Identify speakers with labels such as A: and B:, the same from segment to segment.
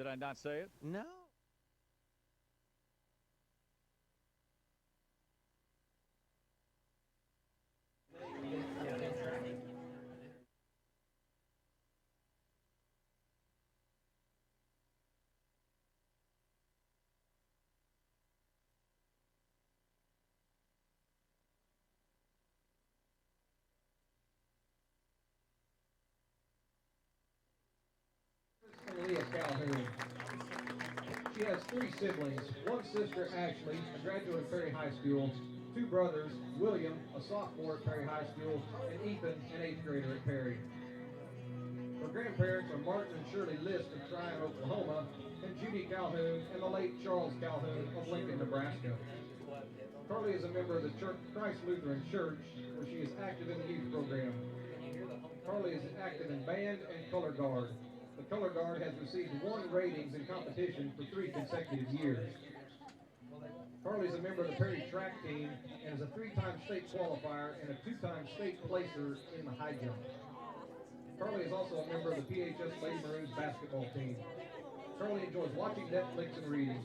A: Did I not say it?
B: No.
C: Leah Calhoun. She has 3 siblings, one sister, Ashley, a graduate of Perry High School, 2 brothers, William, a sophomore at Perry High School, and Ethan, an 8th grader at Perry. Her grandparents are Martin and Shirley List of Tryon, Oklahoma, and Judy Calhoun and the late Charles Calhoun of Lincoln, Nebraska. Carly is a member of the Christ Lutheran Church, where she is active in the youth program. Carly is active in band and color guard. The color guard has received 1 ratings in competition for 3 consecutive years. Carly is a member of the Perry track team and is a 3-time state qualifier and a 2-time state placer in the high jump. Carly is also a member of the PHS Lady Maroons basketball team. Carly enjoys watching Netflix and reading.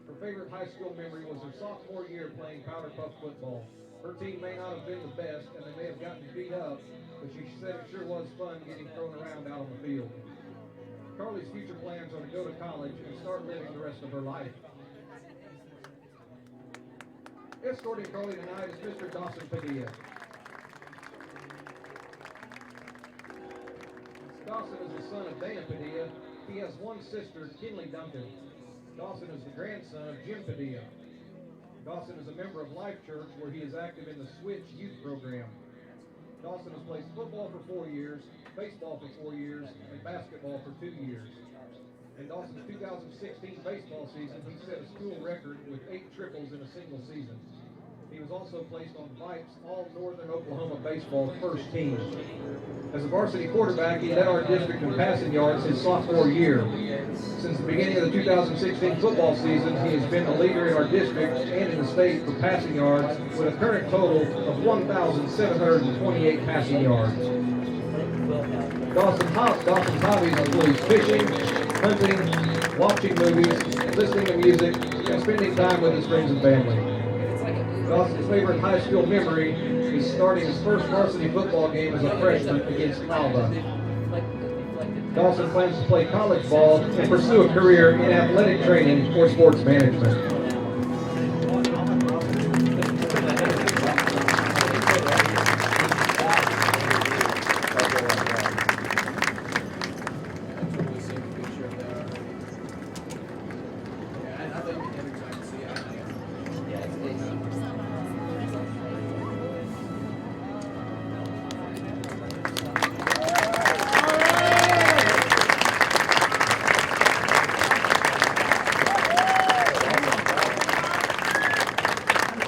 C: Her favorite high school memory was her sophomore year playing powder puff football. Her team may not have been the best and they may have gotten beat up, but she said it sure was fun getting thrown around out on the field. Carly's future plans are to go to college and start living the rest of her life. Escorting Carly tonight is Mr. Dawson Padilla. Dawson is the son of Dana Padilla. He has 1 sister, Kinley Duncan. Dawson is the grandson of Jim Padilla. Dawson is a member of Life Church, where he is active in the Switch youth program. Dawson has played football for 4 years, baseball for 4 years, and basketball for 2 years. In Dawson's 2016 baseball season, he set a school record with 8 triples in a single season. He was also placed on Vipe's All-Northern Oklahoma Baseball first team. As a varsity quarterback, he led our district in passing yards his sophomore year. Since the beginning of the 2016 football season, he has been a leader in our district and in the state for passing yards, with a current total of 1,728 passing yards. Dawson's hobbies include fishing, hunting, watching movies, listening to music, and spending time with his friends and family. Dawson's favorite high school memory is starting his first varsity football game as a freshman against Alba. Dawson plans to play college ball and pursue a career in athletic training or sports management.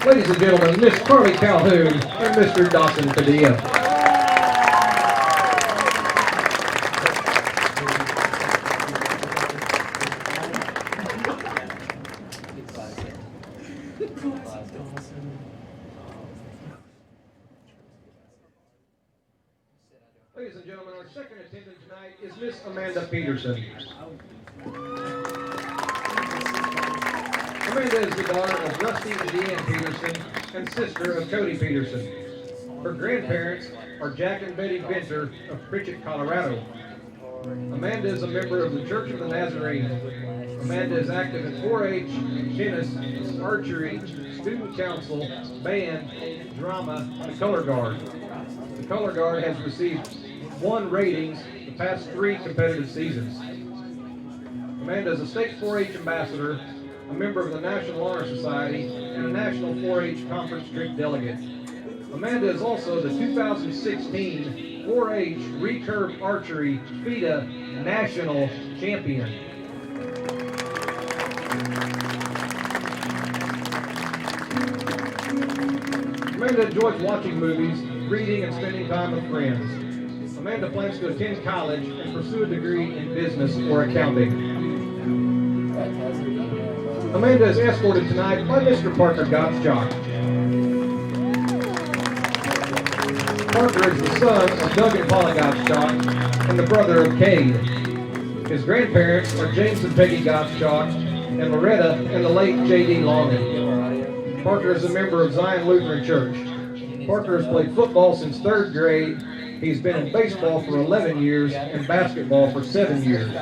C: Ladies and gentlemen, Miss Carly Calhoun and Mr. Dawson Padilla. Ladies and gentlemen, our second attendant tonight is Miss Amanda Peterson. Amanda is the daughter of Rusty and Deanne Peterson and sister of Cody Peterson. Her grandparents are Jack and Betty Venter of Pritchett, Colorado. Amanda is a member of the Church of the Nazarene. Amanda is active in 4-H, tennis, archery, student council, band, drama, and color guard. The color guard has received 1 ratings the past 3 competitive seasons. Amanda is a state 4-H ambassador, a member of the National Honor Society, and a National 4-H Conference Trip delegate. Amanda is also the 2016 4-H Recurve Archery FIDA National Champion. Amanda enjoys watching movies, reading, and spending time with friends. Amanda plans to attend college and pursue a degree in business or accounting. Amanda is escorted tonight by Mr. Parker Gottschalk. Parker is the son of Doug and Paula Gottschalk and the brother of Cade. His grandparents are James and Peggy Gottschalk and Loretta and the late J.D. Longman. Parker is a member of Zion Lutheran Church. Parker has played football since 3rd grade. He's been in baseball for 11 years and basketball for 7 years.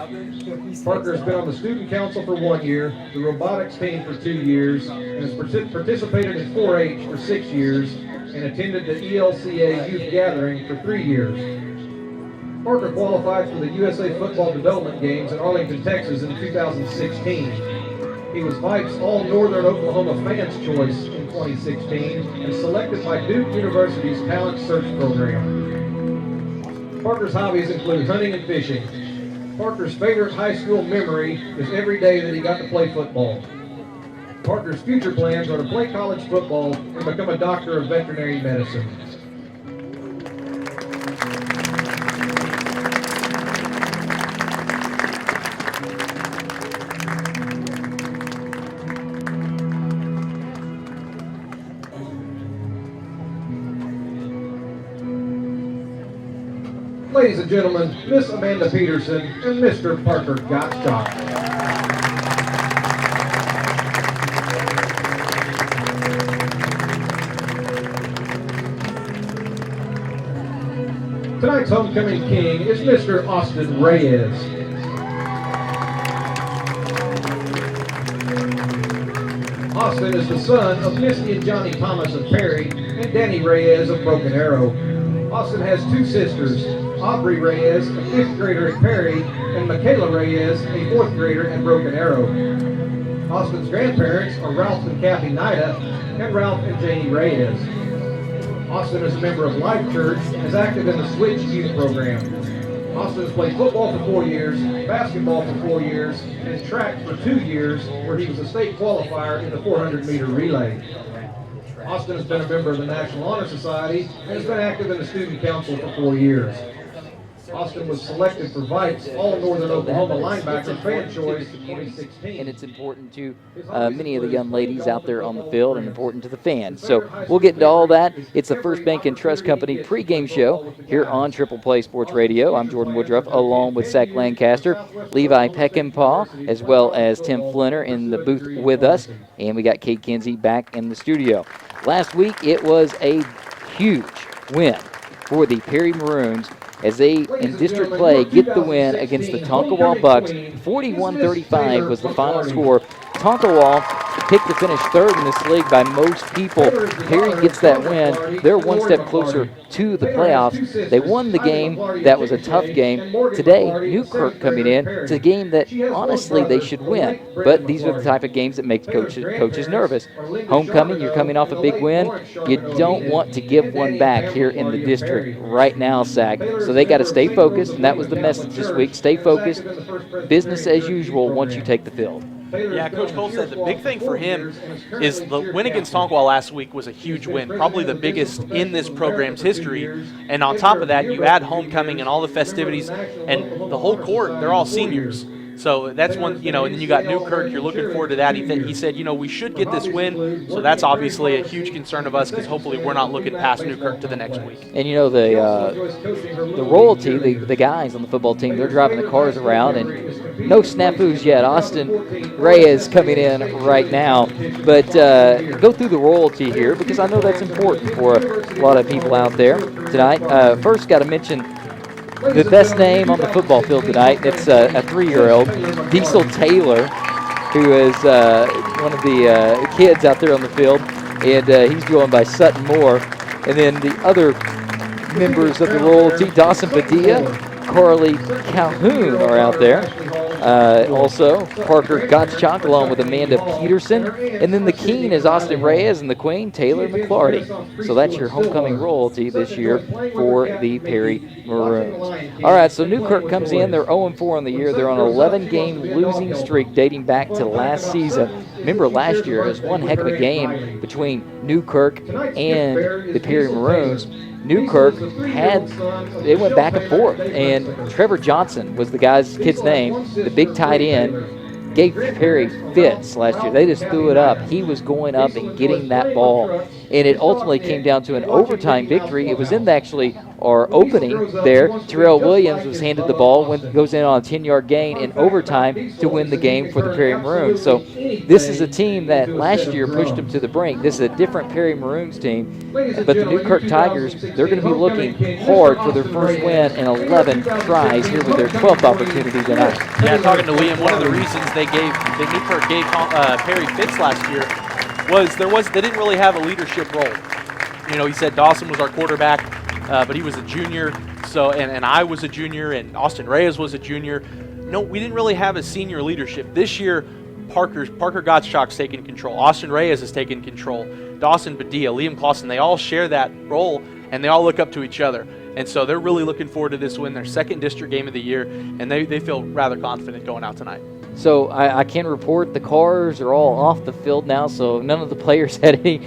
C: Parker has been on the student council for 1 year, the robotics team for 2 years, and has participated in 4-H for 6 years and attended the ELCA youth gathering for 3 years. Parker qualified for the USA Football Development Games in Arlington, Texas in 2016. He was Mike's All-Northern Oklahoma Fans Choice in 2016 and selected by Duke University's Talent Search Program. Parker's hobbies include hunting and fishing. Parker's favorite high school memory is every day that he got to play football. Parker's future plans are to play college football and become a doctor of veterinary medicine. Ladies and gentlemen, Miss Amanda Peterson and Mr. Parker Gottschalk. Tonight's homecoming king is Mr. Austin Reyes. Austin is the son of Misty and Johnny Thomas of Perry and Danny Reyes of Broken Arrow. Austin has 2 sisters, Aubrey Reyes, a 5th grader at Perry, and Michaela Reyes, a 4th grader at Broken Arrow. Austin's grandparents are Ralph and Kathy Nida and Ralph and Janie Reyes. Austin is a member of Life Church and is active in the Switch Youth Program. Austin has played football for 4 years, basketball for 4 years, and track for 2 years, where he was a state qualifier in the 400-meter relay. Austin has been a member of the National Honor Society and has been active in the Student Council for 4 years. Austin was selected for Vikes All-Northern Oklahoma Linebacker Fan Choice in 2016.
A: And it's important to many of the young ladies out there on the field and important to the fans. So we'll get into all that. It's the First Bank and Trust Company pregame show here on Triple Play Sports Radio. I'm Jordan Woodruff along with Zach Lancaster, Levi Peckinpah, as well as Tim Flinner in the booth with us. And we got Kate Kinsey back in the studio. Last week it was a huge win for the Perry Maroons as they, in district play, get the win against the Tonkawa Bucks. 41-35 was the final score. Tonkawa picked to finish 3rd in this league by most people. Perry gets that win. They're one step closer to the playoffs. They won the game. That was a tough game. Today, Newkirk coming in. It's a game that, honestly, they should win. But these are the type of games that make coaches nervous. Homecoming, you're coming off a big win. You don't want to give one back here in the district right now, Sac. So they got to stay focused, and that was the message this week. Stay focused. Business as usual once you take the field.
B: Yeah, Coach Cole said the big thing for him is the win against Tonkawa last week was a huge win, probably the biggest in this program's history. And on top of that, you add homecoming and all the festivities, and the whole court, they're all seniors. So that's one, and then you got Newkirk. You're looking forward to that. He said, we should get this win. So that's obviously a huge concern of us because hopefully we're not looking past Newkirk to the next week.
A: And the royalty, the guys on the football team, they're driving the cars around, and no snafus yet. Austin Reyes coming in right now. But go through the royalty here because I know that's important for a lot of people out there tonight. First, got to mention the best name on the football field tonight. It's a 3-year-old, Diesel Taylor, who is one of the kids out there on the field, and he's joined by Sutton Moore. And then the other members of the royalty, Dawson Padilla, Carly Calhoun are out there. Also, Parker Gottschalk along with Amanda Peterson. And then the king is Austin Reyes and the queen, Taylor McClarty. So that's your homecoming royalty this year for the Perry Maroons. All right, so Newkirk comes in. They're 0-4 on the year. They're on an 11-game losing streak dating back to last season. Remember, last year it was one heck of a game between Newkirk and the Perry Maroons. Newkirk they went back and forth, and Trevor Johnson was the kid's name, the big tight end, gave Perry fits last year. They just threw it up. He was going up and getting that ball, and it ultimately came down to an overtime victory. It was in actually are opening there. Terrell Williams was handed the ball, goes in on a 10-yard gain in overtime to win the game for the Perry Maroons. So this is a team that last year pushed them to the brink. This is a different Perry Maroons team. But the Newkirk Tigers, they're going to be looking hard for their first win in 11 tries here with their 12th opportunity tonight.
B: Yeah, talking to Liam, one of the reasons Newkirk gave Perry fits last year was they didn't really have a leadership role. You know, he said Dawson was our quarterback, but he was a junior. So and I was a junior, and Austin Reyes was a junior. No, we didn't really have a senior leadership. This year, Parker Gottschalk's taken control. Austin Reyes has taken control. Dawson Padilla, Liam Clausen, they all share that role, and they all look up to each other. And so they're really looking forward to this win, their second district game of the year, and they feel rather confident going out tonight.
A: So I can report the cars are all off the field now, so none of the players had any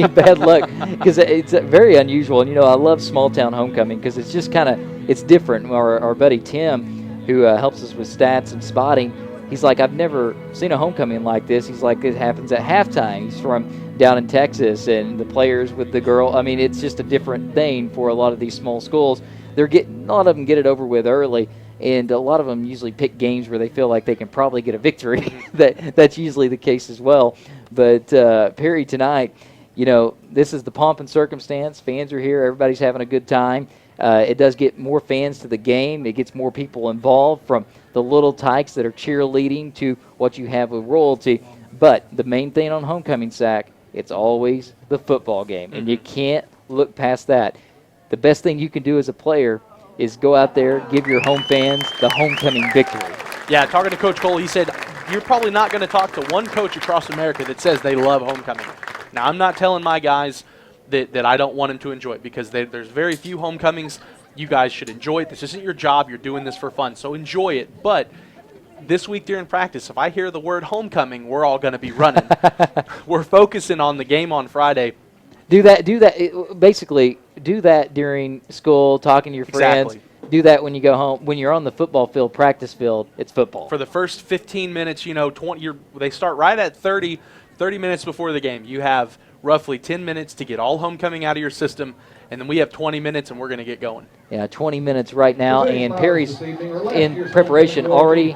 A: bad luck, because it's very unusual. And, you know, I love small-town homecoming because it's just it's different. Our buddy Tim, who helps us with stats and spotting, he's like, I've never seen a homecoming like this. He's like, it happens at halftime. He's from down in Texas, and the players with the girl. I mean, it's just a different thing for a lot of these small schools. A lot of them get it over with early, and a lot of them usually pick games where they feel like they can probably get a victory. That's usually the case as well. But Perry tonight, you know, this is the pomp and circumstance. Fans are here. Everybody's having a good time. It does get more fans to the game. It gets more people involved, from the little tykes that are cheerleading to what you have with royalty. But the main thing on homecoming, Sack, it's always the football game, and you can't look past that. The best thing you can do as a player is go out there, give your home fans the homecoming victory.
B: Yeah, talking to Coach Cole, he said, you're probably not going to talk to one coach across America that says they love homecoming. Now, I'm not telling my guys that I don't want them to enjoy it, because there's very few homecomings. You guys should enjoy it. This isn't your job. You're doing this for fun, so enjoy it. But this week during practice, if I hear the word homecoming, we're all going to be running. We're focusing on the game on Friday.
A: Do that. Basically, do that during school, talking to your friends.
B: Exactly.
A: Do that when you go home. When you're on the football field, practice field, it's football.
B: For the first 15 minutes, you know, they start right at 30 minutes before the game. You have roughly 10 minutes to get all homecoming out of your system, and then we have 20 minutes, and we're going to get going.
A: Yeah, 20 minutes right now, and Perry's in preparation already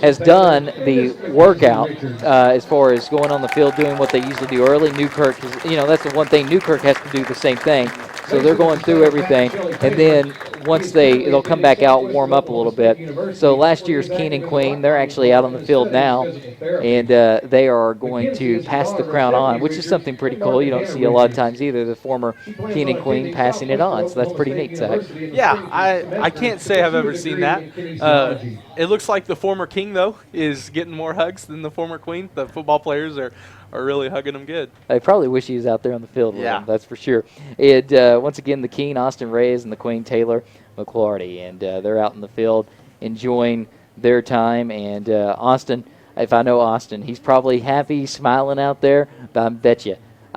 A: has done the workout as far as going on the field, doing what they usually do early. Newkirk, that's the one thing. Newkirk has to do the same thing. So they're going through everything, and then once they'll come back out, warm up a little bit. So last year's King and Queen, they're actually out on the field now, and they are going to pass the crown on, which is something pretty cool. You don't see a lot of times either, the former King and Queen passing it on. So that's pretty neat, Zach.
B: Yeah, I can't say I've ever seen that. It looks like the former King, though, is getting more hugs than the former Queen. The football players are really hugging him good.
A: I probably wish he was out there on the field with him, that's for sure. And once again, the King, Austin Reyes, and the Queen, Taylor McClarty. And they're out in the field enjoying their time. And Austin, if I know Austin, he's probably happy, smiling out there. But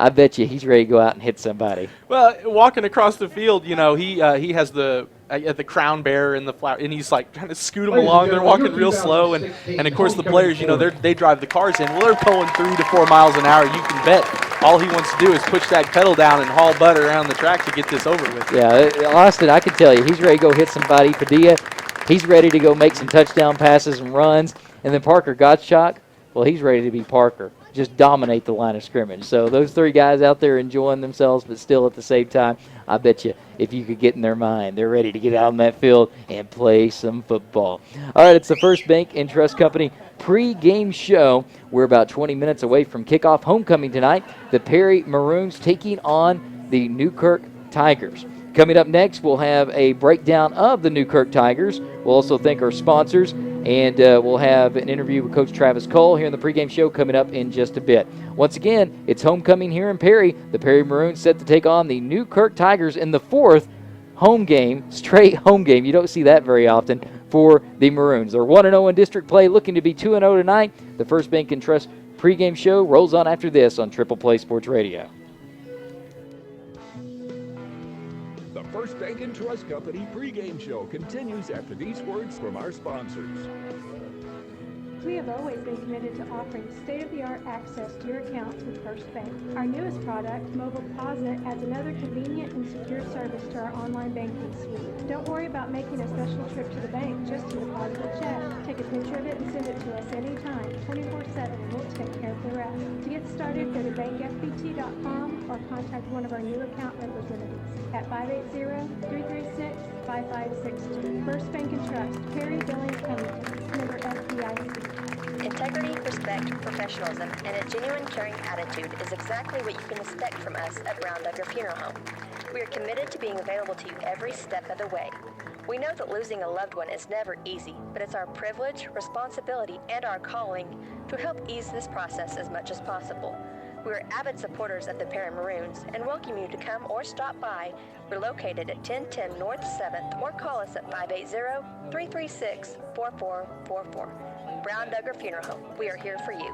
A: I bet you he's ready to go out and hit somebody.
B: Well, walking across the field, he has the crown bearer and the flower, and he's like trying to scoot them along. They're walking real slow, and of course the players, they drive the cars in. Well, they're pulling 3 to 4 miles an hour. You can bet all he wants to do is push that pedal down and haul butt around the track to get this over with.
A: Yeah, Austin, I can tell you, he's ready to go hit somebody. Padilla, he's ready to go make some touchdown passes and runs. And then Parker Gottschalk, well, he's ready to be Parker. Just dominate the line of scrimmage. So those 3 guys out there enjoying themselves, but still at the same time, I bet you if you could get in their mind, they're ready to get out on that field and play some football. All right, it's the First Bank and Trust Company pre-game show. We're about 20 minutes away from kickoff. Homecoming tonight, the Perry Maroons taking on the Newkirk Tigers. Coming up next, we'll have a breakdown of the Newkirk Tigers. We'll also thank our sponsors, and we'll have an interview with Coach Travis Cole here in the pregame show coming up in just a bit. Once again, it's homecoming here in Perry. The Perry Maroons set to take on the Newkirk Tigers in the 4th home game, straight home game. You don't see that very often for the Maroons. They're 1-0 in district play, looking to be 2-0 tonight. The First Bank and Trust pregame show rolls on after this on Triple Play Sports Radio.
D: The First Bank and Trust Company pregame show continues after these words from our sponsors.
E: We have always been committed to offering state-of-the-art access to your accounts with First Bank. Our newest product, Mobile Deposit, adds another convenient and secure service to our online banking suite. Don't worry about making a special trip to the bank just to deposit a check. Take a picture of it and send it to us anytime, 24/7, and we'll take care of the rest. To get started, go to bankfbt.com or contact one of our new account representatives at 580-336-5562. First Bank and Trust, Perry, Billings, Cummington, member FDIC.
F: Integrity, respect, professionalism, and a genuine caring attitude is exactly what you can expect from us at Brown Duggar Funeral Home. We are committed to being available to you every step of the way. We know that losing a loved one is never easy, but it's our privilege, responsibility, and our calling to help ease this process as much as possible. We are avid supporters of the Perry Maroons and welcome you to come or stop by. We're located at 1010 North 7th or call us at 580-336-4444. Brown Duggar Funeral Home. We are here for you.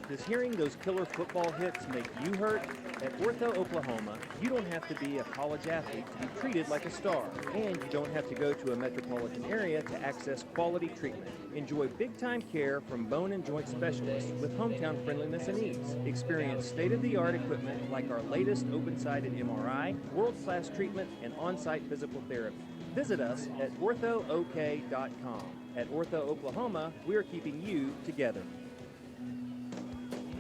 G: Does hearing those killer football hits make you hurt? At Ortho, Oklahoma, you don't have to be a college athlete to be treated like a star, and you don't have to go to a metropolitan area to access quality treatment. Enjoy big-time care from bone and joint specialists with hometown friendliness and ease. Experience state-of-the-art equipment like our latest open-sided MRI, world-class treatment, and on-site physical therapy. Visit us at orthook.com. At Ortho, Oklahoma, we are keeping you together.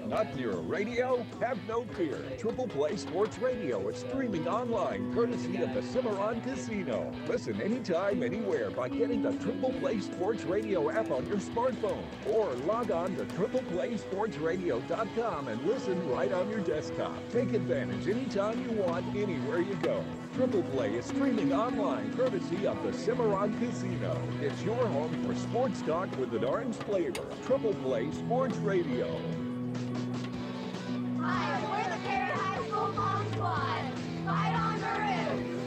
D: Not near a radio? Have no fear. Triple Play Sports Radio is streaming online courtesy of the Cimarron Casino. Listen anytime, anywhere by getting the Triple Play Sports Radio app on your smartphone or log on to tripleplaysportsradio.com and listen right on your desktop. Take advantage anytime you want, anywhere you go. Triple Play is streaming online courtesy of the Cimarron Casino. It's your home for sports talk with an orange flavor. Triple Play Sports Radio.
H: Hi, we're the Perry High School Mom Squad. Fight on Maroon.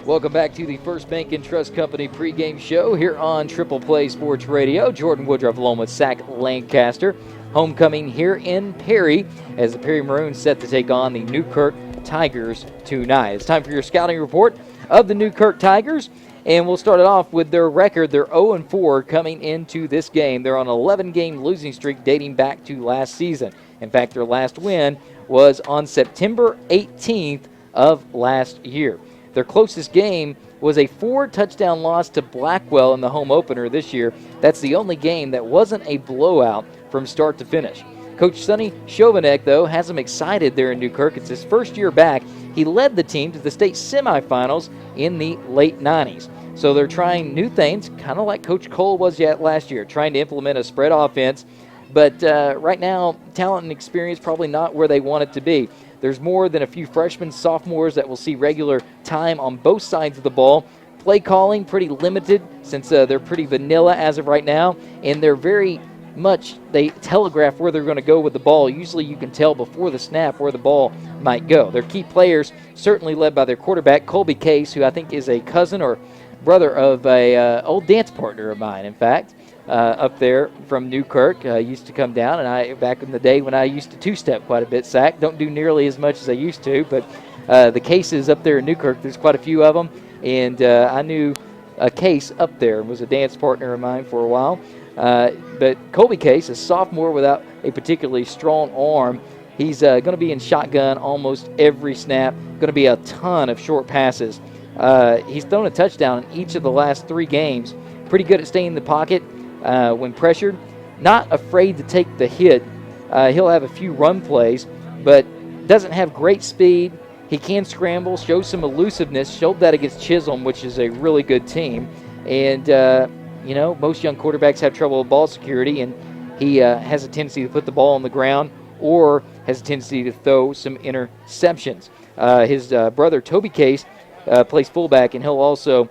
A: Welcome back to the First Bank and Trust Company pregame show here on Triple Play Sports Radio. Jordan Woodruff along with Zach Lancaster. Homecoming here in Perry as the Perry Maroons set to take on the Newkirk Tigers tonight. It's time for your scouting report of the Newkirk Tigers. And we'll start it off with their record. They're 0-4 coming into this game. They're on an 11-game losing streak dating back to last season. In fact, their last win was on September 18th of last year. Their closest game was a 4-touchdown loss to Blackwell in the home opener this year. That's the only game that wasn't a blowout from start to finish. Coach Sonny Chauvinek, though, has them excited there in Newkirk. It's his first year back. He led the team to the state semifinals in the late 90s. So they're trying new things, kind of like Coach Cole was last year, trying to implement a spread offense. But right now, talent and experience probably not where they want it to be. There's more than a few freshmen, sophomores that will see regular time on both sides of the ball. Play calling, pretty limited since they're pretty vanilla as of right now. And they're very much, they telegraph where they're going to go with the ball. Usually you can tell before the snap where the ball might go. Their key players, certainly led by their quarterback, Colby Case, who I think is a cousin or brother of a old dance partner of mine, in fact, up there from Newkirk. Used to come down, and I back in the day when I used to two-step quite a bit, Zach. Don't do nearly as much as I used to, but the Cases up there in Newkirk, there's quite a few of them, and I knew a Case up there and was a dance partner of mine for a while. But Colby Case, a sophomore without a particularly strong arm, he's going to be in shotgun almost every snap, going to be a ton of short passes. He's thrown a touchdown in each of the last 3 games. Pretty good at staying in the pocket when pressured. Not afraid to take the hit. He'll have a few run plays, but doesn't have great speed. He can scramble, shows some elusiveness. Showed that against Chisholm, which is a really good team. And, most young quarterbacks have trouble with ball security, and he has a tendency to put the ball on the ground or has a tendency to throw some interceptions. His brother, Toby Case, plays fullback, and he'll also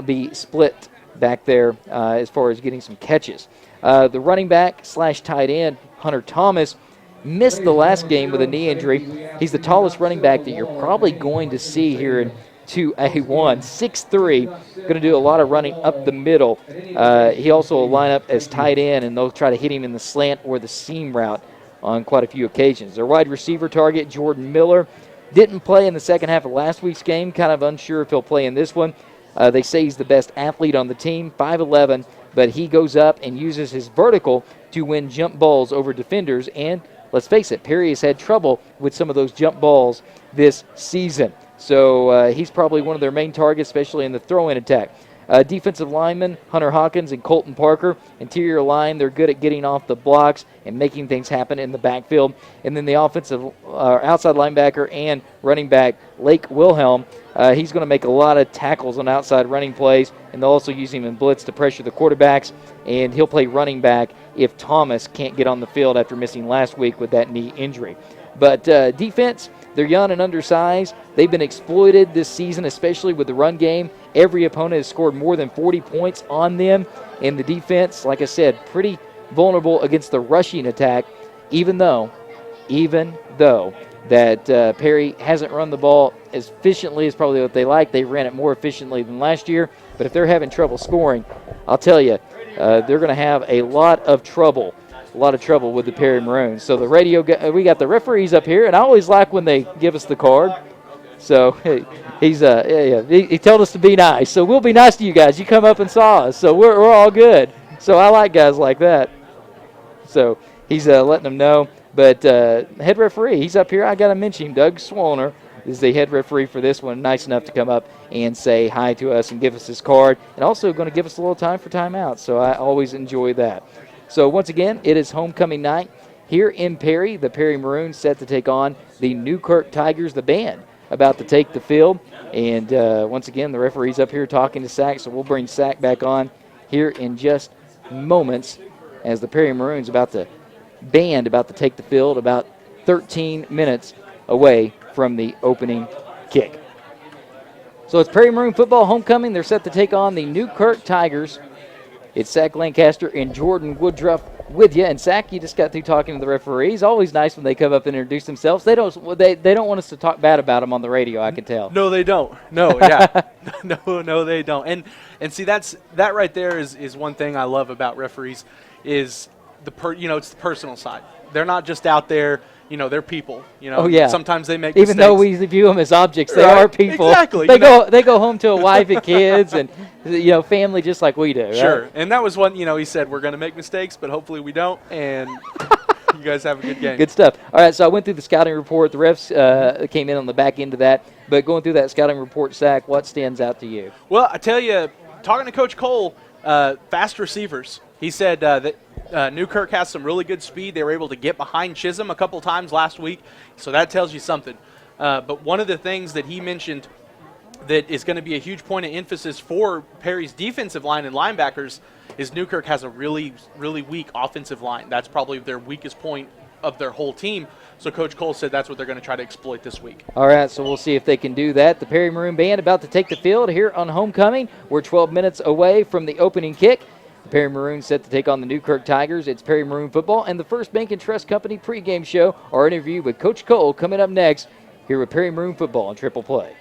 A: be split back there as far as getting some catches. The running back / tight end, Hunter Thomas, missed the last game with a knee injury. He's the tallest running back that you're probably going to see here in 2A1, 6'3", going to do a lot of running up the middle. He also will line up as tight end, and they'll try to hit him in the slant or the seam route on quite a few occasions. Their wide receiver target, Jordan Miller, didn't play in the second half of last week's game. Kind of unsure if he'll play in this one. They say he's the best athlete on the team, 5'11", but he goes up and uses his vertical to win jump balls over defenders. And let's face it, Perry has had trouble with some of those jump balls this season. So he's probably one of their main targets, especially in the throw-in attack. Defensive linemen, Hunter Hawkins and Colton Parker. Interior line, they're good at getting off the blocks and making things happen in the backfield. And then the offensive outside linebacker and running back, Lake Wilhelm. He's going to make a lot of tackles on outside running plays, and they'll also use him in blitz to pressure the quarterbacks. And he'll play running back if Thomas can't get on the field after missing last week with that knee injury. But defense, they're young and undersized. They've been exploited this season, especially with the run game. Every opponent has scored more than 40 points on them. And the defense, like I said, pretty vulnerable against the rushing attack, even though that Perry hasn't run the ball as efficiently as probably what they like. They ran it more efficiently than last year. But if they're having trouble scoring, I'll tell you, they're going to have a lot of trouble with the Perry Maroons. So the we got the referees up here, and I always like when they give us the card. So he told us to be nice. So we'll be nice to you guys. You come up and saw us, so we're all good. So I like guys like that. So he's letting them know. But head referee, he's up here. I got to mention him. Doug Swoner is the head referee for this one. Nice enough to come up and say hi to us and give us his card, and also going to give us a little time for timeout. So I always enjoy that. So once again, it is homecoming night here in Perry. The Perry Maroons set to take on the Newkirk Tigers, the band, about to take the field. And once again, the referee's up here talking to Sack, so we'll bring Sack back on here in just moments as the Perry Maroons about to take the field about 13 minutes away from the opening kick. So it's Perry Maroon football homecoming. They're set to take on the Newkirk Tigers. It's Sack Lancaster and Jordan Woodruff with you. And Sack, you just got through talking to the referees. Always nice when they come up and introduce themselves. They don't want us to talk bad about them on the radio, I can tell.
B: No, they don't. No, yeah. no, they don't. And see, that right there is one thing I love about referees is it's the personal side. They're not just out there. They're people.
A: Oh, yeah.
B: Sometimes they make
A: even
B: mistakes.
A: though we view them as objects, they
B: right.
A: are people.
B: Exactly.
A: They go home to a wife and kids and family just like we do. Right?
B: Sure. And that was one. He said we're going to make mistakes, but hopefully we don't. And you guys have a good game.
A: Good stuff. All right. So I went through the scouting report. The refs came in on the back end of that. But going through that scouting report, Sack, what stands out to you?
B: Well, I tell you, talking to Coach Cole, fast receivers. He said that Newkirk has some really good speed. They were able to get behind Chisholm a couple times last week, so that tells you something. But one of the things that he mentioned that is going to be a huge point of emphasis for Perry's defensive line and linebackers is Newkirk has a really, really weak offensive line. That's probably their weakest point of their whole team. So Coach Cole said that's what they're going to try to exploit this week.
A: All right, so we'll see if they can do that. The Perry Maroon Band about to take the field here on homecoming. We're 12 minutes away from the opening kick. The Perry Maroon set to take on the Newkirk Tigers. It's Perry Maroon football and the First Bank and Trust Company pregame show. Our interview with Coach Cole coming up next here with Perry Maroon football on Triple Play.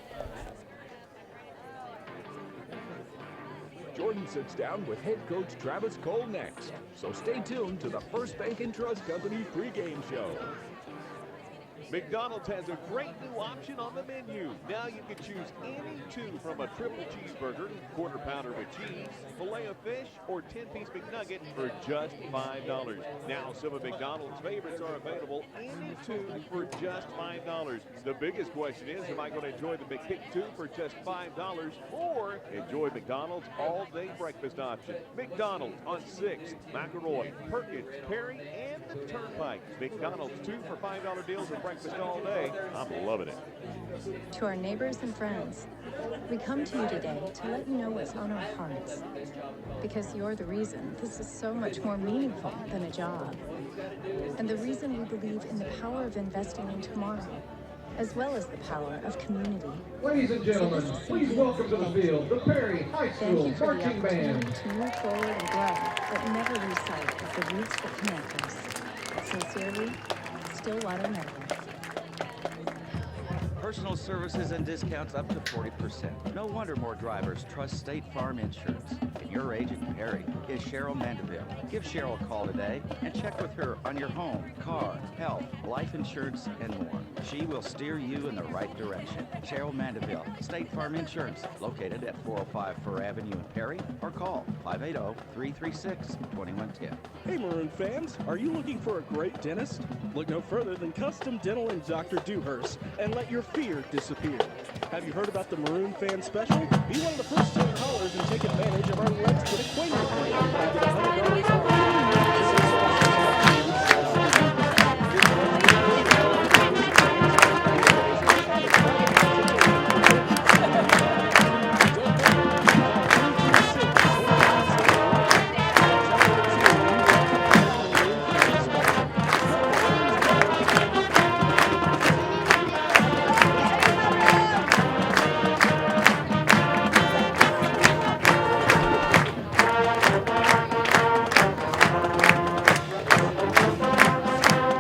D: Jordan sits down with head coach Travis Cole next. So stay tuned to the First Bank and Trust Company pregame show.
I: McDonald's has a great new option on the menu. Now you can choose any two from a triple cheeseburger, quarter pounder with cheese, filet of fish, or 10-piece McNugget for just $5. Now some of McDonald's favorites are available, any two for just $5. The biggest question is, am I going to enjoy the McPick 2 for just $5 or enjoy McDonald's all-day breakfast option? McDonald's on 6th, McElroy, Perkins, Perry, and the Turnpike. McDonald's 2 for $5 deals and breakfast all day. I'm loving it.
J: To our neighbors and friends, we come to you today to let you know what's on our hearts. Because you're the reason this is so much more meaningful than a job. And the reason we believe in the power of investing in tomorrow, as well as the power of community.
C: Ladies and gentlemen, please welcome to the field the Perry High School Marching Band.
J: To move forward and grow, but never lose sight of the roots that connect us. Sincerely, Stillwater Medical.
K: Personal services and discounts up to 40%. No wonder more drivers trust State Farm Insurance, and your agent, Perry, is Cheryl Mandeville. Give Cheryl a call today and check with her on your home, car, health, life insurance, and more. She will steer you in the right direction. Cheryl Mandeville, State Farm Insurance, located at 405 Fur Avenue in Perry, or call 580-336-2110.
L: Hey Maroon fans, are you looking for a great dentist? Look no further than Custom Dental and Dr. Dewhurst and let your fear disappear. Have you heard about the Maroon Fan Special? Be one of the first 200 callers and take advantage of our Let's Get Acquainted plan. Get $100 off.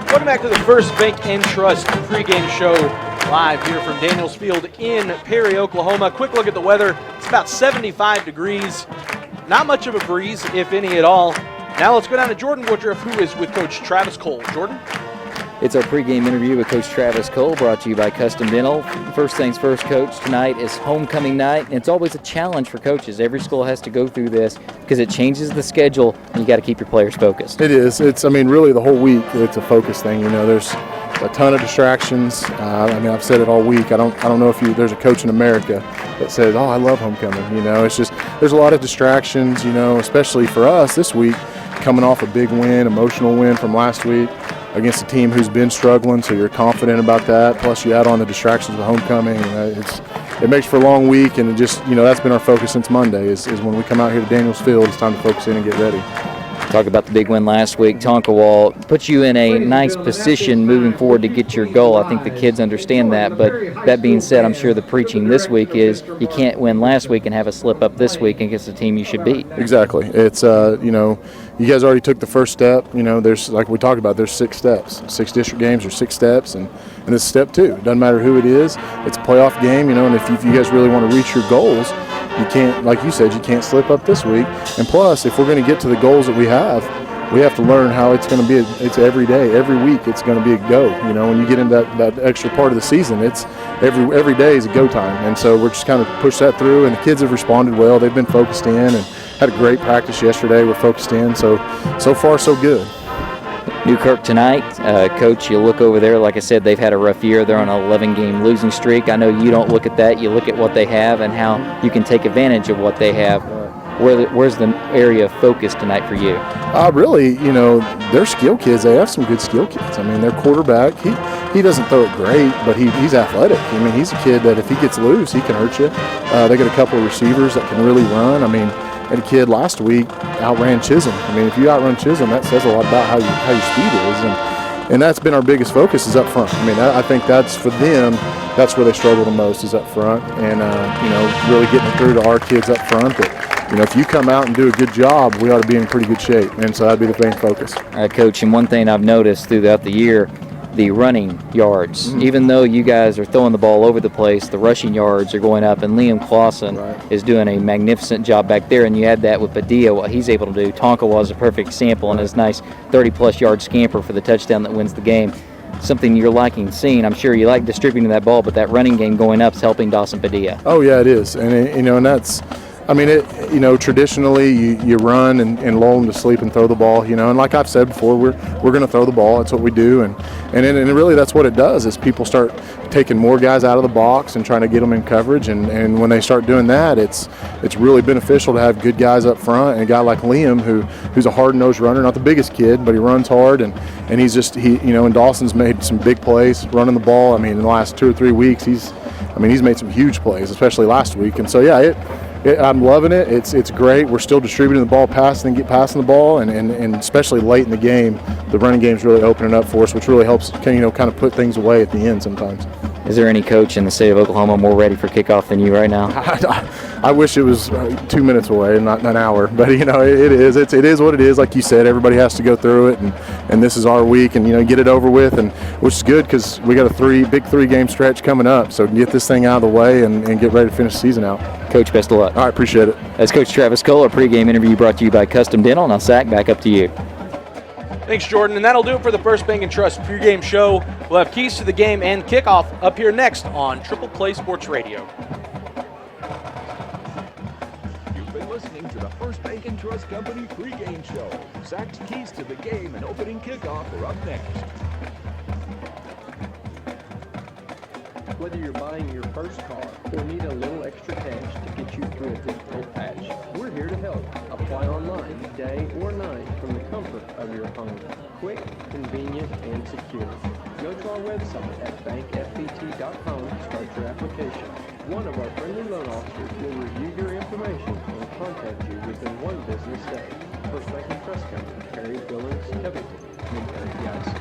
B: Welcome back to the First Bank and Trust pregame show live here from Daniels Field in Perry, Oklahoma. Quick look at the weather. It's about 75 degrees. Not much of a breeze, if any at all. Now let's go down to Jordan Woodruff, who is with Coach Travis Cole. Jordan?
A: It's our pregame interview with Coach Travis Cole, brought to you by Custom Dental. First things first, Coach, tonight is homecoming night, and it's always a challenge for coaches. Every school has to go through this because it changes the schedule, and you got to keep your players focused.
M: It is. It's, really the whole week, it's a focus thing. There's a ton of distractions. I've said it all week. I don't know if there's a coach in America that says, oh, I love homecoming. It's just, there's a lot of distractions, especially for us this week, coming off a big win, emotional win from last week against a team who's been struggling, so you're confident about that. Plus, you add on the distractions of homecoming. It makes for a long week, and that's been our focus since Monday. Is when we come out here to Daniels Field, it's time to focus in and get ready.
A: Talk about the big win last week. Tonkawall puts you in a nice position moving forward to get your goal. I think the kids understand that, but that being said, I'm sure the preaching this week is you can't win last week and have a slip up this week against the team you should beat.
M: Exactly. It's, you guys already took the first step. There's, like we talked about, there's 6 steps. 6 district games are 6 steps, and this is step 2. It doesn't matter who it is. It's a playoff game, and if you guys really want to reach your goals, you can't, like you said, you can't slip up this week. And plus, if we're going to get to the goals that we have to learn how it's going to be. It's every day, every week. It's going to be a go. When you get into that extra part of the season, it's every day is a go time. And so we're just kind of push that through. And the kids have responded well. They've been focused in and had a great practice yesterday. We're focused in. So far so good.
A: Newkirk tonight, Coach, you look over there, like I said, they've had a rough year. They're on an 11-game losing streak. I know you don't look at that. You look at what they have and how you can take advantage of what they have. Where's the area of focus tonight for you?
M: Really, they're skill kids. They have some good skill kids. Their quarterback, he doesn't throw it great, but he's athletic. He's a kid that if he gets loose, he can hurt you. They got a couple of receivers that can really run. And a kid last week outran Chisholm. If you outrun Chisholm, that says a lot about how your speed is. And that's been our biggest focus is up front. I think that's for them. That's where they struggle the most is up front, and really getting it through to our kids up front. That if you come out and do a good job, we ought to be in pretty good shape, and so that'd be the main focus.
A: All right, Coach. And one thing I've noticed throughout the year, the running yards.
M: Mm-hmm.
A: Even though you guys are throwing the ball over the place, the rushing yards are going up, and Liam Clausen is doing a magnificent job back there. And you add that with Padilla, what he's able to do. Tonka was a perfect example, and his nice 30-plus yard scamper for the touchdown that wins the game. Something you're liking seeing. I'm sure you like distributing that ball, but that running game going up is helping Dawson Padilla.
M: Oh yeah, it is, and and that's. Traditionally you run and lull them to sleep and throw the ball, and like I've said before, we're going to throw the ball. That's what we do, and really that's what it does is people start taking more guys out of the box and trying to get them in coverage, and when they start doing that, it's really beneficial to have good guys up front, and a guy like Liam who's a hard-nosed runner, not the biggest kid, but he runs hard, and he's just and Dawson's made some big plays running the ball. In the last 2 or 3 weeks, he's made some huge plays, especially last week, and so yeah, I'm loving it. It's great. We're still distributing the ball, passing the ball, and especially late in the game, the running game's really opening up for us, which really helps kind of put things away at the end sometimes.
A: Is there any coach in the state of Oklahoma more ready for kickoff than you right now?
M: I wish it was 2 minutes away and not an hour, but it is. It is what it is. Like you said, everybody has to go through it, and this is our week, and get it over with, and which is good because we got a big three-game stretch coming up. So get this thing out of the way and get ready to finish the season out.
A: Coach, best of luck.
M: All right, appreciate it.
A: That's Coach Travis Cole. Our pregame interview brought to you by Custom Dental. Now, Zach, back up to you.
B: Thanks, Jordan. And that'll do it for the First Bank & Trust pregame show. We'll have keys to the game and kickoff up here next on Triple Play Sports Radio.
D: You've been listening to the First Bank & Trust Company pregame show. Zach's keys to the game and opening kickoff are up next.
N: Whether you're buying your first car or need a little extra cash to get you through a difficult patch, we're here to help. Apply online, day or night, from the comfort of your home. Quick, convenient, and secure. Go to our website at bankfbt.com to start your application. One of our friendly loan officers will review your information and contact you within 1 business day. First Bank & Trust Company, Perry, Billings, Covington, Newkirk, Yass.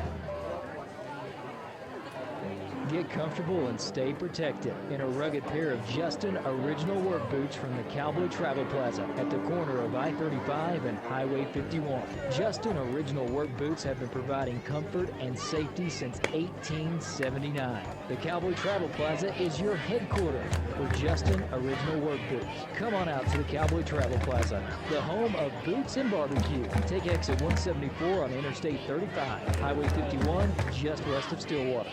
O: Get comfortable and stay protected in a rugged pair of Justin original work boots from the Cowboy Travel Plaza at the corner of I-35 and Highway 51. Justin original work boots have been providing comfort and safety since 1879. The Cowboy Travel Plaza is your headquarters for Justin original work boots. Come on out to the Cowboy Travel Plaza, the home of boots and barbecue. Take exit 174 on Interstate 35, Highway 51, just west of Stillwater.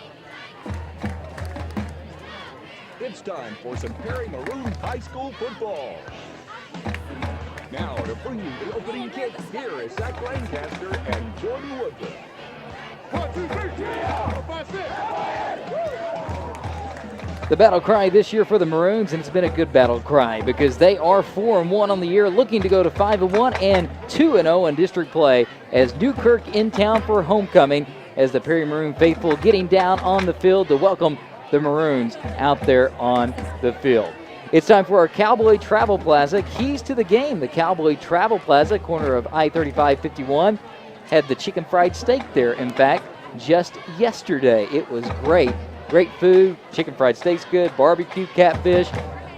D: It's time for some Perry Maroon High School football. Now to bring you the opening kick, here is Zach Lancaster and Jordan Woodruff. 1, 2, 3, 4, 5, 6.
A: The battle cry this year for the Maroons, and it's been a good battle cry because they are 4-1 on the year, looking to go to 5-1 and 2-0 in district play as Newkirk in town for homecoming, as the Perry Maroon faithful getting down on the field to welcome the Maroons out there on the field. It's time for our Cowboy Travel Plaza keys to the game. The Cowboy Travel Plaza, corner of I-35-51, had the chicken fried steak there, in fact, just yesterday. It was great. Great food. Chicken fried steak's good. Barbecue, catfish,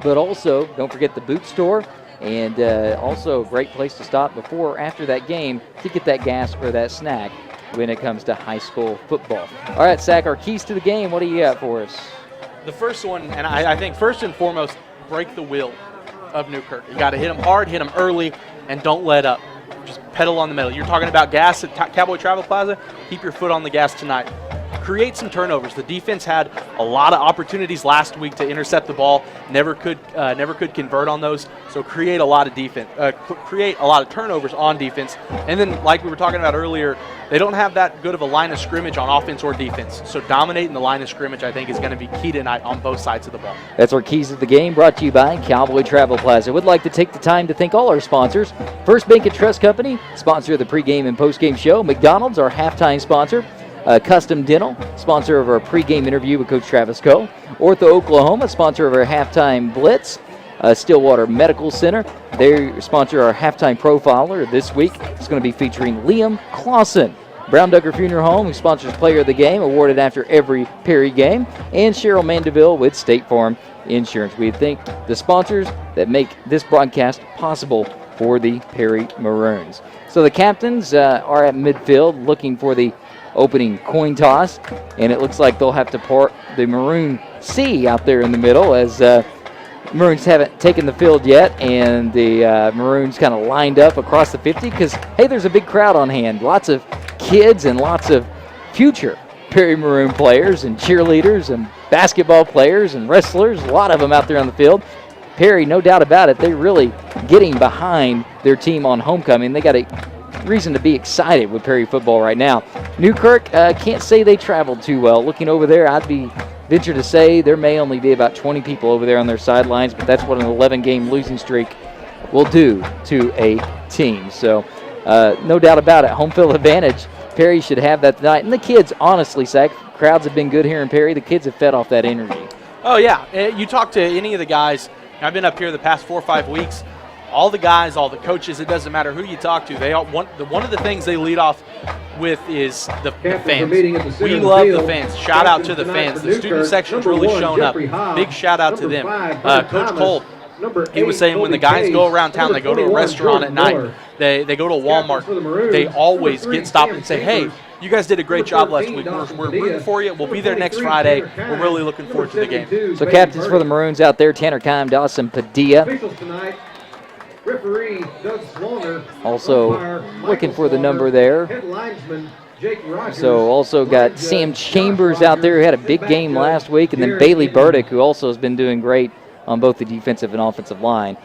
A: but also don't forget the boot store, and also a great place to stop before or after that game to get that gas or that snack when it comes to high school football. All right, Zach, our keys to the game, what do you got for us?
B: The first one, and I think first and foremost, break the will of Newkirk. You got to hit them hard, hit them early, and don't let up. Just pedal on the metal. You're talking about gas at Cowboy Travel Plaza, keep your foot on the gas tonight. Create some turnovers. The defense had a lot of opportunities last week to intercept the ball, never could convert on those. So create a lot of create a lot of turnovers on defense. And then, like we were talking about earlier, they don't have that good of a line of scrimmage on offense or defense. So dominating the line of scrimmage, I think, is going to be key tonight on both sides of the ball.
A: That's our keys of the game, brought to you by Cowboy Travel Plaza. Would like to take the time to thank all our sponsors. First Bank & Trust Company, sponsor of the pregame and postgame show. McDonald's, our halftime sponsor. Custom Dental, sponsor of our pregame interview with Coach Travis Cole. Ortho Oklahoma, sponsor of our halftime blitz. Stillwater Medical Center, they sponsor our halftime profiler this week. It's going to be featuring Liam Clausen. Brown Duggar Funeral Home, who sponsors Player of the Game, awarded after every Perry game. And Cheryl Mandeville with State Farm Insurance. We thank the sponsors that make this broadcast possible for the Perry Maroons. So the captains are at midfield looking for the opening coin toss, and it looks like they'll have to part the Maroon C out there in the middle, as Maroons haven't taken the field yet, and the Maroons kind of lined up across the 50 because, hey, there's a big crowd on hand. Lots of kids and lots of future Perry Maroon players and cheerleaders and basketball players and wrestlers, a lot of them out there on the field. Perry, no doubt about it, they're really getting behind their team on homecoming. They got a reason to be excited with Perry football right now. Newkirk, can't say they traveled too well. Looking over there, I'd be venture to say there may only be about 20 people over there on their sidelines, but that's what an 11-game losing streak will do to a team. So no doubt about it, home field advantage. Perry should have that tonight. And the kids, honestly, Zach, crowds have been good here in Perry. The kids have fed off that energy.
B: Oh, yeah. You talk to any of the guys. I've been up here the past 4 or 5 weeks. All the guys, all the coaches, it doesn't matter who you talk to. They all one of the things they lead off with is the fans. We love the fans. Shout out to the fans. The student section's really shown up. Big shout out to them. Coach Cole, he was saying when the guys go around town, they go to a restaurant at night, they go to a Walmart, they always get stopped and say, hey, you guys did a great job last week. We're rooting for you. We'll be there next Friday. We're really looking forward to the game.
A: So captains for the Maroons out there, Tanner Kime, Dawson Padilla. Also looking for the number there. So also got Sam Chambers out there who had a big game last week, and then Bailey Burdick, who also has been doing great on both the defensive and offensive line.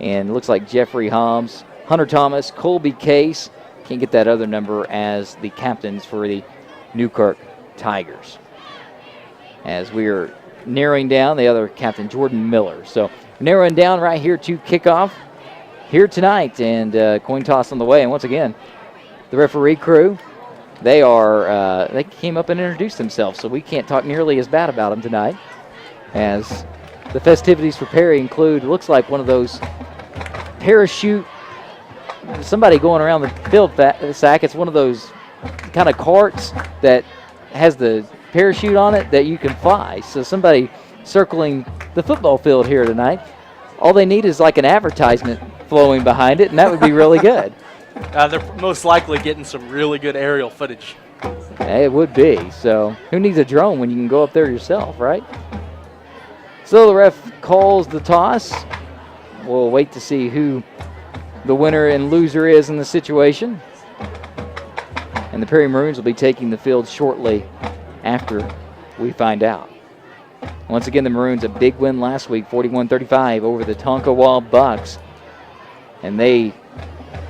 A: And looks like Jeffrey Hobbs, Hunter Thomas, Colby Case. Can't get that other number as the captains for the Newkirk Tigers. As we are narrowing down the other captain, Jordan Miller. So narrowing down right here to kickoff here tonight, and coin toss on the way. And once again, the referee crew, they came up and introduced themselves, so we can't talk nearly as bad about them tonight. As the festivities for Perry include, looks like one of those parachute, somebody going around the field sack. It's one of those kind of carts that has the parachute on it that you can fly. So somebody circling the football field here tonight. All they need is like an advertisement flowing behind it, and that would be really good.
B: They're most likely getting some really good aerial footage.
A: It would be. So who needs a drone when you can go up there yourself, right? So the ref calls the toss. We'll wait to see who the winner and loser is in the situation. And the Perry Maroons will be taking the field shortly after we find out. Once again, the Maroons, a big win last week, 41-35 over the Tonkawa Bucks. And they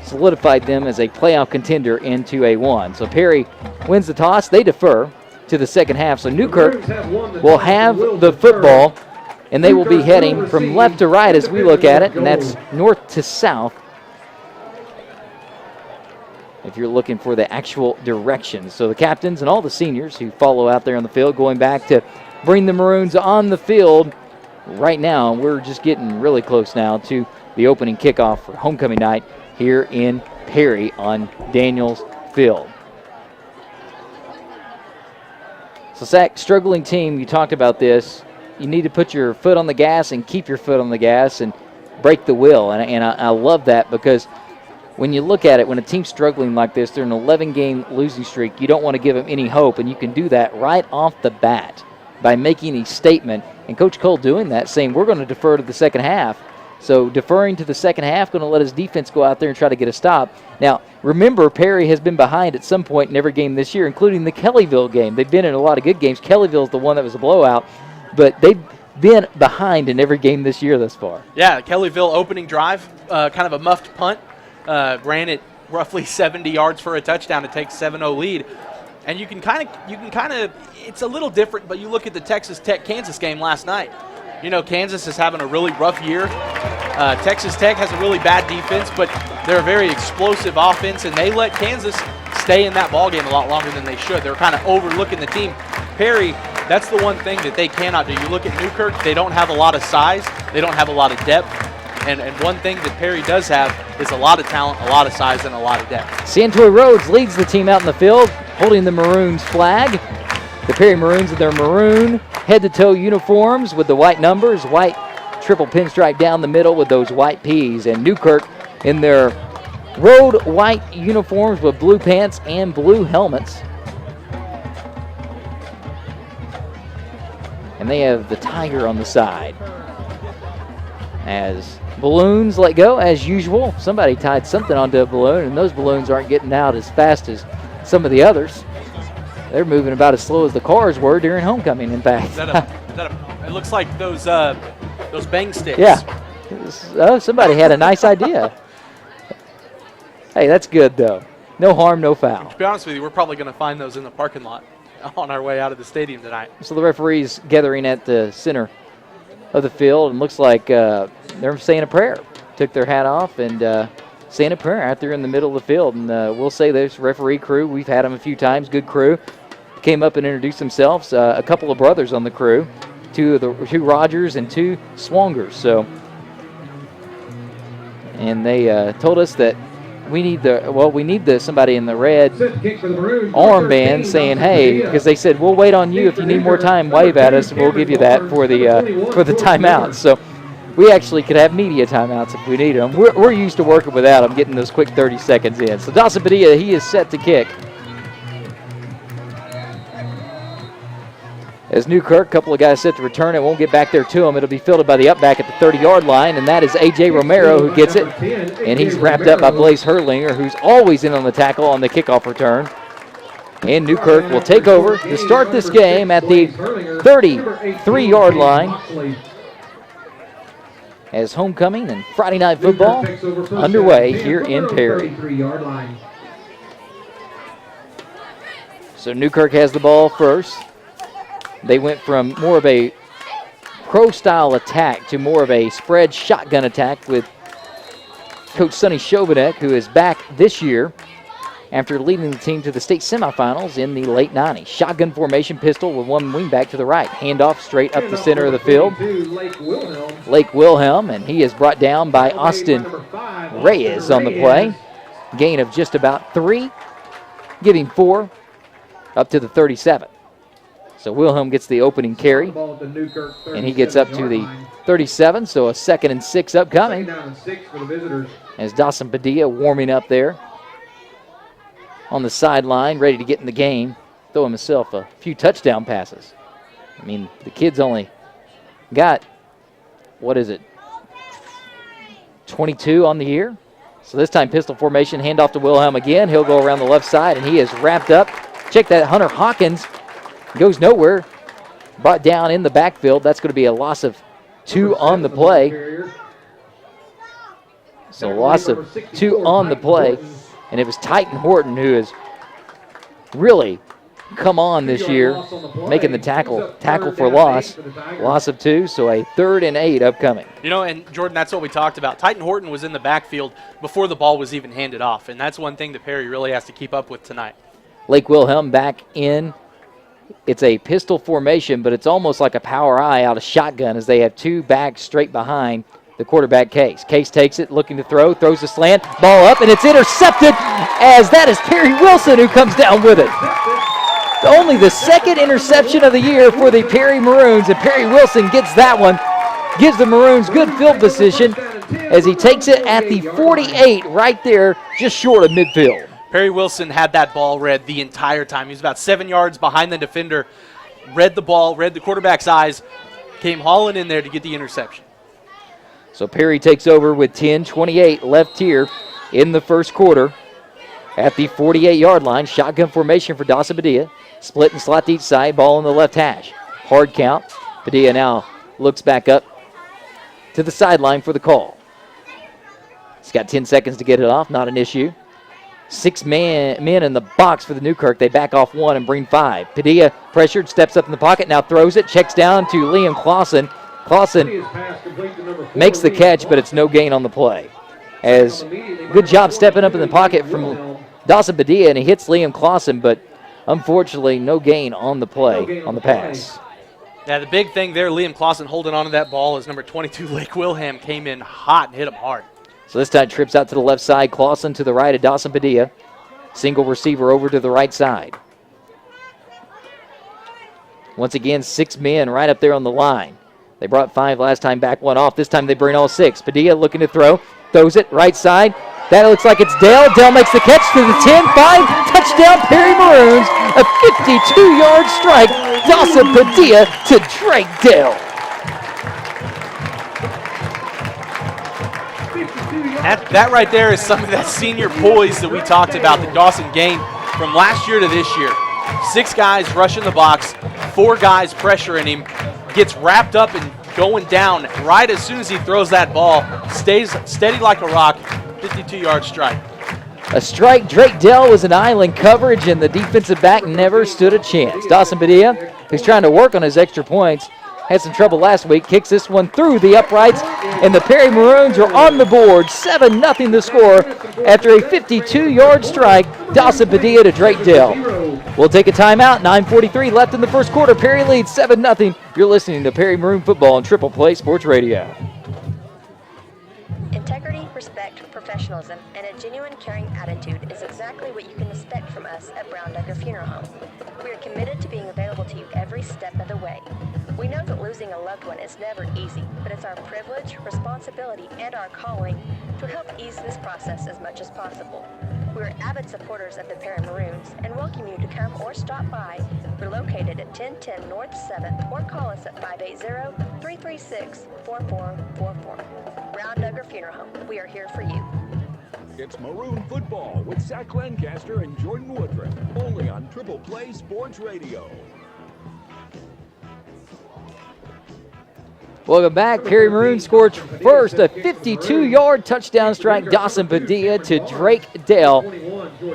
A: solidified them as a playoff contender in 2A1. So Perry wins the toss. They defer to the second half. So Newkirk will have the football, and they will be heading from left to right as we look at it, and that's north to south if you're looking for the actual directions. So the captains and all the seniors who follow out there on the field going back to bring the Maroons on the field. Right now, we're just getting really close now to the opening kickoff for homecoming night here in Perry on Daniels Field. So, Zach, struggling team, you talked about this. You need to put your foot on the gas and keep your foot on the gas and break the wheel. And I love that, because when you look at it, when a team's struggling like this, they're an 11-game losing streak, you don't want to give them any hope, and you can do that right off the bat by making a statement. And Coach Cole doing that, saying we're going to defer to the second half. So deferring to the second half, going to let his defense go out there and try to get a stop. Now, remember, Perry has been behind at some point in every game this year, including the Kellyville game. They've been in a lot of good games. Kellyville's the one that was a blowout, but they've been behind in every game this year thus far.
B: Yeah, Kellyville opening drive, kind of a muffed punt, ran it roughly 70 yards for a touchdown to take 7-0 lead. And you can kind of, it's a little different, but you look at the Texas Tech-Kansas game last night. You know, Kansas is having a really rough year. Texas Tech has a really bad defense, but they're a very explosive offense, and they let Kansas stay in that ballgame a lot longer than they should. They're kind of overlooking the team. Perry, that's the one thing that they cannot do. You look at Newkirk, they don't have a lot of size. They don't have a lot of depth. And one thing that Perry does have is a lot of talent, a lot of size, and a lot of depth.
A: Santoy Rhodes leads the team out in the field, holding the Maroons flag. The Perry Maroons in their maroon head-to-toe uniforms with the white numbers, white triple pinstripe down the middle with those white P's. And Newkirk in their road white uniforms with blue pants and blue helmets. And they have the tiger on the side. As balloons let go, as usual. Somebody tied something onto a balloon, and those balloons aren't getting out as fast as some of the others. They're moving about as slow as the cars were during homecoming, in fact.
B: It looks like those bang sticks.
A: Yeah. Oh, somebody had a nice idea. Hey, that's good, though. No harm, no foul.
B: To be honest with you, we're probably going to find those in the parking lot on our way out of the stadium tonight.
A: So the referees gathering at the center of the field, and looks like they're saying a prayer. Took their hat off and saying a prayer out there in the middle of the field. And we'll say this referee crew, we've had them a few times, good crew, came up and introduced themselves. A couple of brothers on the crew, two Rogers and two Swangers. So, and they told us that we need somebody in the red armband saying, hey, because they said, we'll wait on you. If you need more time, wave at us, and we'll give you that for the timeout. So We actually could have media timeouts if we need them. We're used to working without them, getting those quick 30 seconds in. So Dawson Padilla, he is set to kick. As Newkirk, a couple of guys set to return. It won't get back there to him. It'll be fielded by the upback at the 30-yard line, and that is A.J. Romero who gets it. And he's wrapped up by Blaze Herlinger, who's always in on the tackle on the kickoff return. And Newkirk will take over to start this game at the 33-yard line. As homecoming and Friday Night Football underway here in Perry. So Newkirk has the ball first. They went from more of a pro-style attack to more of a spread shotgun attack with Coach Sonny Chauvinek, who is back this year after leading the team to the state semifinals in the late 90s. Shotgun formation pistol with one wingback to the right. Handoff straight up the center of the field. Lake Wilhelm, and he is brought down by Austin Reyes on the play. Gain of just about 3, giving 4 up to the 37. So Wilhelm gets the opening carry, and he gets up to the 37, so a 2nd and 6 upcoming. As Dawson Padilla warming up there on the sideline, ready to get in the game, throw himself a few touchdown passes. I mean, the kid's only got, 22 on the year? So this time pistol formation, handoff to Wilhelm again. He'll go around the left side, and he is wrapped up. Check that, Hunter Hawkins goes nowhere. Brought down in the backfield. That's going to be a loss of 2 on the play. So loss of 2 on the play. And it was Titan Horton who has really come on this year, making the tackle for loss. Loss of 2, so a 3rd and 8 upcoming.
B: You know, and Jordan, that's what we talked about. Titan Horton was in the backfield before the ball was even handed off, and that's one thing that Perry really has to keep up with tonight.
A: Lake Wilhelm back in. It's a pistol formation, but it's almost like a power eye out of shotgun as they have 2 backs straight behind the quarterback, Case. Case takes it, looking to throw, throws the slant, ball up, and it's intercepted as that is Perry Wilson who comes down with it. Only the 2nd interception of the year for the Perry Maroons, and Perry Wilson gets that one. Gives the Maroons good field position as he takes it at the 48 right there, just short of midfield.
B: Perry Wilson had that ball read the entire time. He was about 7 yards behind the defender, read the ball, read the quarterback's eyes, came hauling in there to get the interception.
A: So Perry takes over with 10:28 left here in the first quarter at the 48-yard line. Shotgun formation for Dawson Padilla. Split and slot to each side, ball on the left hash. Hard count. Padilla now looks back up to the sideline for the call. He's got 10 seconds to get it off, not an issue. 6 men in the box for the Newkirk. They back off 1 and bring 5. Padilla pressured, steps up in the pocket, now throws it, checks down to Liam Clausen. Clausen makes the catch, but it's no gain on the play. As good job stepping up in the pocket from Dawson Padilla, and he hits Liam Clausen, but unfortunately no gain on the play, on the pass.
B: Yeah, the big thing there, Liam Clausen holding onto that ball as number 22, Lake Wilhelm, came in hot and hit him hard.
A: So this time trips out to the left side. Clausen to the right of Dawson Padilla. Single receiver over to the right side. Once again, 6 men right up there on the line. They brought 5 last time, back 1 off. This time they bring all 6. Padilla looking to throw. Throws it right side. That looks like it's Dale. Dale makes the catch to the 10-5. Touchdown Perry Maroons. A 52-yard strike. Dawson Padilla to Drake Dale.
B: That right there is some of that senior poise that we talked about that Dawson gained from last year to this year. 6 guys rushing the box, 4 guys pressuring him, gets wrapped up and going down right as soon as he throws that ball, stays steady like a rock, 52-yard strike.
A: A strike. Drake Dell was in island coverage, and the defensive back never stood a chance. Dawson Padilla, who's trying to work on his extra points, had some trouble last week, kicks this one through the uprights, and the Perry Maroons are on the board. 7-0 the score after a 52-yard strike. Dawson Padilla to Drake Dell. We'll take a timeout. 9:43 left in the first quarter. Perry leads 7-0. You're listening to Perry Maroon Football on Triple Play Sports Radio.
F: Integrity, respect, professionalism. professionalism and a genuine caring attitude is exactly what you can expect from us at Brown Duggar Funeral Home. We are committed to being available to you every step of the way. We know that losing a loved one is never easy, but it's our privilege, responsibility, and our calling to help ease this process as much as possible. We are avid supporters of the Perry Maroons and welcome you to come or stop by. We're located at 1010 North 7th or call us at 580-336-4444. Brown Duggar Funeral Home. We are here for you.
D: It's Maroon football with Zach Lancaster and Jordan Woodruff, only on Triple Play Sports Radio.
A: Welcome back. Perry Maroon scored first, a 52-yard touchdown strike. Dawson Padilla to Drake Dale.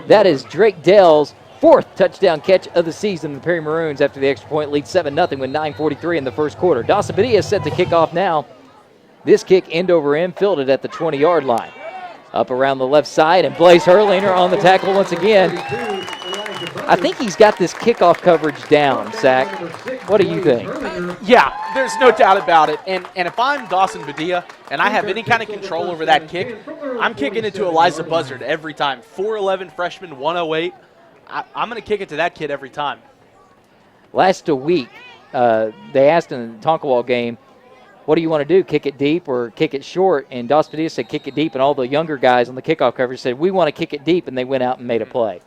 A: That is Drake Dale's fourth touchdown catch of the season. The Perry Maroons, after the extra point, lead 7-0 with 9:43 in the first quarter. Dawson Padilla is set to kick off now. This kick end over end, fielded at the 20-yard line. Up around the left side, and Blaze Hurlinger on the tackle once again. I think he's got this kickoff coverage down, Zach. What do you think?
B: Yeah, there's no doubt about it. And if I'm Dawson Padilla and I have any kind of control over that kick, I'm kicking it to Eliza Buzzard every time. 4'11 freshman, 108. I'm going to kick it to that kid every time.
A: Last week, they asked in the Tonkawa game, what do you want to do, kick it deep or kick it short? And Dawson Padilla said kick it deep, and all the younger guys on the kickoff coverage said we want to kick it deep, and they went out and made a play.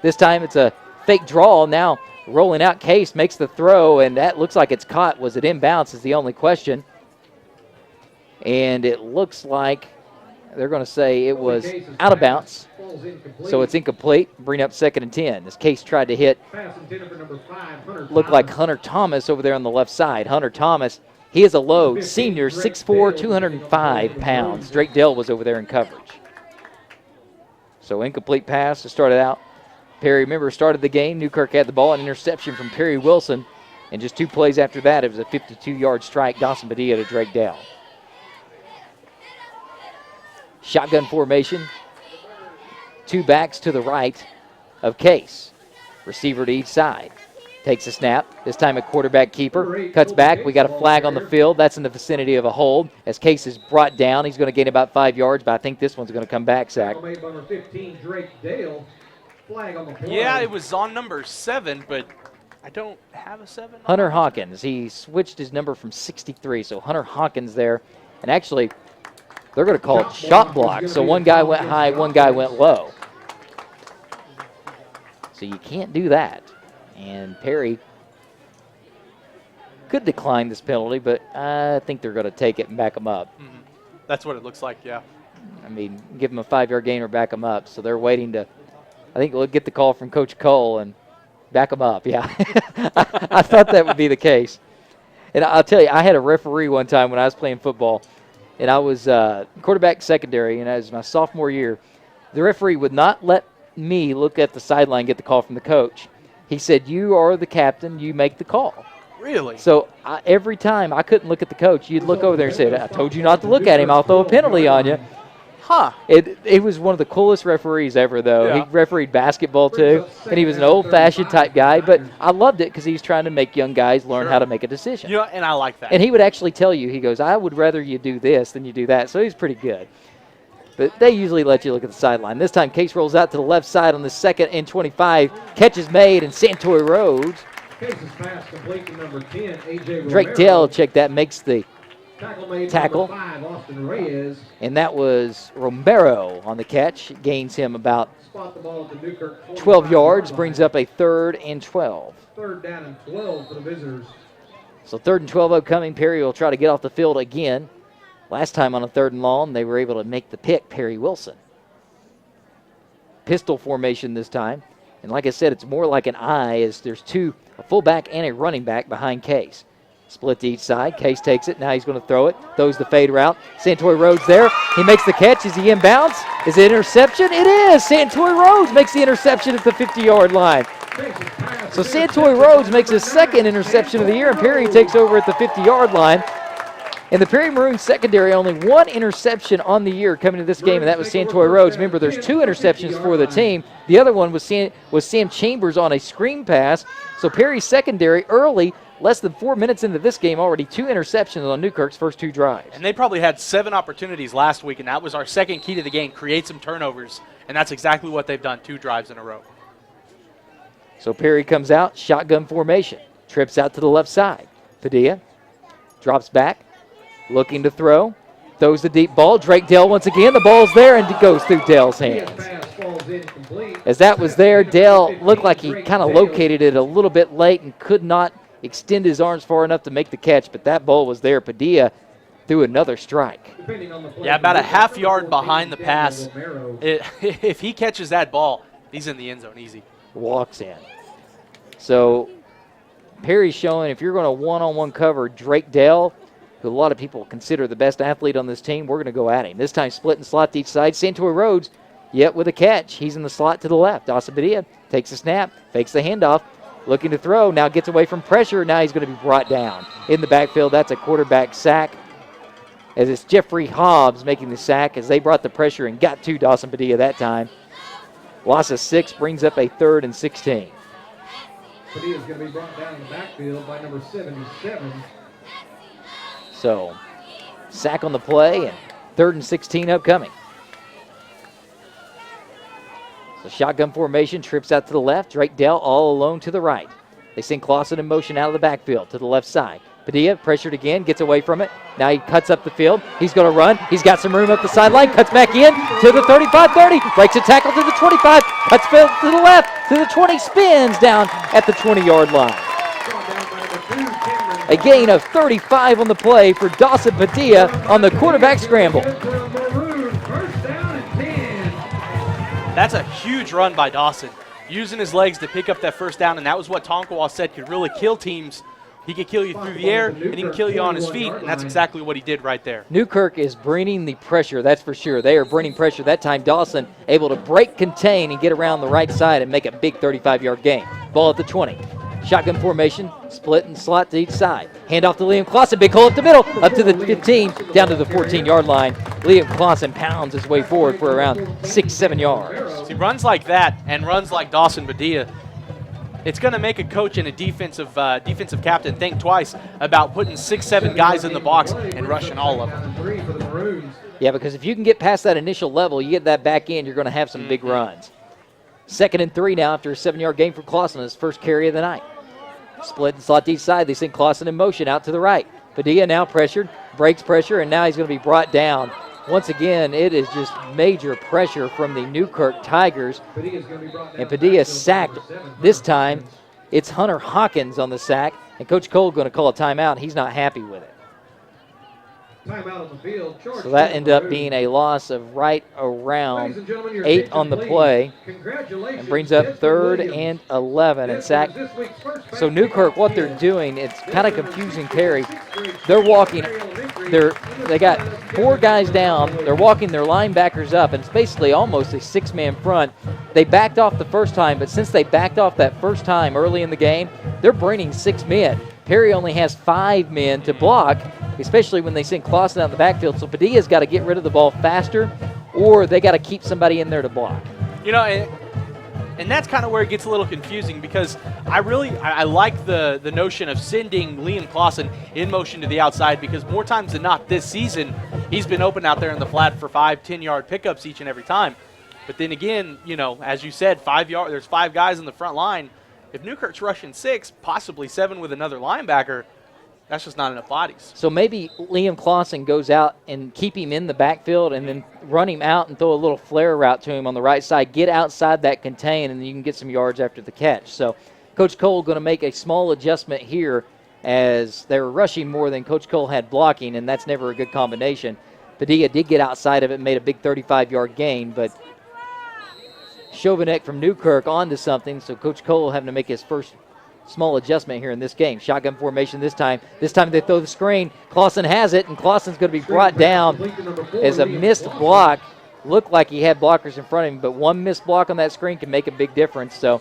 A: This time it's a fake draw. Now rolling out, Case makes the throw, and that looks like it's caught. Was it inbounds is the only question. And it looks like they're going to say it was out of bounds. So it's incomplete. Bring up 2nd and 10. This Case tried to hit, looked like Hunter Thomas over there on the left side. Hunter Thomas, he is a low senior, 6'4", 205 pounds. Drake Dale was over there in coverage. So incomplete pass to start it out. Perry, remember, started the game. Newkirk had the ball, an interception from Perry Wilson. And just 2 plays after that, it was a 52-yard strike. Dawson Padilla to Drake Dale. Shotgun formation. 2 backs to the right of Case. Receiver to each side. Takes a snap. This time a quarterback keeper. Cuts back. We got a flag on the field. That's in the vicinity of a hold. As Case is brought down, he's going to gain about 5 yards, but I think this one's going to come back, Zach.
B: Yeah, it was on number 7, but I don't have a 7.
A: Hunter Hawkins. He switched his number from 63, so Hunter Hawkins there. And actually, they're going to call it shot block. So one guy went high, one guy went low. So you can't do that. And Perry could decline this penalty, but I think they're going to take it and back them up.
B: Mm-hmm. That's what it looks like, yeah.
A: I mean, give them a 5-yard gain or back them up. So they're waiting to, I think we'll get the call from Coach Cole and back them up, yeah. I thought that would be the case. And I'll tell you, I had a referee one time when I was playing football, and I was quarterback secondary, and it was my sophomore year. The referee would not let me look at the sideline and get the call from the coach. He said, you are the captain, you make the call.
B: Really?
A: So every time I couldn't look at the coach, you'd look over there and say, I told you not to look at him, I'll throw a penalty on you.
B: Huh.
A: It was one of the coolest referees ever, though.
B: Yeah.
A: He refereed basketball, too, and he was an old-fashioned type guy, but I loved it because he was trying to make young guys learn how to make a decision.
B: Yeah, and I like that.
A: And he would actually tell you, he goes, I would rather you do this than you do that. So he's pretty good. But they usually let you look at the sideline. This time, Case rolls out to the left side on the 2nd and 25. Catch is made, and Santoy Rhodes.
C: Case's pass complete to number 10, A.J.
A: Drake Dale, check that, makes the
C: tackle.
A: 5,
C: Austin Reyes.
A: And that was Romero on the catch. It gains him about
C: Spot the ball at the Newkirk
A: 12 yards, brings up a 3rd and 12.
C: 3rd down and 12 for the visitors.
A: So 3rd and 12 upcoming. Perry will try to get off the field again. Last time on a 3rd and long, they were able to make the pick, Perry Wilson. Pistol formation this time. And like I said, it's more like an I, as there's a fullback and a running back behind Case. Split to each side. Case takes it. Now he's going to throw it. Throws the fade route. Santoy Rhodes there. He makes the catch. Is he inbounds? Is it interception? It is. Santoy Rhodes makes the interception at the 50-yard line. So Santoy Rhodes makes his 2nd interception of the year, and Perry takes over at the 50-yard line. And the Perry Maroon secondary, only 1 interception on the year coming to this game, and that was Santoy Rhodes. Remember, there's 2 interceptions for the team. The other one was Sam Chambers on a screen pass. So Perry's secondary early less than 4 minutes into this game, already 2 interceptions on Newkirk's first 2 drives.
B: And they probably had 7 opportunities last week, and that was our second key to the game, create some turnovers. And that's exactly what they've done, 2 drives in a row.
A: So Perry comes out, shotgun formation, trips out to the left side. Padilla drops back, looking to throw, throws the deep ball. Drake Dale once again, the ball's there and it goes through Dale's hands. As that was there, Dale looked like he kind of located it a little bit late and could not extend his arms far enough to make the catch, but that ball was there. Padilla threw another strike.
B: Yeah, about a half yard behind the pass. If he catches that ball, he's in the end zone easy.
A: Walks in. So Perry's showing if you're going to one-on-one cover Drake Dale, who a lot of people consider the best athlete on this team, we're going to go at him. This time split and slot to each side. Santoy Rhodes, yet with a catch. He's in the slot to the left. Dawson Padilla takes a snap, fakes the handoff, looking to throw. Now gets away from pressure. Now he's going to be brought down. In the backfield, that's a quarterback sack. As it's Jeffrey Hobbs making the sack as they brought the pressure and got to Dawson Padilla that time. Loss of 6 brings up a 3rd and 16.
C: Padilla's going to be brought down in the backfield by number 77.
A: So, sack on the play and 3rd and 16 upcoming. So shotgun formation, trips out to the left. Drake Dell all alone to the right. They send Clausen in motion out of the backfield to the left side. Padilla pressured again, gets away from it. Now he cuts up the field. He's going to run. He's got some room up the sideline. Cuts back in to the 35-30. Breaks a tackle to the 25. Cuts field to the left to the 20. Spins down at the 20-yard line. A gain of 35 on the play for Dawson Padilla on the quarterback scramble.
B: That's a huge run by Dawson, using his legs to pick up that first down, and that was what Tonkawa said could really kill teams. He could kill you through the air, and he can kill you on his feet, and that's exactly what he did right there.
A: Newkirk is bringing the pressure, that's for sure. They are bringing pressure. That time Dawson able to break, contain, and get around the right side and make a big 35-yard gain. Ball at the 20. Shotgun formation, split and slot to each side. Hand off to Liam Clausen, big hole up the middle, up to the 15, down to the 14-yard line. Liam Clausen pounds his way forward for around 6-7 yards.
B: See, runs like that and runs like Dawson Padilla, it's going to make a coach and a defensive captain think twice about putting 6-7 guys in the box and rushing all of them.
A: Yeah, because if you can get past that initial level, you get that back end, you're going to have some big runs. 2nd and 3 now after a 7-yard gain for Clausen, his first carry of the night. Split and slot to each side. They send Clausen in motion out to the right. Padilla now pressured, breaks pressure, and now he's going to be brought down. Once again, it is just major pressure from the Newkirk Tigers. And Padilla sacked. This time, it's Hunter Hawkins on the sack. And Coach Cole going to call a timeout. He's not happy with it. So that ended up being a loss of right around 8 on the play and brings up 3rd and 11 and sack. So Newkirk, what they're doing, it's kind of confusing, Perry. They're walking, they got 4 guys down, they're walking their linebackers up, and it's basically almost a 6-man front. They backed off the first time, but since they backed off that first time early in the game, they're bringing 6 men. Perry only has 5 men to block, especially when they send Clausen out in the backfield. So Padilla's got to get rid of the ball faster, or they got to keep somebody in there to block.
B: You know, and that's kind of where it gets a little confusing, because I like the notion of sending Liam Clausen in motion to the outside, because more times than not this season, he's been open out there in the flat for 5-10-yard pickups each and every time. But then again, you know, as you said, there's 5 guys in the front line. If Newkirk's rushing 6, possibly 7 with another linebacker, that's just not enough bodies.
A: So maybe Liam Clausen goes out and keep him in the backfield and then run him out and throw a little flare route to him on the right side, get outside that contain, and then you can get some yards after the catch. So Coach Cole going to make a small adjustment here as they were rushing more than Coach Cole had blocking, and that's never a good combination. Padilla did get outside of it and made a big 35-yard gain, but Chauvinek from Newkirk onto something, so Coach Cole having to make his first small adjustment here in this game. Shotgun formation this time. This time they throw the screen. Clausen has it, and Clausen's going to be brought down as a missed block. Looked like he had blockers in front of him, but one missed block on that screen can make a big difference. So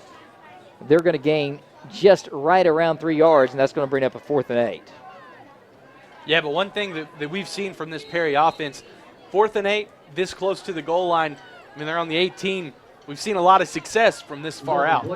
A: they're going to gain just right around 3 yards, and that's going to bring up a 4th and 8.
B: Yeah, but one thing that we've seen from this Perry offense, 4th and 8, this close to the goal line, I mean, they're on the 18. we've seen a lot of success from this far out.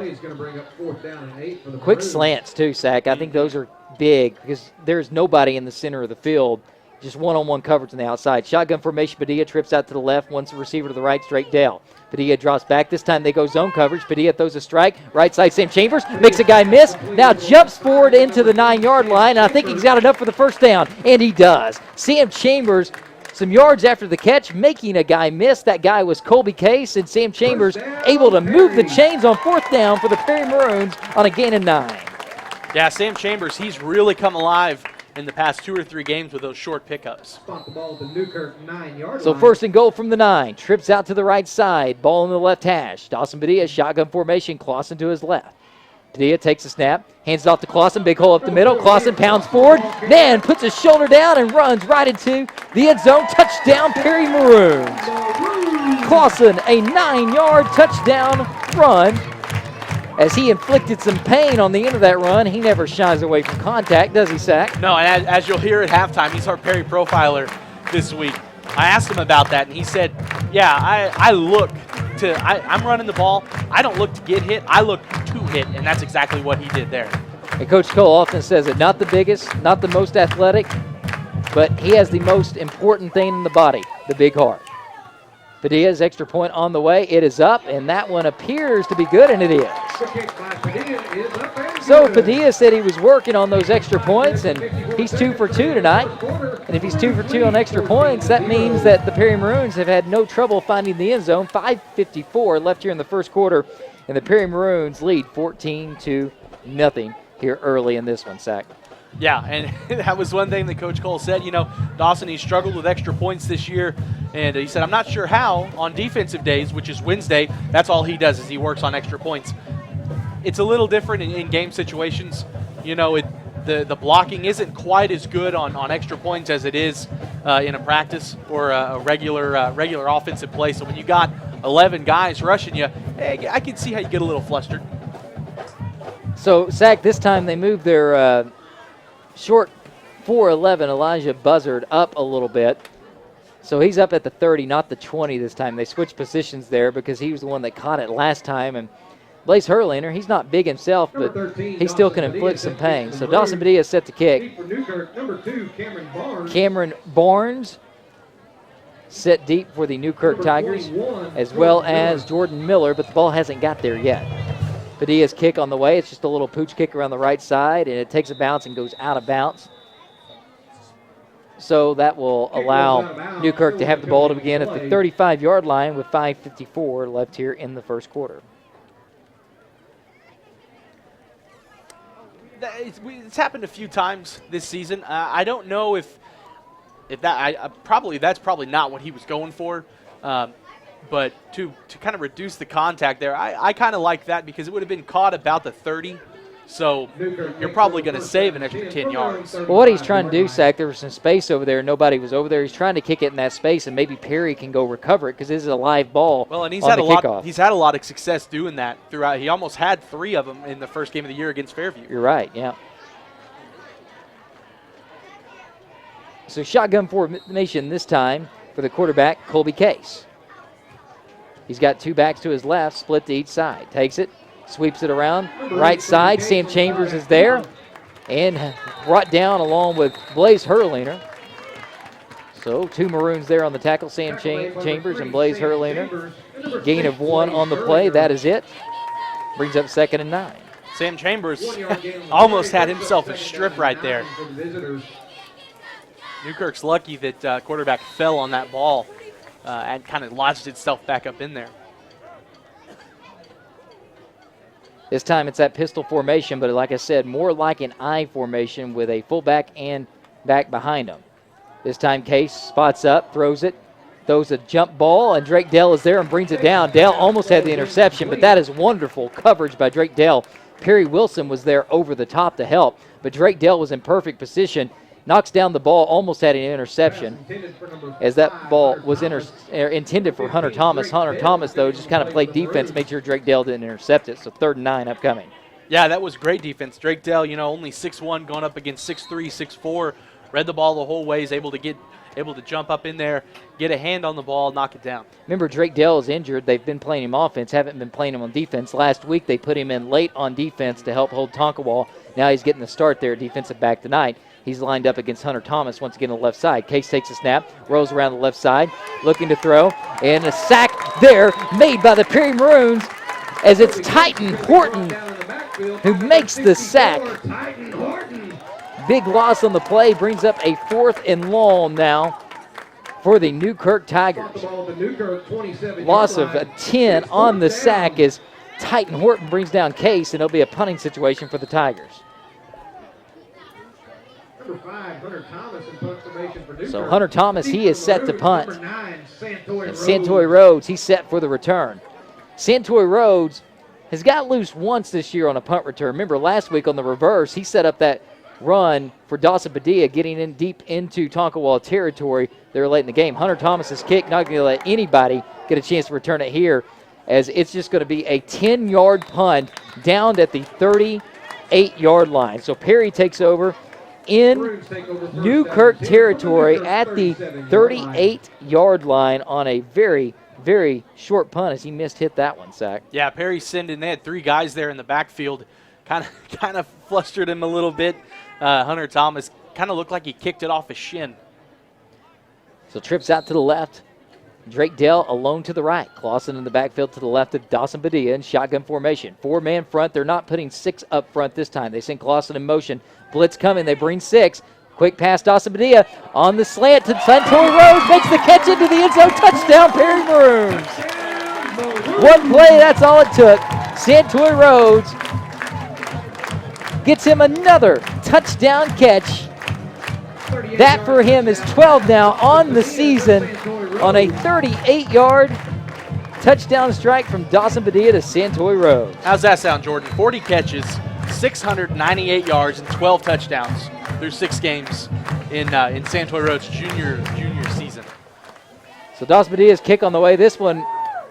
A: Quick slants too, Sack. I think those are big because there's nobody in the center of the field. Just one-on-one coverage on the outside. Shotgun formation, Padilla trips out to the left, wants the receiver to the right, straight Dell. Padilla drops back. This time they go zone coverage. Padilla throws a strike. Right side, Sam Chambers. Makes a guy miss. Now jumps forward into the 9-yard line. And I think he's got enough for the first down. And he does. Sam Chambers, some yards after the catch, making a guy miss. That guy was Colby Case. And Sam Chambers able to move the chains on 4th down for the Perry Maroons on a gain of 9.
B: Yeah, Sam Chambers, he's really come alive in the past 2 or 3 games with those short pickups.
C: Spot the ball at the Newkirk 9-yard
A: So
C: line.
A: 1st and goal from the 9. Trips out to the right side. Ball in the left hash. Dawson Padilla, shotgun formation. Clausen to his left. Padilla takes a snap. Hands it off to Clausen. Big hole up the middle. Clausen pounds forward. Man puts his shoulder down and runs right into the end zone. Touchdown, Perry Maroons. Clausen, a 9-yard touchdown run. As he inflicted some pain on the end of that run, he never shies away from contact, does he, Sack?
B: No, and as you'll hear at halftime, he's our Perry profiler this week. I asked him about that, and he said, yeah, I'm running the ball. I don't look to get hit. I look to hit, and that's exactly what he did there.
A: And Coach Cole often says it, not the biggest, not the most athletic, but he has the most important thing in the body, the big heart. Padilla's extra point on the way. It is up, and that one appears to be good, and it is. So Padilla said he was working on those extra points, and he's 2 for 2 tonight. And if he's 2 for 2 on extra points, that means that the Perry Maroons have had no trouble finding the end zone. 5:54 left here in the first quarter, and the Perry Maroons lead 14-0 here early in this one, Sack.
B: Yeah, and that was one thing that Coach Cole said. You know, Dawson, he struggled with extra points this year, and he said, I'm not sure how on defensive days, which is Wednesday, that's all he does is he works on extra points. It's a little different in game situations. You know, the blocking isn't quite as good on extra points as it is in a practice or a regular offensive play. So when you got 11 guys rushing you, hey, I can see how you get a little flustered.
A: So, Sack, this time they moved their short 4'11", Elijah Buzzard, up a little bit. So he's up at the 30, not the 20 this time. They switched positions there because he was the one that caught it last time. And Blaze Hurlander, he's not big himself, but he still can inflict some pain. So Dawson Padilla is set to kick. Cameron Barnes set deep for the Newkirk Tigers, as well as Jordan Miller, but the ball hasn't got there yet. Padilla's kick on the way. It's just a little pooch kick around the right side, and it takes a bounce and goes out of bounds. So that will allow Newkirk to have the ball to begin at the 35-yard line with 5:54 left here in the first quarter.
B: It's happened a few times this season. I don't know if that's probably not what he was going for. But to kind of reduce the contact there, I kind of like that because it would have been caught about the 30. So you're probably going to save an extra 10 yards.
A: Well, what he's trying to do, Sack, there was some space over there. Nobody was over there. He's trying to kick it in that space, and maybe Perry can go recover it because this is a live ball.
B: Well, and he's
A: on
B: had
A: the
B: a lot.
A: kickoff.
B: He's had a lot of success doing that throughout. He almost had 3 of them in the first game of the year against Fairview.
A: You're right. Yeah. So shotgun formation this time for the quarterback, Colby Case. He's got 2 backs to his left, split to each side. Takes it, sweeps it around. Right side, Sam Chambers is there and brought down along with Blaze Hurlander. So 2 Maroons there on the tackle, Sam Chambers and Blaze Hurlander. Gain of 1 on the play. That is it. Brings up 2nd and 9.
B: Sam Chambers almost had himself a strip right there. Newkirk's lucky that quarterback fell on that ball. And kind of lodged itself back up in there.
A: This time it's that pistol formation, but like I said, more like an I formation with a fullback and back behind him. This time Case spots up, throws it, throws a jump ball, and Drake Dell is there and brings it down. Dell almost had the interception, but that is wonderful coverage by Drake Dell. Perry Wilson was there over the top to help, but Drake Dell was in perfect position. Knocks down the ball, almost had an interception as that ball was intended for Hunter Thomas. Hunter Thomas, though, just kind of played defense, made sure Drake Dell didn't intercept it. So 3rd and 9 upcoming.
B: Yeah, that was great defense. Drake Dell, only 6'1", going up against 6'3", 6'4", read the ball the whole way, is able to get able to jump up in there, get a hand on the ball, knock it down.
A: Remember, Drake Dell is injured. They've been playing him offense, haven't been playing him on defense. Last week they put him in late on defense to help hold Tonkawa. Now he's getting the start there, defensive back tonight. He's lined up against Hunter Thomas once again on the left side. Case takes a snap, rolls around the left side, looking to throw, and a sack there made by the Perry Maroons as it's Titan Horton who makes the sack. Big loss on the play, brings up a 4th and long now for the Newkirk Tigers. Loss of 10 on the sack as Titan Horton brings down Case, and it'll be a punting situation for the Tigers. So Hunter Thomas, he is set to punt. And Santoy Rhodes, he's set for the return. Santoy Rhodes has got loose once this year on a punt return. Remember last week on the reverse, he set up that run for Dawson Padilla getting in deep into Tonkawa territory there late in the game. Hunter Thomas's kick, not going to let anybody get a chance to return it here, as it's just going to be a 10-yard punt down at the 38-yard line. So Perry takes over in Newkirk territory at the 38-yard line on a very, very short punt as he hit that one, Zach.
B: Yeah, Perry sending. They had 3 guys there in the backfield. Kind of flustered him a little bit. Hunter Thomas kind of looked like he kicked it off his shin.
A: So trips out to the left. Drake Dell alone to the right. Clausen in the backfield to the left of Dawson Padilla in shotgun formation. 4-man front. They're not putting 6 up front this time. They send Clausen in motion. Blitz coming. They bring 6. Quick pass, Dawson Padilla on the slant to Santoy Rhodes. Makes the catch into the end zone. Touchdown, Perry Maroons. One play, that's all it took. Santoy Rhodes gets him another touchdown catch. That for him is 12 now on the season on a 38-yard touchdown strike from Dawson Padilla to Santoy Rhodes.
B: How's that sound, Jordan? 40 catches, 698 yards, and 12 touchdowns through 6 games in Santoy Rhodes' junior season.
A: So Dawson Padilla's kick on the way. This one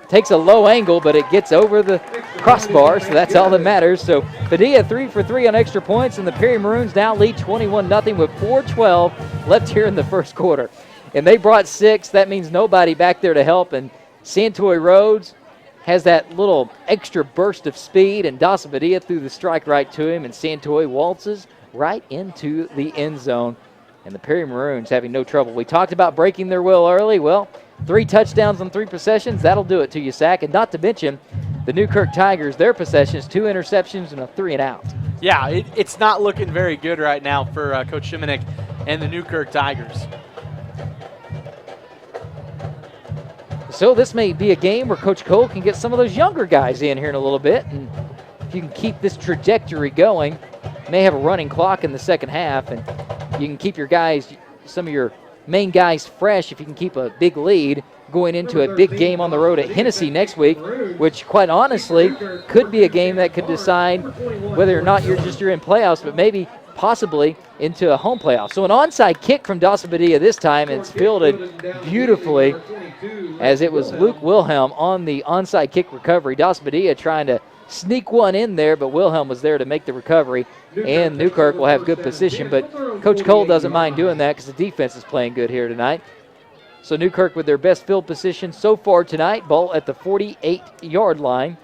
A: takes a low angle, but it gets over the crossbar, so that's all that matters. So Padilla 3 for 3 on extra points, and the Perry Maroons now lead 21-0 with 4:12 left here in the first quarter. And they brought 6. That means nobody back there to help, and Santoy Rhodes has that little extra burst of speed, and Dawson Padilla threw the strike right to him, and Santoy waltzes right into the end zone. And the Perry Maroons having no trouble. We talked about breaking their will early. Well, 3 touchdowns on 3 possessions. That'll do it to you, Sack. And not to mention the Newkirk Tigers, their possessions, 2 interceptions and a 3-and-out.
B: Yeah, it's not looking very good right now for Coach Shimonek and the Newkirk Tigers.
A: So this may be a game where Coach Cole can get some of those younger guys in here in a little bit. And if you can keep this trajectory going, you may have a running clock in the second half, and you can keep your guys, some of your main guys, fresh if you can keep a big lead going into a big game on the road at Hennessy next week, which quite honestly could be a game that could decide whether or not you're in playoffs, but maybe possibly into a home playoff. So an onside kick from Dawson Padilla this time, and it's fielded beautifully as it was Luke Wilhelm on the onside kick recovery. Dawson Padilla trying to sneak one in there, but Wilhelm was there to make the recovery, and Newkirk will have good position, but Coach Cole doesn't mind doing that because the defense is playing good here tonight. So Newkirk with their best field position so far tonight, ball at the 48-yard line,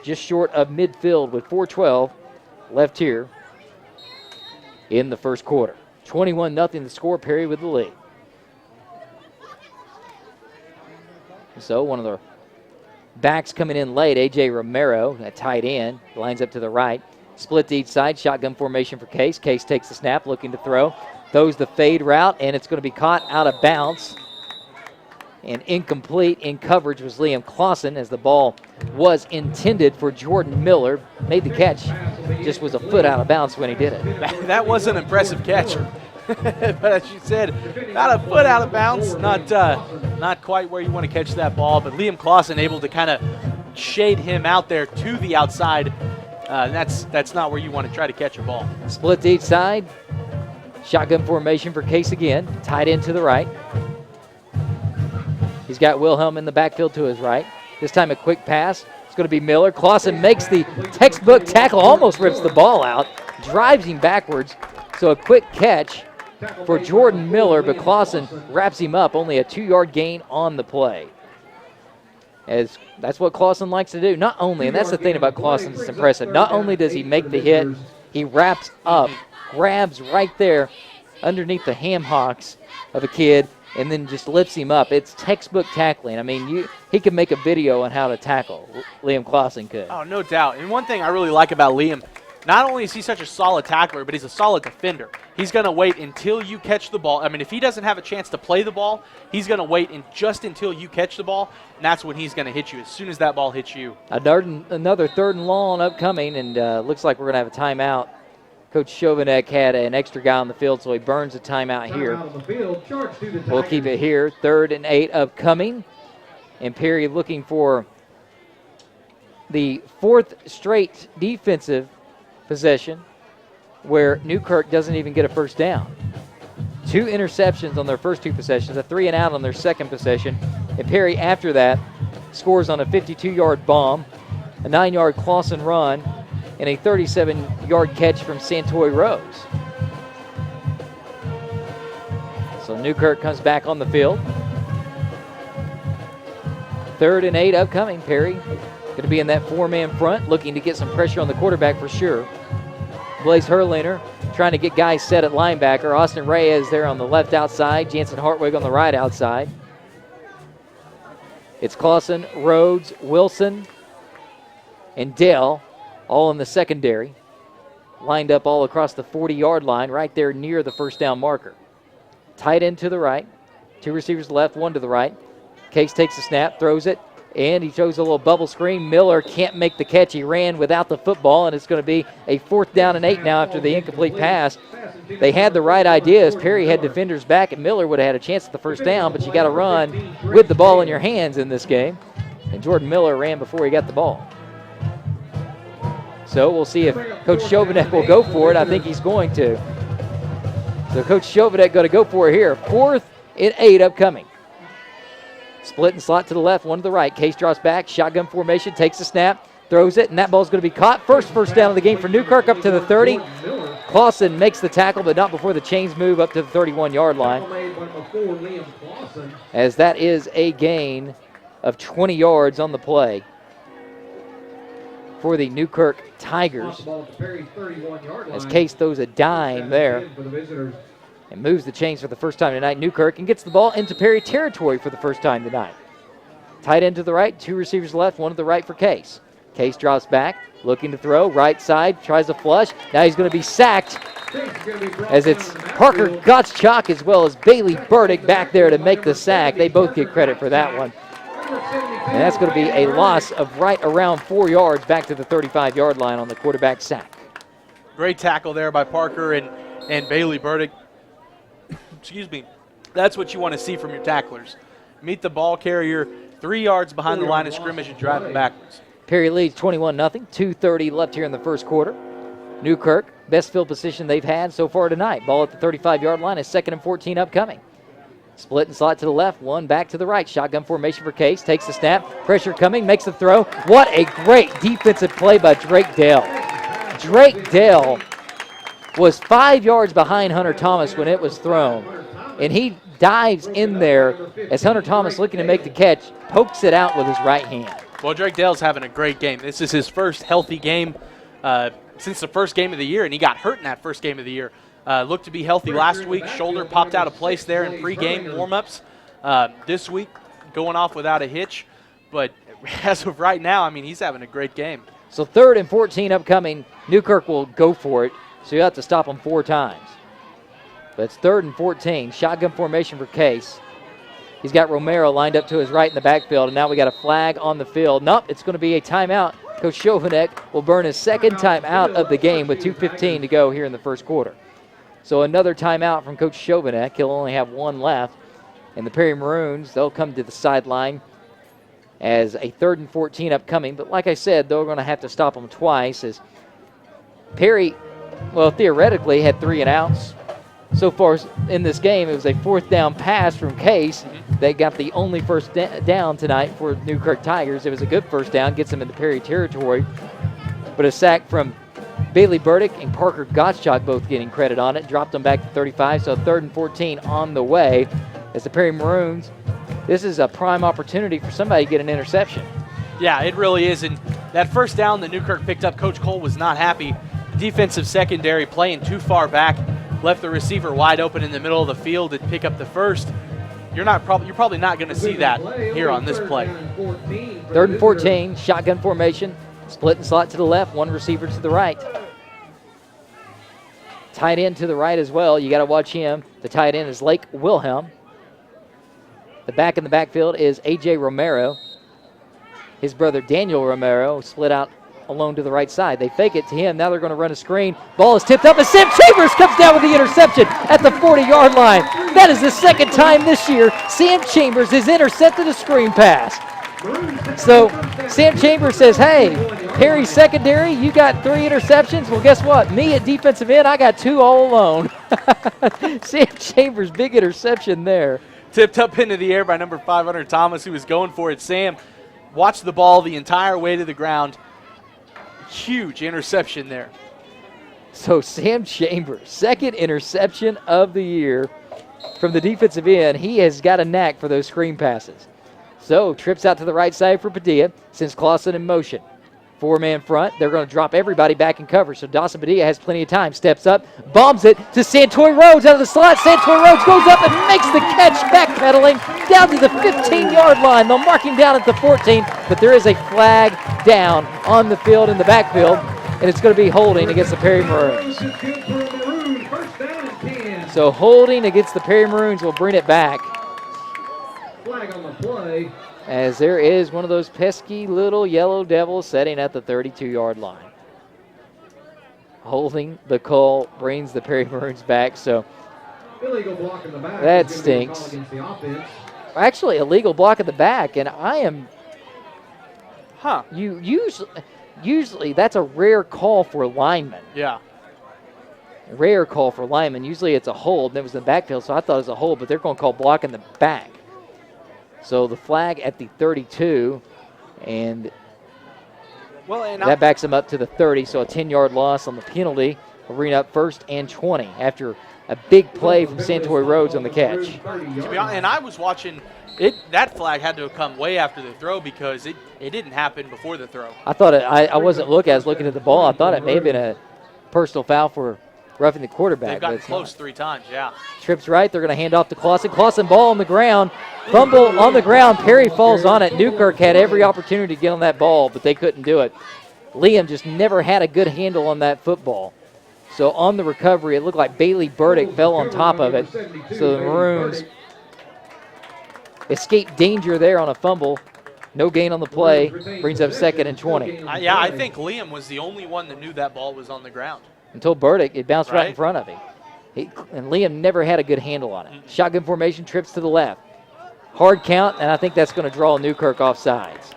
A: just short of midfield with 4:12 left here in the first quarter. 21-0 the score, Perry with the lead. So one of the backs coming in late, A.J. Romero, that tight end, lines up to the right. Split to each side, shotgun formation for Case. Case takes the snap, looking to throw. Throws the fade route, and it's going to be caught out of bounds. And incomplete in coverage was Liam Clausen, as the ball was intended for Jordan Miller. Made the catch, just was a foot out of bounds when he did it.
B: That was an impressive catch. But as you said, about a foot out of bounds, not quite where you want to catch that ball. But Liam Clausen able to kind of shade him out there to the outside. That's not where you want to try to catch a ball.
A: Split to each side. Shotgun formation for Case again. Tight end to the right. He's got Wilhelm in the backfield to his right. This time a quick pass. It's going to be Miller. Clausen makes the textbook tackle, almost rips the ball out, drives him backwards. So a quick catch for Jordan Miller, but Clausen wraps him up, only a 2-yard gain on the play. As that's what Clausen likes to do. Not only, and that's the thing about Clausen that's impressive, not only does he make the hit, he wraps up, grabs right there underneath the ham hocks of a kid, and then just lifts him up. It's textbook tackling. I mean, he could make a video on how to tackle. Liam Clausen could.
B: Oh, no doubt. And one thing I really like about Liam, not only is he such a solid tackler, but he's a solid defender. He's going to wait until you catch the ball. I mean, if he doesn't have a chance to play the ball, he's going to wait just until you catch the ball, and that's when he's going to hit you, as soon as that ball hits you.
A: Another 3rd and long upcoming, and looks like we're going to have a timeout. Coach Chauvinek had an extra guy on the field, so he burns a timeout here. We'll keep it here. 3rd and 8 upcoming. And Perry looking for the 4th straight defensive possession where Newkirk doesn't even get a first down. 2 interceptions on their first 2 possessions, a 3 and out on their second possession. And Perry, after that, scores on a 52-yard bomb, a 9-yard Clausen run, and a 37-yard catch from Santoy Rose. So Newkirk comes back on the field. 3rd and 8 upcoming. Perry going to be in that 4-man front, looking to get some pressure on the quarterback for sure. Blaze Herliner trying to get guys set at linebacker. Austin Reyes there on the left outside. Jansen Hartwig on the right outside. It's Clausen, Rhodes, Wilson, and Dale all in the secondary. Lined up all across the 40-yard line right there near the first down marker. Tight end to the right. 2 receivers left, 1 to the right. Case takes the snap, throws it, and he shows a little bubble screen. Miller can't make the catch. He ran without the football, and it's going to be a 4th down and 8 now after the incomplete pass. They had the right ideas. Perry had defenders back, and Miller would have had a chance at the first down, but you got to run with the ball in your hands in this game. And Jordan Miller ran before he got the ball. So we'll see if Coach Chauvinek will go for it. I think he's going to. So Coach Chauvinek going to go for it here. 4th and 8 upcoming. Split and slot to the left, 1 to the right. Case drops back, shotgun formation, takes the snap, throws it, and that ball's going to be caught. First down of the game for Newkirk up to the 30. Clausen makes the tackle, but not before the chains move up to the 31-yard line. As that is a gain of 20 yards on the play for the Newkirk Tigers. As Case throws a dime there and moves the chains for the first time tonight. Newkirk and gets the ball into Perry territory for the first time tonight. Tight end to the right, 2 receivers left, 1 to the right for Case. Case drops back, looking to throw, right side, tries a flush. Now he's going to be sacked as it's Parker Gottschalk as well as Bailey Burdick back there to make the sack. They both get credit for that one. And that's going to be a loss of right around 4 yards back to the 35-yard line on the quarterback sack.
B: Great tackle there by Parker and Bailey Burdick. Excuse me. That's what you want to see from your tacklers. Meet the ball carrier 3 yards behind the line of scrimmage and drive them backwards.
A: Perry leads 21-0. 2:30 left here in the first quarter. Newkirk, best field position they've had so far tonight. Ball at the 35-yard line is 2nd and 14 upcoming. Split and slot to the left, 1 back to the right. Shotgun formation for Case, takes the snap, pressure coming, makes the throw. What a great defensive play by Drake Dale. Drake Dale was 5 yards behind Hunter Thomas when it was thrown, and he dives in there as Hunter Thomas, looking to make the catch, pokes it out with his right hand.
B: Well, Drake Dale's having a great game. This is his first healthy game since the first game of the year, and he got hurt in that first game of the year. Looked to be healthy last week. Shoulder popped out of place there in pregame warm-ups. This week, going off without a hitch. But as of right now, I mean, he's having a great game.
A: So 3rd and 14 upcoming. Newkirk will go for it, so you have to stop him 4 times. But it's 3rd and 14. Shotgun formation for Case. He's got Romero lined up to his right in the backfield, and now we got a flag on the field. Nope, it's going to be a timeout. Coach Chauvinek will burn his 2nd timeout of the game with 2:15 to go here in the first quarter. So another timeout from Coach Chauvinek. He'll only have 1 left. And the Perry Maroons, they'll come to the sideline as a 3rd and 14 upcoming. But like I said, they're going to have to stop them twice as Perry, well, theoretically had 3 and outs. So far in this game, it was a 4th down pass from Case. They got the only first down tonight for Newkirk Tigers. It was a good first down, gets them into Perry territory. But a sack from Bailey Burdick and Parker Gottschalk both getting credit on it. Dropped them back to 35, so 3rd and 14 on the way. As the Perry Maroons, this is a prime opportunity for somebody to get an interception.
B: Yeah, it really is. And that first down that Newkirk picked up, Coach Cole was not happy. Defensive secondary playing too far back, left the receiver wide open in the middle of the field to pick up the first. You're probably not going to see that here on this play.
A: 3rd and 14, shotgun formation, split and slot to the left, one receiver to the right. Tight end to the right as well. You got to watch him. The tight end is Lake Wilhelm. The back in the backfield is A.J. Romero. His brother Daniel Romero split out alone to the right side. They fake it to him. Now they're going to run a screen. Ball is tipped up, and Sam Chambers comes down with the interception at the 40-yard line. That is the second time this year Sam Chambers has intercepted a screen pass. So Sam Chambers says, hey, Perry secondary, you got 3 interceptions. Well, guess what? Me at defensive end, I got 2 all alone. Sam Chambers, big interception there.
B: Tipped up into the air by number 500 Thomas, who was going for it. Sam watched the ball the entire way to the ground. Huge interception there.
A: So Sam Chambers, second interception of the year from the defensive end. He has got a knack for those screen passes. So trips out to the right side for Padilla, sends Clausen in motion. 4-man front. They're going to drop everybody back in cover. So Dawson Padilla has plenty of time. Steps up, bombs it to Santoy Rhodes out of the slot. Santoy Rhodes goes up and makes the catch, backpedaling down to the 15-yard line. They'll mark him down at the 14, but there is a flag down on the field in the backfield, and it's going to be holding against the Perry Maroons. So holding against the Perry Maroons will bring it back.
C: Flag on the play.
A: As there is one of those pesky little yellow devils setting at the 32-yard line. Holding the call brings the Perry Maroons back, so
C: Illegal block in the back.
A: that stinks. Actually, illegal block at the back, and I am. Usually that's a rare call for linemen.
B: Yeah.
A: Rare call for linemen. Usually it's a hold, and it was in the backfield, so I thought it was a hold, but they're going to call block in the back. So the flag at the 32, and that backs them up to the 30, so a 10-yard loss on the penalty. We'll bring up 1st and 20 after a big play from Santoy Rhodes on the catch.
B: To be honest, and I was watching it. That flag had to have come way after the throw because it didn't happen before the throw.
A: I thought I wasn't looking. I was looking at the ball. I thought it may have been a personal foul for roughing the quarterback.
B: They've gotten close 3 times, yeah.
A: Trips right. They're going to hand off to Clausen. Clausen ball on the ground. Fumble on the ground. Perry falls on it. Newkirk had every opportunity to get on that ball, but they couldn't do it. Liam just never had a good handle on that football. So on the recovery, it looked like Bailey Burdick fell on top of it. So the Maroons escaped danger there on a fumble. No gain on the play. Brings up 2nd and 20.
B: I think Liam was the only one that knew that ball was on the ground.
A: Until Burdick, it bounced right in front of him. And Liam never had a good handle on it. Shotgun formation, trips to the left. Hard count, and I think that's going to draw Newkirk off sides.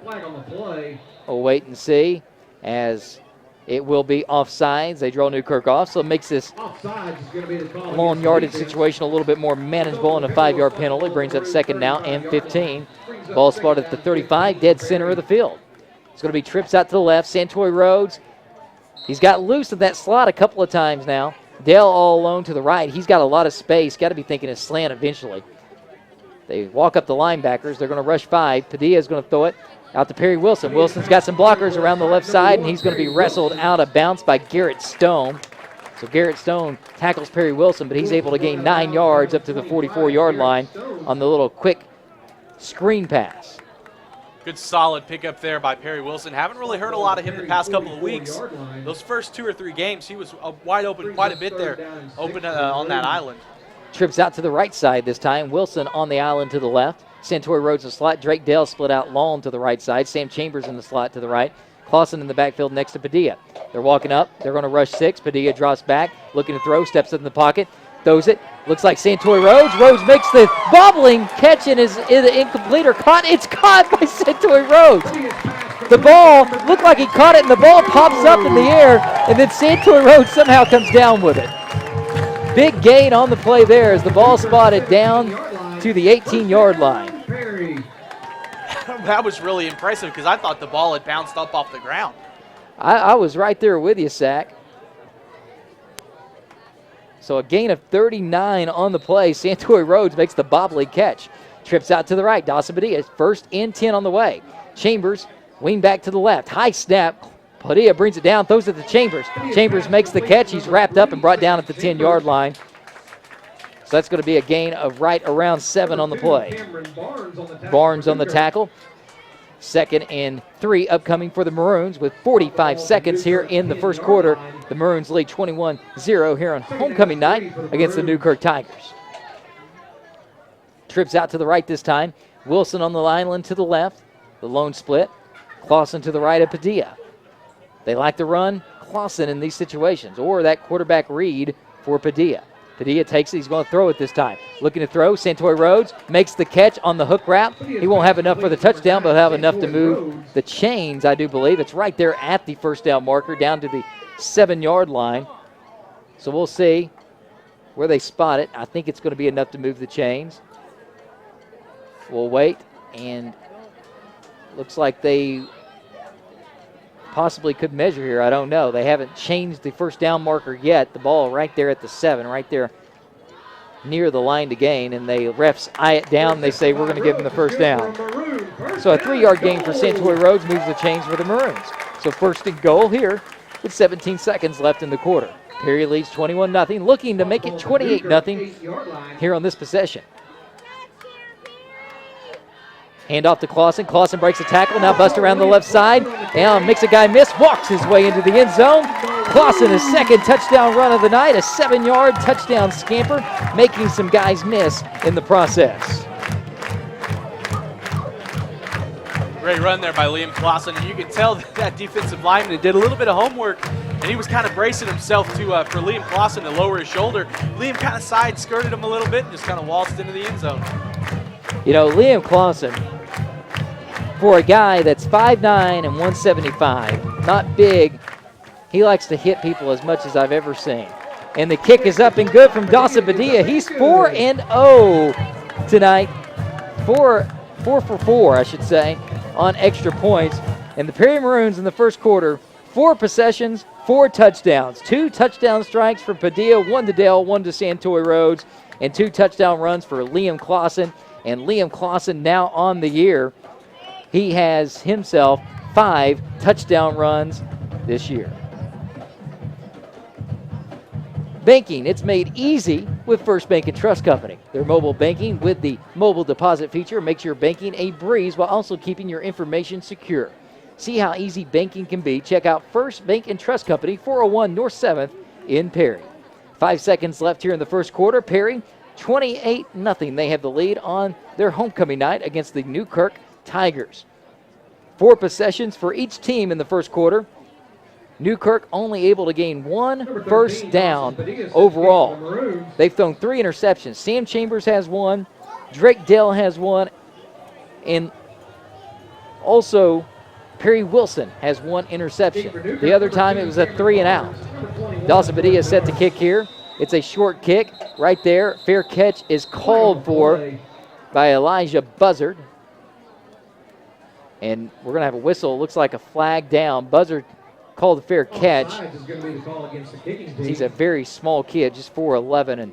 C: Flag on the play.
A: We'll wait and see as it will be offsides. They draw Newkirk off, so it makes this long yardage situation a little bit more manageable, and a 5-yard penalty brings up 2nd now and 15. Ball spotted at the 35, dead center of the field. It's going to be trips out to the left. Santoy Rhodes, he's got loose in that slot a couple of times now. Dale all alone to the right. He's got a lot of space. Got to be thinking a slant eventually. They walk up the linebackers. They're going to rush 5. Padilla is going to throw it out to Perry Wilson. Wilson's got some blockers around the left side, and he's going to be wrestled out of bounds by Garrett Stone. So Garrett Stone tackles Perry Wilson, but he's able to gain 9 yards up to the 44-yard line on the little quick screen pass.
B: Good solid pickup there by Perry Wilson. Haven't really heard a lot of him the past couple of weeks. Those first 2 or 3 games, he was wide open quite a bit there, open on that island.
A: Trips out to the right side this time. Wilson on the island to the left. Santoy Rhodes in the slot. Drake Dale split out long to the right side. Sam Chambers in the slot to the right. Clausen in the backfield next to Padilla. They're walking up. They're going to rush 6. Padilla drops back, looking to throw, steps in the pocket, throws it. Looks like Santoy Rhodes. Rhodes makes the bobbling catch and is incomplete or caught. It's caught by Santoy Rhodes. The ball looked like he caught it, and the ball pops up in the air, and then Santoy Rhodes somehow comes down with it. Big gain on the play there as the ball spotted down to the 18-yard line.
B: That was really impressive because I thought the ball had bounced up off the ground.
A: I was right there with you, Sack. So a gain of 39 on the play. Santoy Rhodes makes the bobbly catch. Trips out to the right. Dawson Padilla first and 10 on the way. Chambers, wing back to the left. High snap. Padilla brings it down, throws it to Chambers. Chambers makes the catch. He's wrapped up and brought down at the 10-yard line. So that's going to be a gain of right around 7 on the play. Barnes on the tackle. 2nd and 3 upcoming for the Maroons with 45 seconds here in the first quarter. The Maroons lead 21-0 here on homecoming night against the Newkirk Tigers. Trips out to the right this time. Wilson on the lineline to the left. The lone split. Clausen to the right of Padilla. They like to run Clausen in these situations, or that quarterback read for Padilla. Padilla takes it. He's going to throw it this time. Looking to throw. Santoy Rhodes makes the catch on the hook route. He won't have enough for the touchdown, but he'll have enough to move the chains, I do believe. It's right there at the first down marker down to the 7-yard line. So we'll see where they spot it. I think it's going to be enough to move the chains. We'll wait, and looks like they possibly could measure here. I don't know. They haven't changed the first down marker yet. The ball right there at the 7, right there near the line to gain, and the refs eye it down. They say, we're going to give them the first down. So a 3-yard gain for Santoy Rhodes moves the chains for the Maroons. So first and goal here with 17 seconds left in the quarter. Perry leads 21-0, looking to make it 28-0 here on this possession. Hand off to Clausen. Clausen breaks a tackle. Now bust around the left side. And makes a guy miss. Walks his way into the end zone. Clausen, his second touchdown run of the night. A 7-yard touchdown scamper. Making some guys miss in the process.
B: Great run there by Liam Clausen. And you can tell that defensive lineman did a little bit of homework. And he was kind of bracing himself to for Liam Clausen to lower his shoulder. Liam kind of side-skirted him a little bit and just kind of waltzed into the end zone.
A: You know, Liam Clausen, for a guy that's 5'9" and 175, not big, he likes to hit people as much as I've ever seen. And the kick is up and good from Dawson Padilla. He's 4-0 tonight. 4 for 4, I should say, on extra points. And the Perry Maroons in the first quarter, 4 possessions, 4 touchdowns. 2 touchdown strikes for Padilla, 1 to Dell, 1 to Santoy Rhodes, and 2 touchdown runs for Liam Clausen. And Liam Clausen now on the year, he has himself 5 touchdown runs this year. Banking, it's made easy with First Bank and Trust Company. Their mobile banking with the mobile deposit feature makes your banking a breeze while also keeping your information secure. See how easy banking can be. Check out First Bank and Trust Company, 401 North 7th in Perry. 5 seconds left here in the first quarter. Perry 28-0. They have the lead on their homecoming night against the Newkirk Tigers. 4 possessions for each team in the first quarter. Newkirk only able to gain 1 first down overall. They've thrown 3 interceptions. Sam Chambers has 1, Drake Dell has 1, and also Perry Wilson has 1 interception. The other time it was a 3-and-out. Dawson Padilla is set to kick here. It's a short kick right there. Fair catch is called for by Elijah Buzzard. And we're going to have a whistle. Looks like a flag down. Buzzard called a fair catch. He's a very small kid, just 4'11", and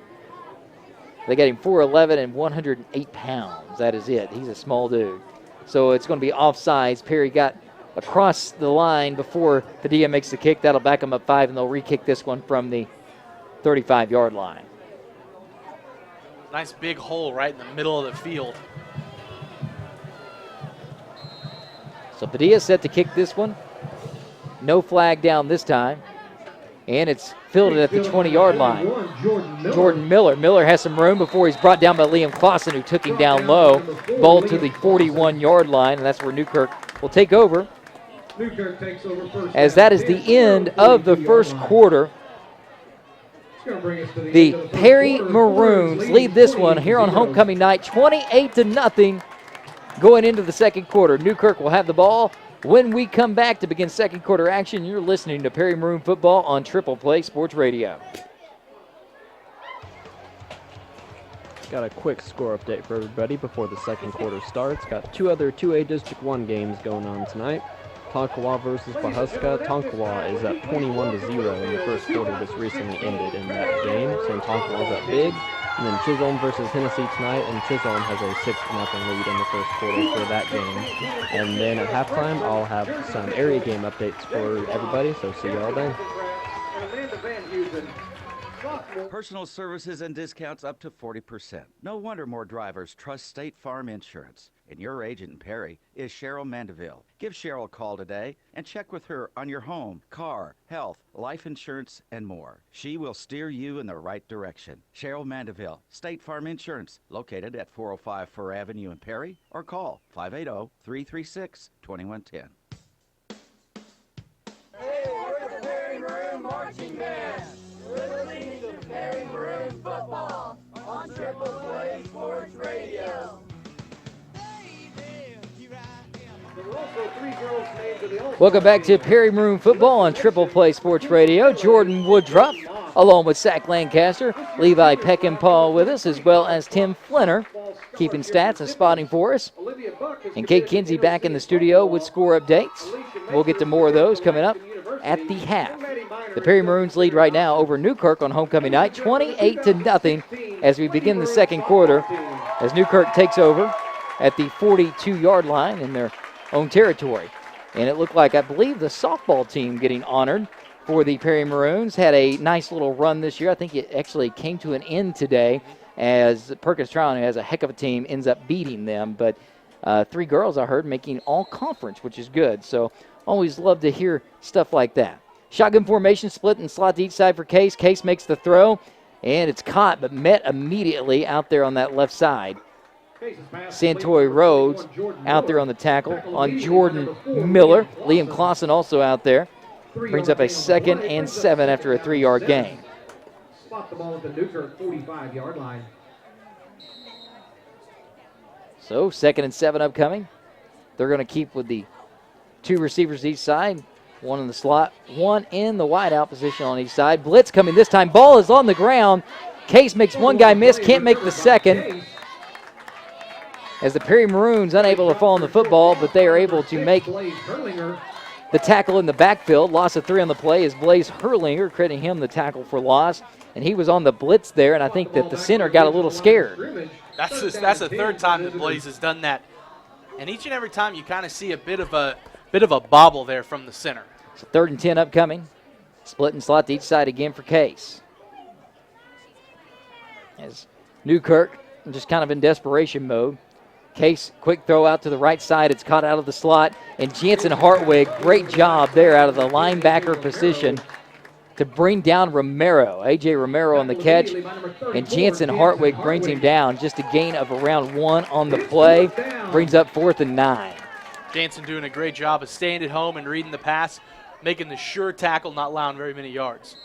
A: they got him 4'11" and 108 pounds. That is it. He's a small dude. So it's going to be offsides. Perry got across the line before Padilla makes the kick. That'll back him up 5, and they'll re-kick this one from the 35-yard line.
B: Nice big hole right in the middle of the field.
A: So Padilla set to kick this one. No flag down this time. And it's fielded at the 20-yard line. Jordan Miller. Miller has some room before he's brought down by Liam Clausen, who took him down low. Ball to the 41-yard line, and that's where Newkirk will take over. As that is the end of the first quarter. The Perry Maroons lead this one here on homecoming night, 28-0 going into the second quarter. Newkirk will have the ball when we come back to begin second quarter action. You're listening to Perry Maroon football on Triple Play Sports Radio.
N: Got a quick score update for everybody before the second quarter starts. Got 2 other 2A District 1 games going on tonight. Tonkawa versus Pahuska. Tonkawa is up 21-0 in the first quarter just recently ended in that game. So Tonkawa's up big. And then Chisholm versus Hennessy tonight, and Chisholm has a 6-0 lead in the first quarter for that game. And then at halftime, I'll have some area game updates for everybody, so see you all then.
K: Personal services and discounts up to 40%. No wonder more drivers trust State Farm Insurance. And your agent in Perry is Cheryl Mandeville. Give Cheryl a call today and check with her on your home, car, health, life insurance, and more. She will steer you in the right direction. Cheryl Mandeville, State Farm Insurance, located at 405 Fur Avenue in Perry, or call 580-336-2110.
H: Hey, we're the Perry Maroon Marching Band. We're leading the Perry Maroon football on Triple Play Sports Radio.
A: Welcome back to Perry Maroon Football on Triple Play Sports Radio. Jordan Woodruff, along with Zach Lancaster, Levi Peckinpah with us, as well as Tim Flinner, keeping stats and spotting for us. And Kate Kinsey back in the studio with score updates. We'll get to more of those coming up at the half. The Perry Maroons lead right now over Newkirk on homecoming night, 28-0 as we begin the second quarter, as Newkirk takes over at the 42-yard line in their own territory. And it looked like, I believe, the softball team getting honored for the Perry Maroons. Had a nice little run this year. I think it actually came to an end today as Perkins Tryon, who has a heck of a team, ends up beating them. But 3 girls, I heard, making all conference, which is good. So always love to hear stuff like that. Shotgun formation, split and slot to each side for Case. Case makes the throw, and it's caught but met immediately out there on that left side. Santoy Rhodes out there on the tackle on Jordan Miller. Liam Clausen also out there. Brings up a 2nd and 7 after a 3-yard gain.
C: Spot the ball at the Newkirk 45-yard line.
A: So 2nd and 7 upcoming. They're going to keep with the 2 receivers each side. 1 in the slot, 1 in the wideout position on each side. Blitz coming this time. Ball is on the ground. Case makes one guy miss, can't make the second. As the Perry Maroons unable to fall on the football, but they are able to make the tackle in the backfield. Loss of 3 on the play is Blaze Hurlinger, crediting him the tackle for loss. And he was on the blitz there, and I think that the center got a little scared.
B: That's the 3rd time that Blaze has done that. And each and every time you kind of see a bit of a bobble there from the center.
A: So 3rd and 10 upcoming. Split and slot to each side again for Case. As Newkirk just kind of in desperation mode. Case, quick throw out to the right side. It's caught out of the slot. And Jansen Hartwig, great job there out of the linebacker position to bring down Romero. A.J. Romero on the catch. And Jansen Hartwig brings him down. Just a gain of around 1 on the play. Brings up 4th and 9.
B: Jansen doing a great job of staying at home and reading the pass, making the sure tackle, not allowing very many yards.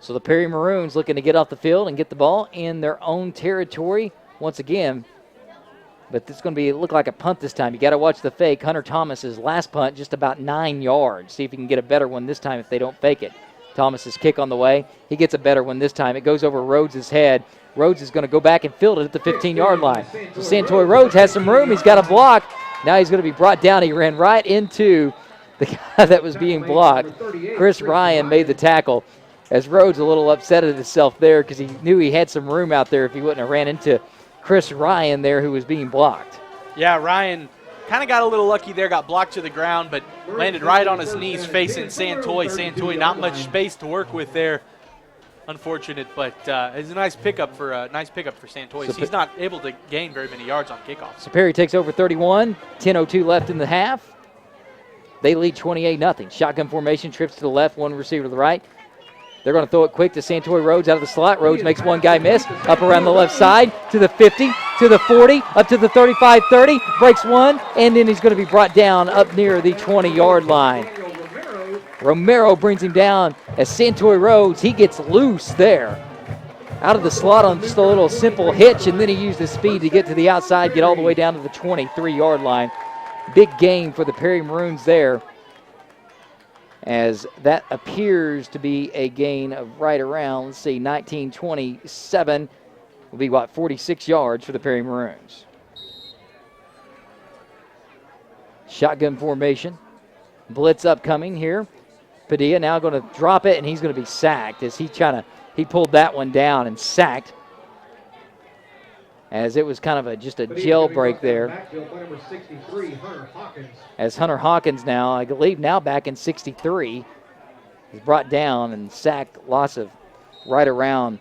A: So the Perry Maroons looking to get off the field and get the ball in their own territory once again. But it's going to look like a punt this time. You got to watch the fake. Hunter Thomas's last punt, just about 9 yards. See if he can get a better one this time if they don't fake it. Thomas's kick on the way. He gets a better one this time. It goes over Rhodes' head. Rhodes is going to go back and field it at the 15-yard line. So Santoy Rhodes has some room. He's got a block. Now he's going to be brought down. He ran right into the guy that was being blocked. Chris Ryan made the tackle. As Rhodes a little upset at himself there because he knew he had some room out there if he wouldn't have ran into Chris Ryan there who was being blocked.
B: Yeah, Ryan kind of got a little lucky there, got blocked to the ground, but landed right on his knees facing Santoy. Santoy, not much space to work with there. Unfortunate, but it's a nice pickup for Santoy. So he's not able to gain very many yards on kickoff.
A: So Perry takes over 31, 10:02 left in the half. They lead 28-0. Shotgun formation, trips to the left, 1 receiver to the right. They're going to throw it quick to Santoy Rhodes out of the slot. Rhodes makes 1 guy miss. Up around the left side to the 50, to the 40, up to the 35-30. Breaks 1, and then he's going to be brought down up near the 20-yard line. Romero brings him down as Santoy Rhodes, he gets loose there. Out of the slot on just a little simple hitch, and then he used his speed to get to the outside, get all the way down to the 23-yard line. Big gain for the Perry Maroons there, as that appears to be a gain of right around, 1927 will be, 46 yards for the Perry Maroons. Shotgun formation. Blitz upcoming here. Padilla now going to drop it, and he's going to be sacked as he pulled that one down and sacked, as it was kind of just a jailbreak there. As Hunter Hawkins now, I believe now back in 63, is brought down and sacked, loss of right around,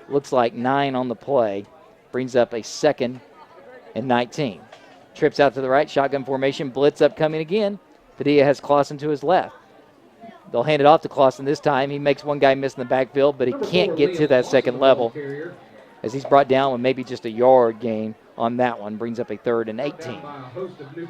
A: looks like 9 on the play. Brings up a 2nd and 19. Trips out to the right, shotgun formation, blitz upcoming again. Padilla has Clausen to his left. They'll hand it off to Clausen this time. He makes one guy miss in the backfield, but he can't get to that second level as he's brought down with maybe just a yard gain on that one. Brings up a 3rd and 18.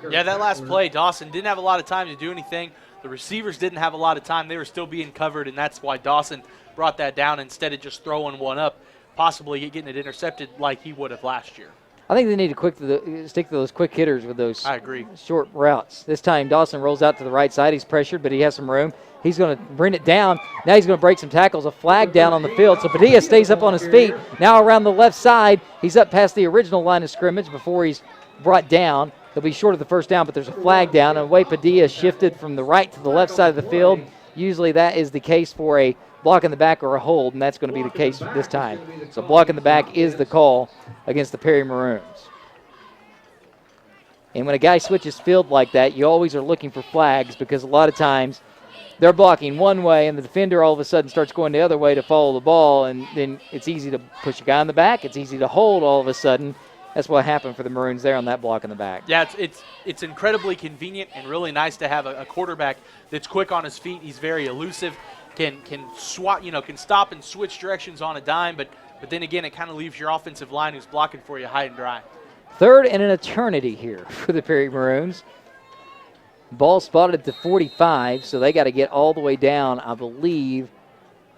B: Yeah, that last play, Dawson didn't have a lot of time to do anything. The receivers didn't have a lot of time. They were still being covered, and that's why Dawson brought that down instead of just throwing one up, possibly getting it intercepted like he would have last year.
A: I think they need to stick to those quick hitters with those
B: I agree.
A: Short routes. This time Dawson rolls out to the right side. He's pressured, but he has some room. He's going to bring it down. Now he's going to break some tackles. A flag down on the field. So Padilla stays up on his feet. Now around the left side. He's up past the original line of scrimmage before he's brought down. He'll be short of the first down, but there's a flag down. And the way Padilla shifted from the right to the left side of the field, usually that is the case for a block in the back or a hold, and that's going to be the case this time. So block in the back is the call against the Perry Maroons. And when a guy switches field like that, you always are looking for flags because a lot of times they're blocking one way and the defender all of a sudden starts going the other way to follow the ball, and then it's easy to push a guy in the back. It's easy to hold all of a sudden. That's what happened for the Maroons there on that block in the back.
B: Yeah, it's incredibly convenient and really nice to have a quarterback that's quick on his feet. He's very elusive, can swat, can stop and switch directions on a dime, but then again, it kind of leaves your offensive line who's blocking for you high and dry.
A: 3rd and an eternity here for the Perry Maroons. Ball spotted at the 45, so they got to get all the way down, I believe,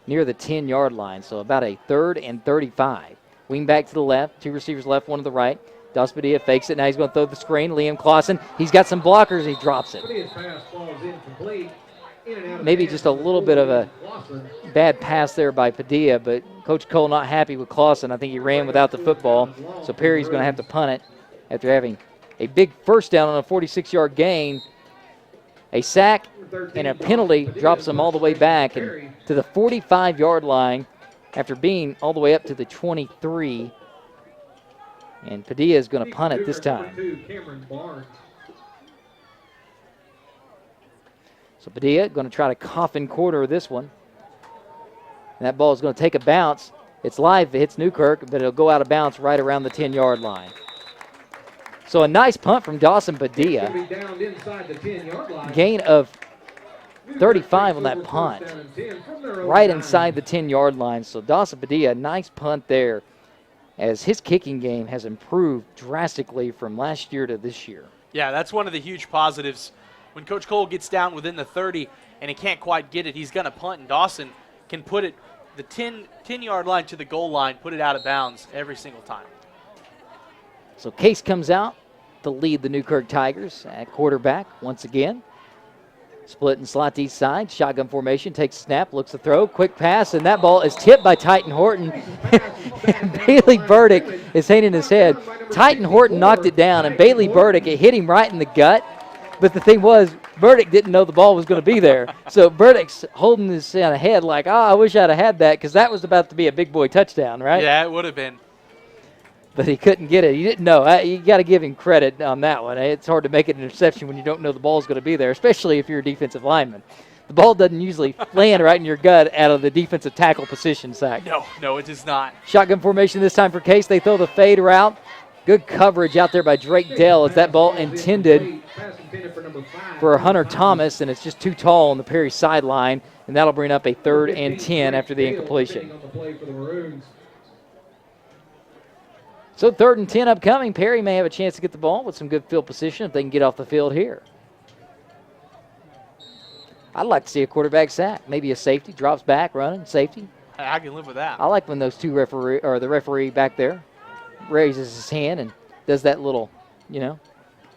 A: near the 10-yard line. So about a 3rd and 35. Wing back to the left, 2 receivers left, 1 to the right. Dawson Padilla fakes it. Now he's going to throw the screen. Liam Clausen, he's got some blockers. He drops it. Maybe just a little bit of a bad pass there by Padilla, but Coach Cole not happy with Clausen. I think he ran without the football, so Perry's going to have to punt it after having a big first down on a 46-yard gain. A sack and a penalty drops them all the way back and to the 45-yard line after being all the way up to the 23. And Padilla is going to punt it this time. So Padilla going to try to coffin quarter this one. And that ball is going to take a bounce. It's live. It hits Newkirk, but it'll go out of bounds right around the 10-yard line. So a nice punt from Dawson Padilla. Gain of 35 on that punt. Right inside the 10-yard line. So Dawson Padilla, nice punt there, as his kicking game has improved drastically from last year to this year.
B: Yeah, that's one of the huge positives. When Coach Cole gets down within the 30 and he can't quite get it, he's going to punt, and Dawson can put it the 10-yard line to the goal line, put it out of bounds every single time.
A: So Case comes out to lead the Newkirk Tigers at quarterback once again. Split and slot to each side. Shotgun formation, takes a snap, looks to throw, quick pass, and that ball is tipped by Titan Horton. Bailey Burdick is hanging his head. Titan Horton knocked it down, and Bailey Burdick, it hit him right in the gut. But the thing was, Burdick didn't know the ball was going to be there. So Burdick's holding his head like, I wish I'd have had that, because that was about to be a big boy touchdown, right?
B: Yeah, it would have been.
A: But he couldn't get it. He didn't know. You got to give him credit on that one. It's hard to make an interception when you don't know the ball's going to be there, especially if you're a defensive lineman. The ball doesn't usually land right in your gut out of the defensive tackle position sack.
B: No, it does not.
A: Shotgun formation this time for Case. They throw the fade route. Good coverage out there by Drake Dell as that ball intended for Hunter Thomas, and it's just too tall on the Perry sideline, and that'll bring up a 3rd and 10 after the incompletion. So 3rd and 10 upcoming. Perry may have a chance to get the ball with some good field position if they can get off the field here. I'd like to see a quarterback sack. Maybe a safety, drops back, running, safety.
B: I can live with that.
A: I like when those two the referee back there raises his hand and does that little,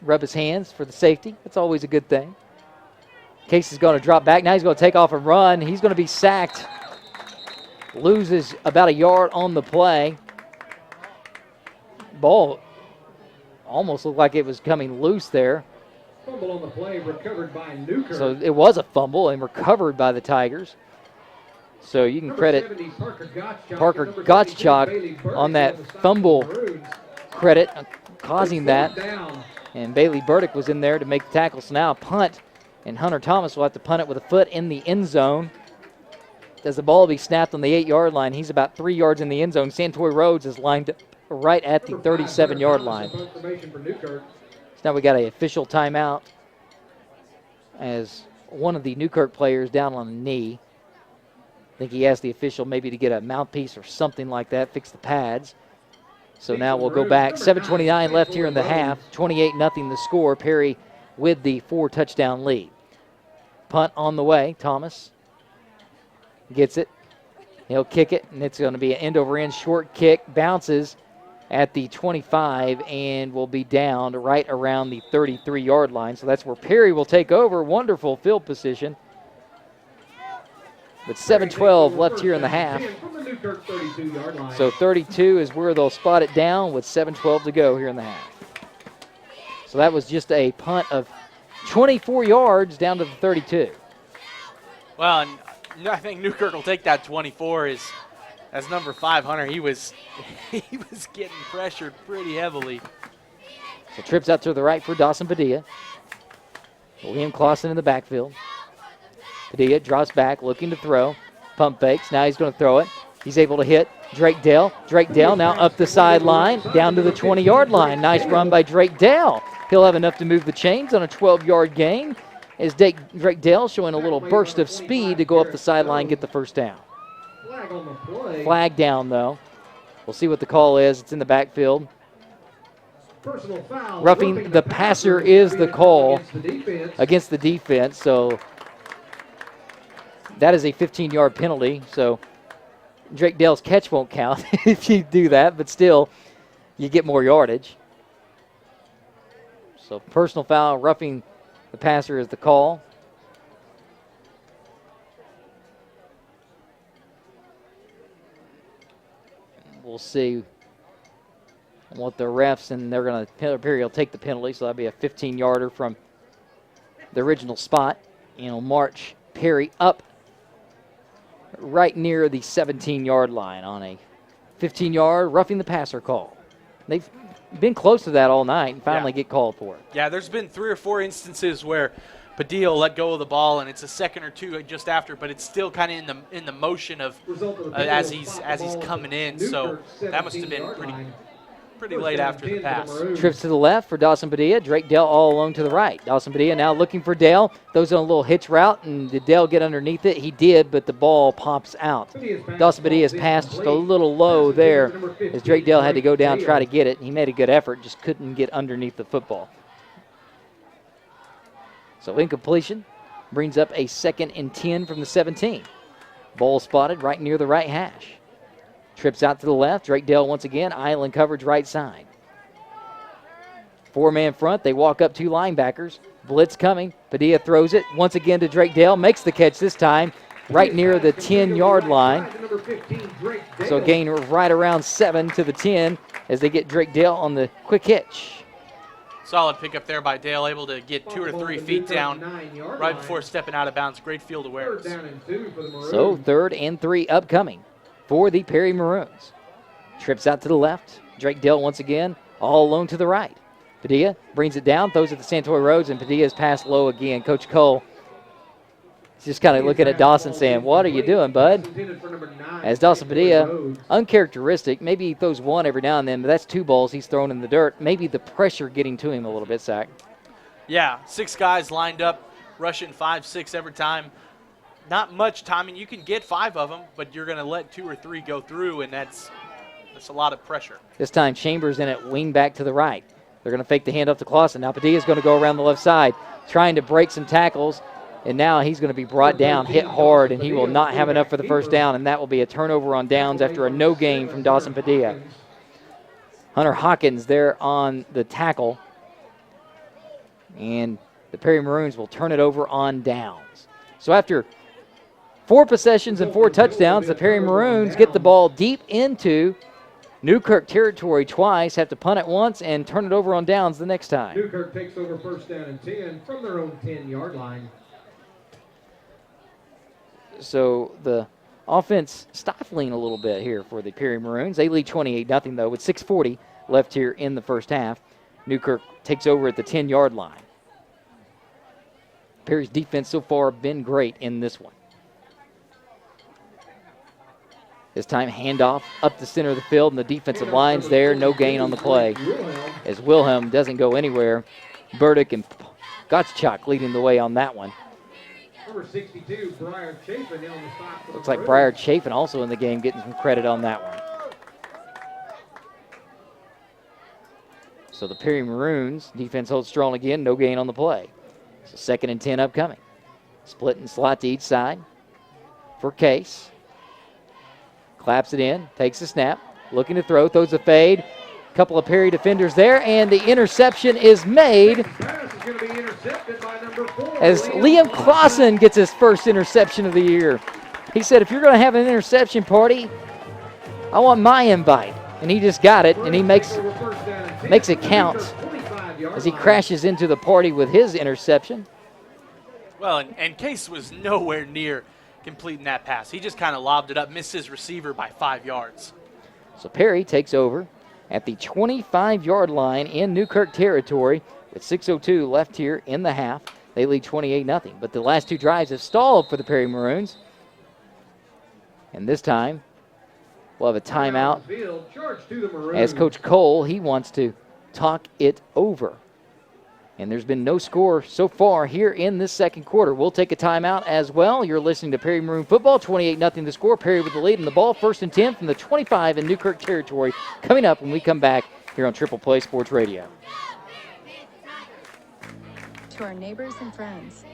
A: rub his hands for the safety. That's always a good thing. Case is going to drop back. Now he's going to take off and run. He's going to be sacked. Loses about a yard on the play. Ball almost looked like it was coming loose there.
C: Fumble on the play, recovered by Newkirk.
A: So it was a fumble and recovered by the Tigers. So you can credit Parker Gottschalk on that fumble credit, causing that. And Bailey Burdick was in there to make the tackle. So now a punt, and Hunter Thomas will have to punt it with a foot in the end zone. As the ball will be snapped on the 8-yard line, he's about 3 yards in the end zone. Santoy Rhodes is lined up right at the 37-yard line. So now we got an official timeout as one of the Newkirk players down on a knee. I think he asked the official maybe to get a mouthpiece or something like that, fix the pads. So now we'll go back. 7:29 left here in the half. 28-0 the score. Perry with the 4-touchdown lead. Punt on the way. Thomas gets it. He'll kick it, and it's going to be an end-over-end short kick. Bounces at the 25 and will be down right around the 33-yard line. So that's where Perry will take over. Wonderful field position. But 7:12 left here in the half. So 32 is where they'll spot it down with 7:12 to go here in the half. So that was just a punt of 24 yards down to the 32.
B: Well, and I think Newkirk will take that 24 as number 5, Hunter. He was getting pressured pretty heavily.
A: So trips out to the right for Dawson Padilla. William Clausen in the backfield. Padilla drops back, looking to throw. Pump fakes. Now he's going to throw it. He's able to hit Drake Dale. Drake Dale now up the sideline, down to the 20-yard line. Nice run by Drake Dale. He'll have enough to move the chains on a 12-yard gain as Drake Dale showing a little burst of speed to go up the sideline, get the first down.
C: Flag on the play.
A: Flag down, though. We'll see what the call is. It's in the backfield.
C: Personal foul.
A: Roughing the passer is the call against the defense. So that is a 15-yard penalty. So Drake Dale's catch won't count if you do that, but still, you get more yardage. So personal foul, roughing the passer is the call. We'll see what the refs, and they're going to, Perry will take the penalty, so that'll be a 15-yarder from the original spot. And he'll march Perry up right near the 17-yard line on a 15-yard roughing the passer call. They've been close to that all night and finally get called for it.
B: Yeah, there's been 3 or 4 instances where Padilla let go of the ball and it's a second or two just after, but it's still kind of in the motion of as he's coming in. So that must have been pretty late after the pass.
A: Trips to the left for Dawson Padilla. Drake Dale all alone to the right. Dawson Padilla now looking for Dale. Throws on a little hitch route, and did Dale get underneath it? He did, but the ball pops out. Dawson Padilla's pass just a little low there as Drake Dale had to go down and try to get it. He made a good effort, just couldn't get underneath the football. So incompletion brings up a 2nd and 10 from the 17. Ball spotted right near the right hash. Trips out to the left. Drake Dale once again, island coverage right side. 4-man front. They walk up 2 linebackers. Blitz coming. Padilla throws it once again to Drake Dale. Makes the catch this time right near the 10-yard line. So gain right around 7 to the 10 as they get Drake Dale on the quick hitch.
B: Solid pickup there by Dale, able to get 2 or 3 feet down right before stepping out of bounds. Great field awareness.
A: So 3rd and 3 upcoming for the Perry Maroons. Trips out to the left. Drake Dale once again, all alone to the right. Padilla brings it down, throws it to Santoy Rhodes, and Padilla's pass low again. Coach Cole is just kind of looking at Dawson saying, what are you doing, bud? As Dawson Padilla, uncharacteristic. Maybe he throws 1 every now and then, but that's 2 balls he's thrown in the dirt. Maybe the pressure getting to him a little bit, Zach.
B: Yeah, 6 guys lined up, rushing 5, 6 every time. Not much timing. You can get 5 of them, but you're going to let 2 or 3 go through, and that's a lot of pressure.
A: This time Chambers in it, wing back to the right. They're going to fake the handoff to Clausen. Now Padilla's going to go around the left side, trying to break some tackles, and now he's going to be brought down, hit hard, and he will not have enough for the first down, and that will be a turnover on downs after a no gain from Dawson Padilla. Hunter Hawkins there on the tackle, and the Perry Maroons will turn it over on downs. So after 4 possessions and 4 touchdowns, the Perry Maroons get the ball deep into Newkirk territory twice, have to punt it once and turn it over on downs the next time.
C: Newkirk takes over first down and 10 from their own 10-yard line.
A: So the offense stifling a little bit here for the Perry Maroons. They lead 28-0 though with 6:40 left here in the first half. Newkirk takes over at the 10-yard line. Perry's defense so far been great in this one. This time, handoff up the center of the field, and the defensive line's there. No gain on the play as Wilhelm doesn't go anywhere. Burdick and Gottschalk leading the way on that one.
C: Number 62, Briar Chapin on the stop.
A: Looks like Briar Chapin also in the game getting some credit on that one. So the Perry Maroons defense holds strong again. No gain on the play. So 2nd and 10 upcoming. Split and slot to each side for Case. Claps it in, takes the snap, looking to throw, throws a fade. Couple of Perry defenders there, and the interception is made as Liam Clausen gets his first interception of the year. He said, if you're going to have an interception party, I want my invite. And he just got it, and he makes it count as he crashes into the party with his interception.
B: Well, and Case was nowhere near completing that pass. He just kind of lobbed it up, missed his receiver by 5 yards.
A: So Perry takes over at the 25-yard line in Newkirk territory with 6:02 left here in the half. They lead 28-0. But the last 2 drives have stalled for the Perry Maroons. And this time, we'll have a timeout as Coach Cole, he wants to talk it over. And there's been no score so far here in this second quarter. We'll take a timeout as well. You're listening to Perry Maroon football, 28-0 the score. Perry with the lead in the ball, 1st and 10 from the 25 in Newkirk territory. Coming up when we come back here on Triple Play Sports Radio.
J: To our neighbors and friends,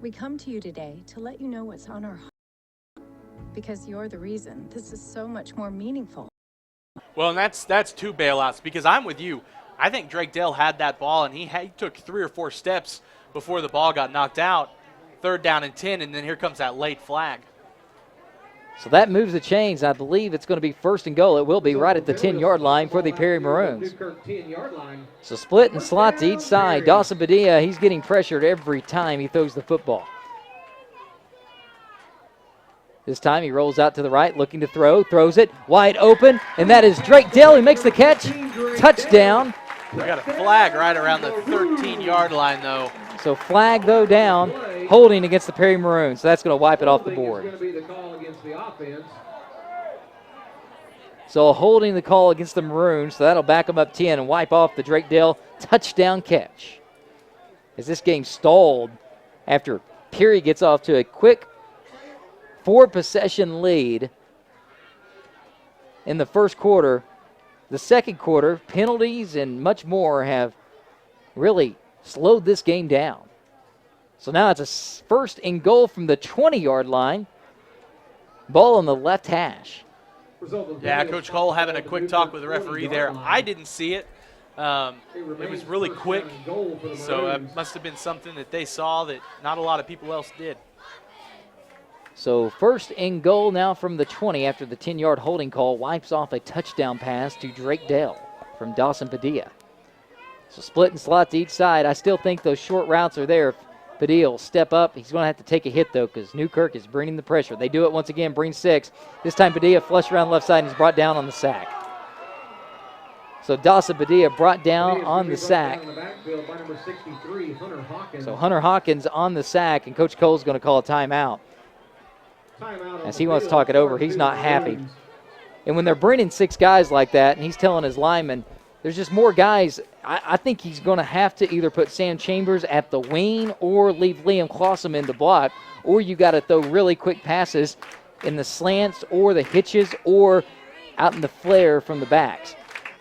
J: we come to you today to let you know what's on our heart. Because you're the reason this is so much more meaningful.
B: Well, and that's 2 bailouts because I'm with you. I think Drake Dale had that ball, and he took 3 or 4 steps before the ball got knocked out. 3rd down and 10, and then here comes that late flag.
A: So that moves the chains. I believe it's going to be 1st and goal. It will be right at the 10-yard line for the Perry Maroons. So split and slot to each side. Dawson Padilla, he's getting pressured every time he throws the football. This time he rolls out to the right, looking to throw, throws it wide open, and that is Drake Dale who makes the catch. Touchdown.
B: We got a flag right around the 13-yard line, though.
A: So flag, though, down, holding against the Perry Maroons. So that's going to wipe it off the board. So holding the call against the Maroons, so that'll back them up 10 and wipe off the Drake Dale touchdown catch. As this game stalled after Perry gets off to a quick 4-possession lead in the first quarter. The second quarter, penalties and much more have really slowed this game down. So now it's a 1st and goal from the 20-yard line. Ball on the left hash.
B: Yeah, Coach Cole having a quick talk with the referee there. I didn't see it. It was really quick, so it must have been something that they saw that not a lot of people else did.
A: So 1st and goal now from the 20 after the 10-yard holding call. Wipes off a touchdown pass to Drake Dale from Dawson Padilla. So split and slot to each side. I still think those short routes are there. Padilla will step up. He's going to have to take a hit, though, because Newkirk is bringing the pressure. They do it once again, bring 6. This time Padilla flush around left side and he's brought down on the sack. So Dawson Padilla brought down on the sack. So Hunter Hawkins on the sack, and Coach Cole's going to call a timeout. As he wants to talk it over, he's not happy. And when they're bringing 6 guys like that, and he's telling his linemen, there's just more guys, I think he's going to have to either put Sam Chambers at the wing or leave Liam Clausen in the block, or you got to throw really quick passes in the slants or the hitches or out in the flare from the backs.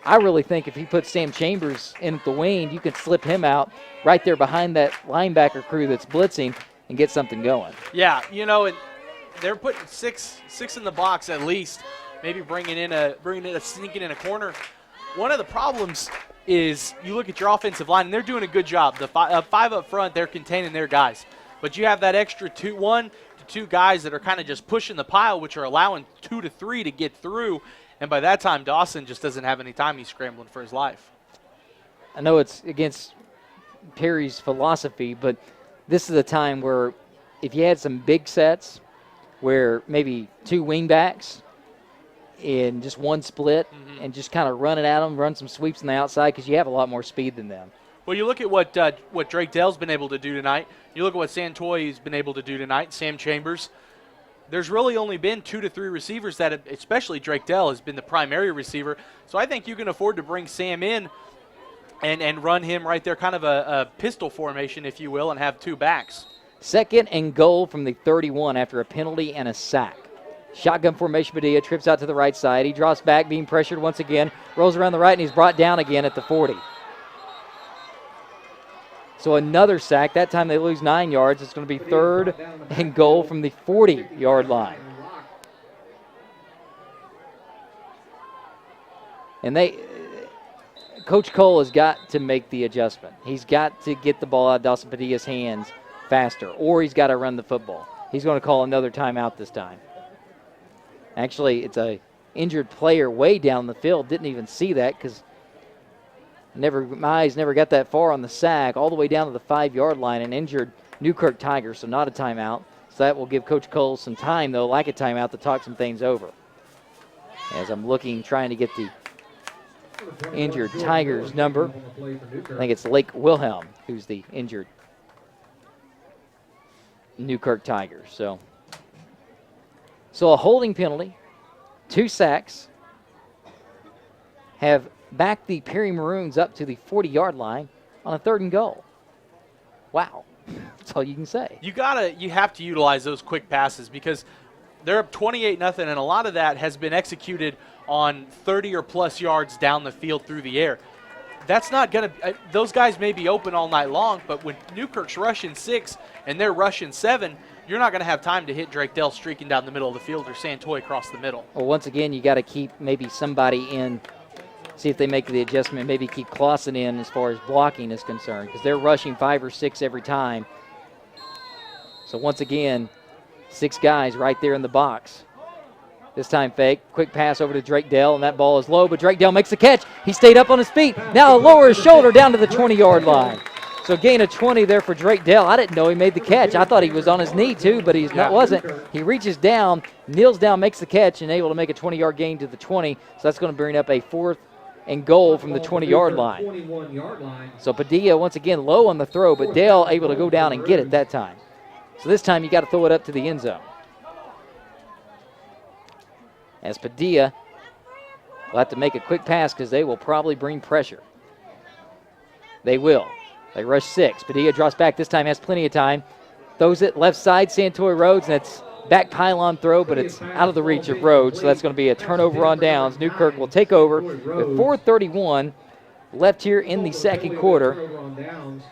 A: I really think if he puts Sam Chambers in at the wing, you can slip him out right there behind that linebacker crew that's blitzing and get something going.
B: Yeah, you know, they're putting six in the box at least, maybe sneaking in a corner. One of the problems is you look at your offensive line, and they're doing a good job. The 5 up front, they're containing their guys. But you have that extra 1 to 2 guys that are kind of just pushing the pile, which are allowing 2 to 3 to get through. And by that time, Dawson just doesn't have any time. He's scrambling for his life.
A: I know it's against Perry's philosophy, but this is a time where if you had some big sets where maybe 2 wing backs in just one split and just kind of run it at them, run some sweeps on the outside because you have a lot more speed than them.
B: Well, you look at what Drake Dell's been able to do tonight. You look at what Santoy's been able to do tonight, Sam Chambers. There's really only been 2 to 3 receivers that, especially Drake Dell, has been the primary receiver. So I think you can afford to bring Sam in and run him right there, kind of a pistol formation, if you will, and have 2 backs.
A: 2nd and goal from the 31 after a penalty and a sack. Shotgun formation, Padilla trips out to the right side. He drops back, being pressured once again, rolls around the right, and he's brought down again at the 40. So another sack. That time they lose 9 yards. It's going to be 3rd and goal from the 40-yard line. And Coach Cole has got to make the adjustment. He's got to get the ball out of Dawson Padilla's hands faster, or he's got to run the football. He's going to call another timeout this time. Actually, it's a injured player way down the field. Didn't even see that because my eyes never got that far on the sack, all the way down to the 5-yard line, an injured Newkirk Tiger, so not a timeout. So that will give Coach Cole some time, though, like a timeout, to talk some things over. As I'm looking, trying to get the injured Tigers number. I think it's Lake Wilhelm who's the injured Newkirk Tigers. So a holding penalty, 2 sacks, have backed the Perry Maroons up to the 40-yard line on a 3rd and goal. Wow. That's all you can say.
B: You have to utilize those quick passes because they're up 28-0, and a lot of that has been executed on 30 or plus yards down the field through the air. That's not going to – those guys may be open all night long, but when Newkirk's rushing 6 and they're rushing 7, you're not going to have time to hit Drake Dell streaking down the middle of the field or Santoy across the middle.
A: Well, once again, you got to keep maybe somebody in, see if they make the adjustment, maybe keep Clausen in as far as blocking is concerned because they're rushing 5 or 6 every time. So once again, 6 guys right there in the box. This time fake. Quick pass over to Drake Dell, and that ball is low, but Drake Dell makes the catch. He stayed up on his feet. Now lower his shoulder down to the 20-yard line. So gain of 20 there for Drake Dell. I didn't know he made the catch. I thought he was on his knee too, but he wasn't. He reaches down, kneels down, makes the catch, and able to make a 20-yard gain to the 20. So that's going to bring up a 4th and goal from the 20-yard line. So Padilla once again low on the throw, but Dell able to go down and get it that time. So this time you got to throw it up to the end zone. As Padilla will have to make a quick pass because they will probably bring pressure. They will. They rush 6. Padilla drops back. This time has plenty of time. Throws it left side, Santoy Rhodes, and it's back pylon throw, but it's out of the reach of Rhodes, so that's going to be a turnover on downs. Newkirk will take over with 4:31 left here in the 2nd quarter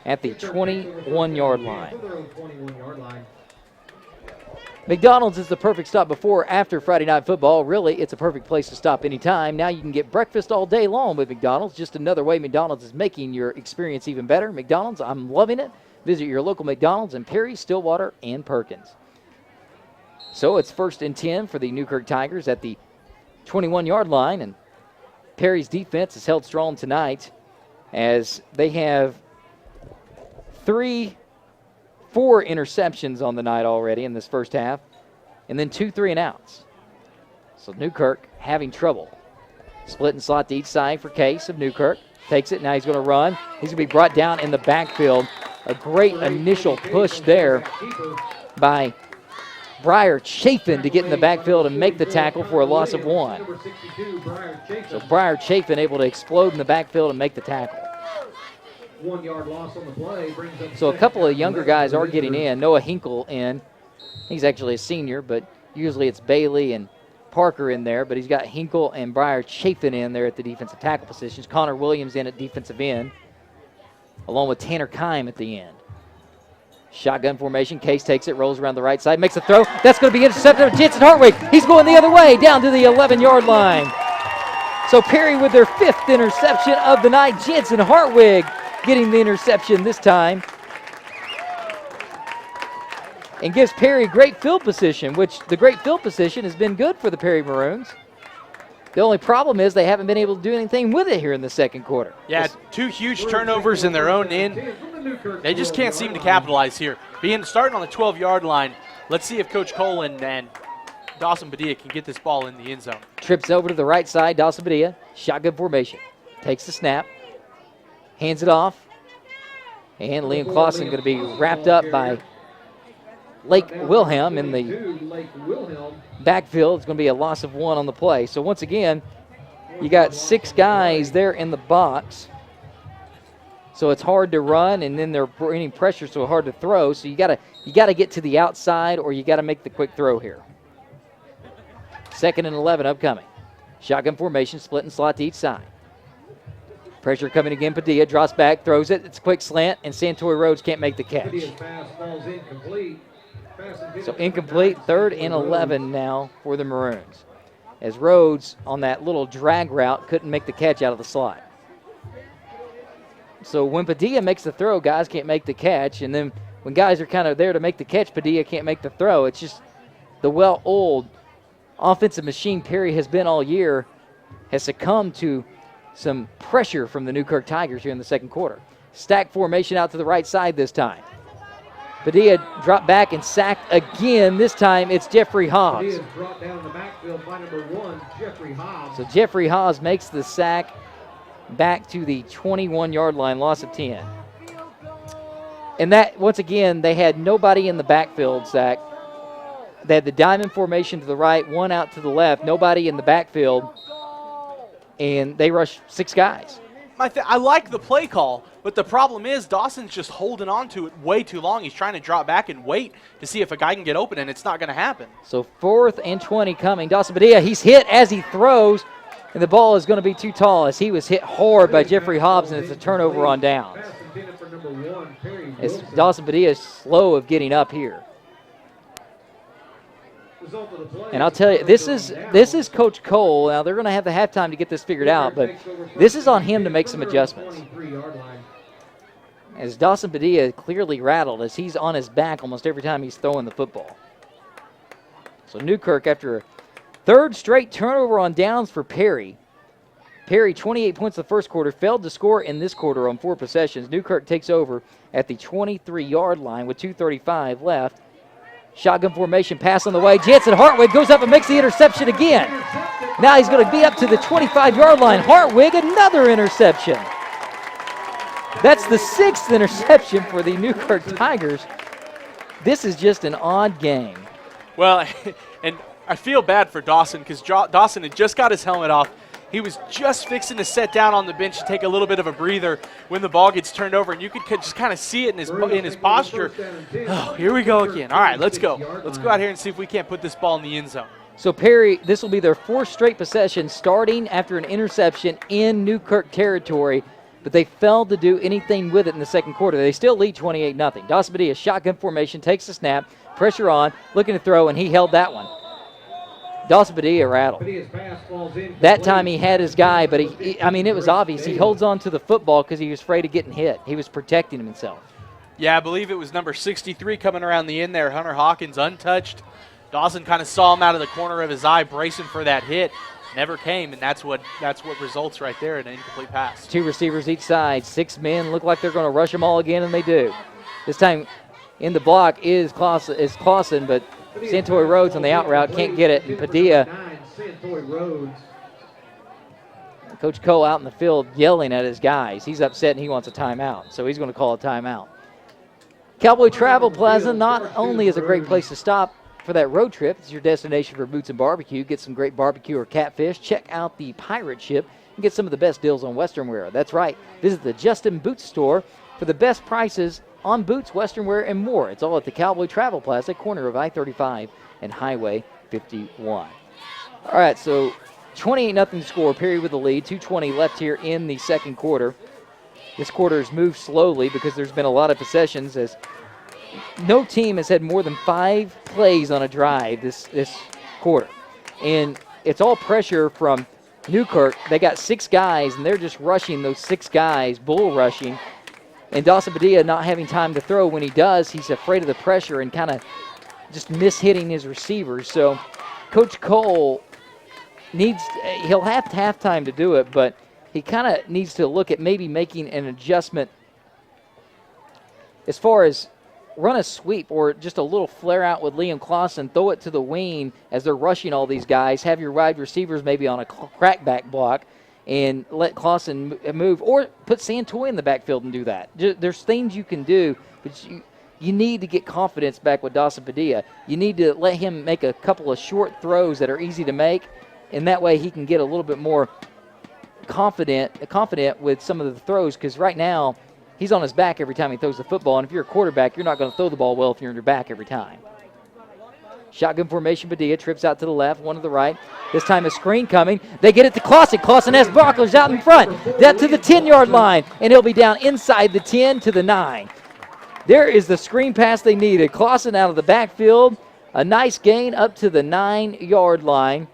A: at the 21-yard line. McDonald's is the perfect stop before or after Friday Night Football. Really, it's a perfect place to stop anytime. Now you can get breakfast all day long with McDonald's. Just another way McDonald's is making your experience even better. McDonald's, I'm loving it. Visit your local McDonald's in Perry, Stillwater, and Perkins. So it's 1st and 10 for the Newkirk Tigers at the 21-yard line, and Perry's defense is held strong tonight as they have 4 interceptions on the night already in this first half, and then 2 3-and-outs. So Newkirk having trouble. Split and slot to each side for Case of Newkirk. Takes it, now he's going to run. He's going to be brought down in the backfield. A great initial push there by Briar Chafin to get in the backfield and make the tackle for a loss of 1. So Briar Chafin able to explode in the backfield and make the tackle.
C: 1-yard loss on the play brings up.
A: So a couple of younger guys are getting in. Noah Hinkle in. He's actually a senior, but usually it's Bailey and Parker in there, but he's got Hinkle and Briar Chafin in there at the defensive tackle positions. Connor Williams in at defensive end, along with Tanner Kime at the end. Shotgun formation. Case takes it, rolls around the right side, makes a throw. That's going to be intercepted. Jensen Hartwig. He's going the other way, down to the 11-yard line. So Perry with their 5th interception of the night. Jensen Hartwig getting the interception this time. And gives Perry great field position, which the great field position has been good for the Perry Maroons. The only problem is they haven't been able to do anything with it here in the second quarter.
B: Yeah, 2 huge turnovers in their own end. They just can't seem to capitalize here. Starting on the 12-yard line, let's see if Coach Cole and Dawson Padilla can get this ball in the end zone.
A: Trips over to the right side, Dawson Padilla, shotgun formation. Takes the snap, hands it off, and Liam Clausen going to be wrapped up by Lake Wilhelm in the backfield. It's going to be a loss of 1 on the play. So once again, you got 6 guys there in the box. So it's hard to run, and then they're bringing pressure, so hard to throw. So you got to get to the outside, or you got to make the quick throw here. 2nd and 11 upcoming. Shotgun formation, split and slot to each side. Pressure coming again. Padilla drops back, throws it. It's a quick slant, and Santori Rhodes can't make the catch. So incomplete, 3rd and 11 now for the Maroons, as Rhodes on that little drag route couldn't make the catch out of the slot. So when Padilla makes the throw, guys can't make the catch, and then when guys are kind of there to make the catch, Padilla can't make the throw. It's just the well-oiled offensive machine Perry has been all year has succumbed to some pressure from the Newkirk Tigers here in the second quarter. Stack formation out to the right side this time. Padilla dropped back and sacked again. This time it's Jeffrey Hobbs.
C: Brought down the backfield by number 1, Jeffrey Hobbs.
A: So Jeffrey Hobbs makes the sack back to the 21-yard line, loss of 10. And that, once again, they had nobody in the backfield, Zach. They had the diamond formation to the right, 1 out to the left, nobody in the backfield, and they rushed 6 guys.
B: I like the play call, but the problem is Dawson's just holding on to it way too long. He's trying to drop back and wait to see if a guy can get open, and it's not going to happen.
A: So 4th and 20 coming. Dawson Padilla, he's hit as he throws, and the ball is going to be too tall as he was hit hard by Jeffrey Hobbs, and it's a turnover on downs. As Dawson Padilla is slow of getting up here. And I'll tell you, this is Coach Cole. Now, they're going to have the halftime to get this figured out, but this is on him to make some adjustments. As Dawson Padilla clearly rattled as he's on his back almost every time he's throwing the football. So Newkirk, after a 3rd straight turnover on downs for Perry. Perry, 28 points in the first quarter, failed to score in this quarter on 4 possessions. Newkirk takes over at the 23-yard line with 2:35 left. Shotgun formation, pass on the way. Jansen Hartwig goes up and makes the interception again. Now he's going to be up to the 25-yard line. Hartwig, another interception. That's the 6th interception for the Newkirk Tigers. This is just an odd game.
B: Well, and I feel bad for Dawson because Dawson had just got his helmet off. He was just fixing to set down on the bench to take a little bit of a breather when the ball gets turned over, and you could just kind of see it in his posture. Oh, here we go again. All right, let's go. Let's go out here and see if we can't put this ball in the end zone.
A: So Perry, this will be their 4th straight possession starting after an interception in Newkirk territory, but they failed to do anything with it in the second quarter. They still lead 28-0. Dawson Padilla, shotgun formation, takes the snap, pressure on, looking to throw, and he held that one. Dawson Padilla rattled. That time he had his guy, but it was obvious. He holds on to the football because he was afraid of getting hit. He was protecting himself.
B: Yeah, I believe it was number 63 coming around the end there, Hunter Hawkins, untouched. Dawson kind of saw him out of the corner of his eye, bracing for that hit. Never came, and that's what results right there in an incomplete pass.
A: 2 receivers each side, 6 men. Look like they're going to rush them all again, and they do. This time in the block is Clausen, but Santori Rhodes on the out route can't get it, and Padilla. Coach Cole out in the field yelling at his guys. He's upset and he wants a timeout, so he's going to call a timeout. Cowboy Travel Plaza not only is a great place to stop for that road trip, it's your destination for boots and barbecue. Get some great barbecue or catfish. Check out the Pirate Ship and get some of the best deals on Western wear. That's right. Visit the Justin Boots store for the best prices on boots, Western wear, and more. It's all at the Cowboy Travel Plaza, corner of I-35 and Highway 51. All right, so 28-0 score, Perry with the lead. 2:20 left here in the second quarter. This quarter has moved slowly because there's been a lot of possessions, as no team has had more than 5 plays on a drive this quarter. And it's all pressure from Newkirk. They got 6 guys, and they're just rushing those 6 guys, bull rushing. And Dawson Padilla not having time to throw. When he does, he's afraid of the pressure and kind of just mishitting his receivers. So Coach Cole he'll have time to do it, but he kind of needs to look at maybe making an adjustment as far as run a sweep or just a little flare out with Liam Clausen, throw it to the wing as they're rushing all these guys, have your wide receivers maybe on a crackback block and let Clausen move, or put Santoy in the backfield and do that. There's things you can do, but you need to get confidence back with Dawson Padilla. You need to let him make a couple of short throws that are easy to make, and that way he can get a little bit more confident with some of the throws, because right now he's on his back every time he throws the football, and if you're a quarterback, you're not going to throw the ball well if you're on your back every time. Shotgun formation, Padilla trips out to the left, one to the right. This time a screen coming. They get it to Clausen. Clausen has Brockles out in front. That to the 10-yard line, and he'll be down inside the 10 to the 9. There is the screen pass they needed. Clausen out of the backfield. A nice gain up to the 9-yard line.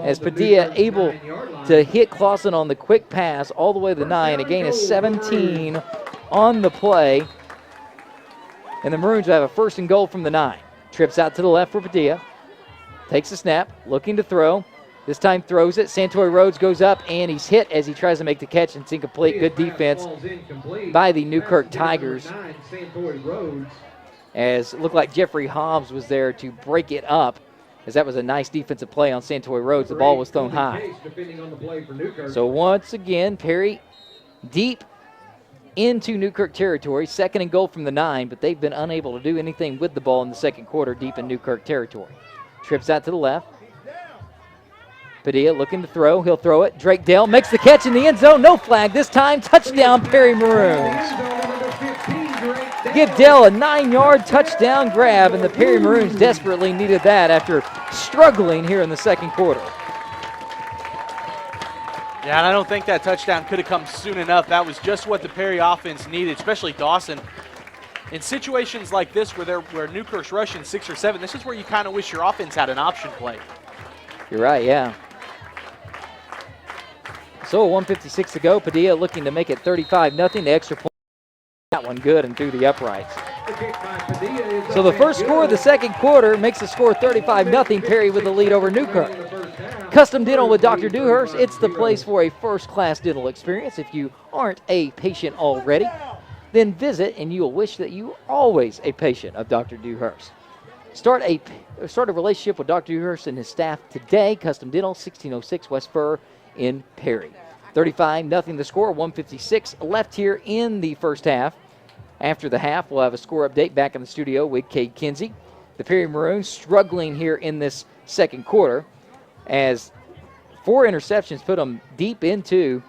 A: As Padilla able to hit Clausen on the quick pass all the way to the 9. A gain of 17 on the play. And the Maroons will have a first and goal from the 9. Trips out to the left for Padilla. Takes the snap, looking to throw. This time throws it. Santoy Rhodes goes up, and he's hit as he tries to make the catch, and it's incomplete. Good defense by the Newkirk Tigers. As it looked like Jeffrey Hobbs was there to break it up, as that was a nice defensive play on Santoy Rhodes. The ball was thrown high. So once again, Perry deep into Newkirk territory. Second and goal from the 9, but they've been unable to do anything with the ball in the second quarter deep in Newkirk territory. Trips out to the left. Padilla looking to throw. He'll throw it. Drake Dale makes the catch in the end zone. No flag this time. Touchdown, Perry Maroons. Give Dale a 9-yard touchdown grab, and the Perry Maroons desperately needed that after struggling here in the second quarter.
B: Yeah, and I don't think that touchdown could have come soon enough. That was just what the Perry offense needed, especially Dawson. In situations like this where Newkirk's rushing 6 or 7, this is where you kind of wish your offense had an option play.
A: You're right, yeah. So 1:56 to go. Padilla looking to make it 35-0. The extra point, that one good and through the uprights. So the first score of the second quarter makes the score 35-0. Perry with the lead over Newkirk. Custom Dental with Dr. Dewhurst. It's the place for a first-class dental experience. If you aren't a patient already, then visit and you'll wish that you were always a patient of Dr. Dewhurst. Start a relationship with Dr. Dewhurst and his staff today. Custom Dental, 1606 West Fur in Perry. 35-0 the score, 1:56 left here in the first half. After the half, we'll have a score update back in the studio with Cade Kinsey. The Perry Maroons struggling here in this second quarter, as 4 interceptions put them deep into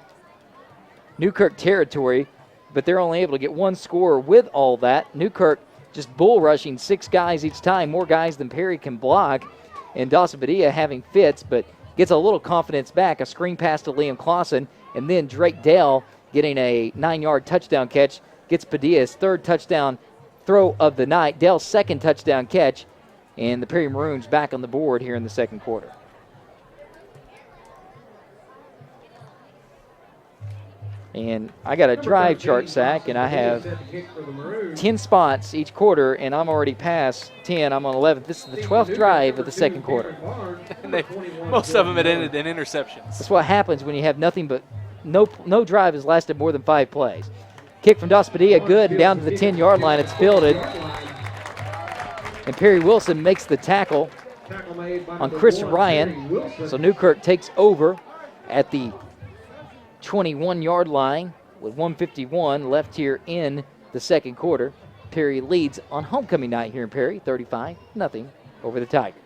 A: Newkirk territory, but they're only able to get 1 score with all that. Newkirk just bull rushing 6 guys each time, more guys than Perry can block, and Dawson Padilla having fits, but gets a little confidence back. A screen pass to Liam Clausen, and then Drake Dale getting a 9-yard touchdown catch, gets Padilla's 3rd touchdown throw of the night, Dale's 2nd touchdown catch, and the Perry Maroons back on the board here in the second quarter. And I got a drive chart, Zach, and I have 10 spots each quarter, and I'm already past 10. I'm on 11th. This is the 12th drive of the second quarter.
B: And most of them had ended in interceptions.
A: That's what happens when you have nothing but no drive has lasted more than 5 plays. Kick from Dawson Padilla, good, and down to the 10-yard line. It's fielded. And Perry Wilson makes the tackle on Chris Ryan. So Newkirk takes over at the 21-yard line with 1:51 left here in the second quarter. Perry leads on homecoming night here in Perry, 35-0 over the Tigers.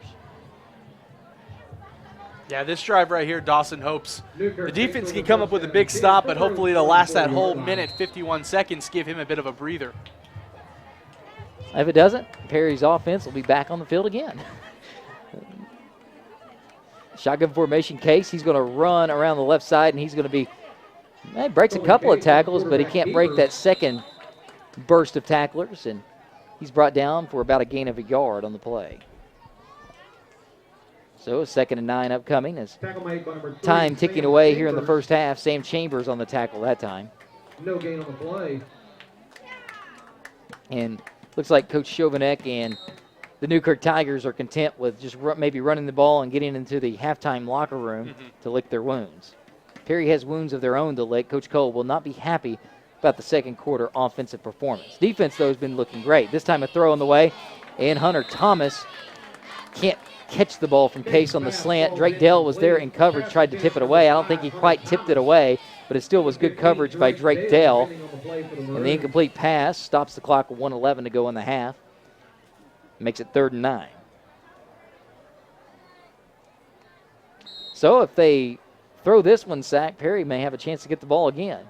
B: Yeah, this drive right here, Dawson hopes the defense can come up with a big stop, but hopefully it'll last that whole minute, 51 seconds, give him a bit of a breather.
A: If it doesn't, Perry's offense will be back on the field again. Shotgun formation case, he's going to run around the left side, and he's going to be, he breaks a couple of tackles, but he can't break that second burst of tacklers, and he's brought down for about a gain of a yard on the play. So 2nd and 9 upcoming as time ticking away here in the first half. Sam Chambers on the tackle that time.
C: No gain on the play.
A: And looks like Coach Chauvinek and the Newkirk Tigers are content with just maybe running the ball and getting into the halftime locker room to lick their wounds. Perry has wounds of their own to lick. Coach Cole will not be happy about the second quarter offensive performance. Defense, though, has been looking great. This time a throw on the way, and Hunter Thomas can't catch the ball from Case on the slant. Drake Dell was there in coverage, tried to tip it away. I don't think he quite tipped it away, but it still was good coverage by Drake Dell. And the incomplete pass stops the clock with 1:11 to go in the half. Makes it 3rd and 9. So if they throw this one sack, Perry may have a chance to get the ball again.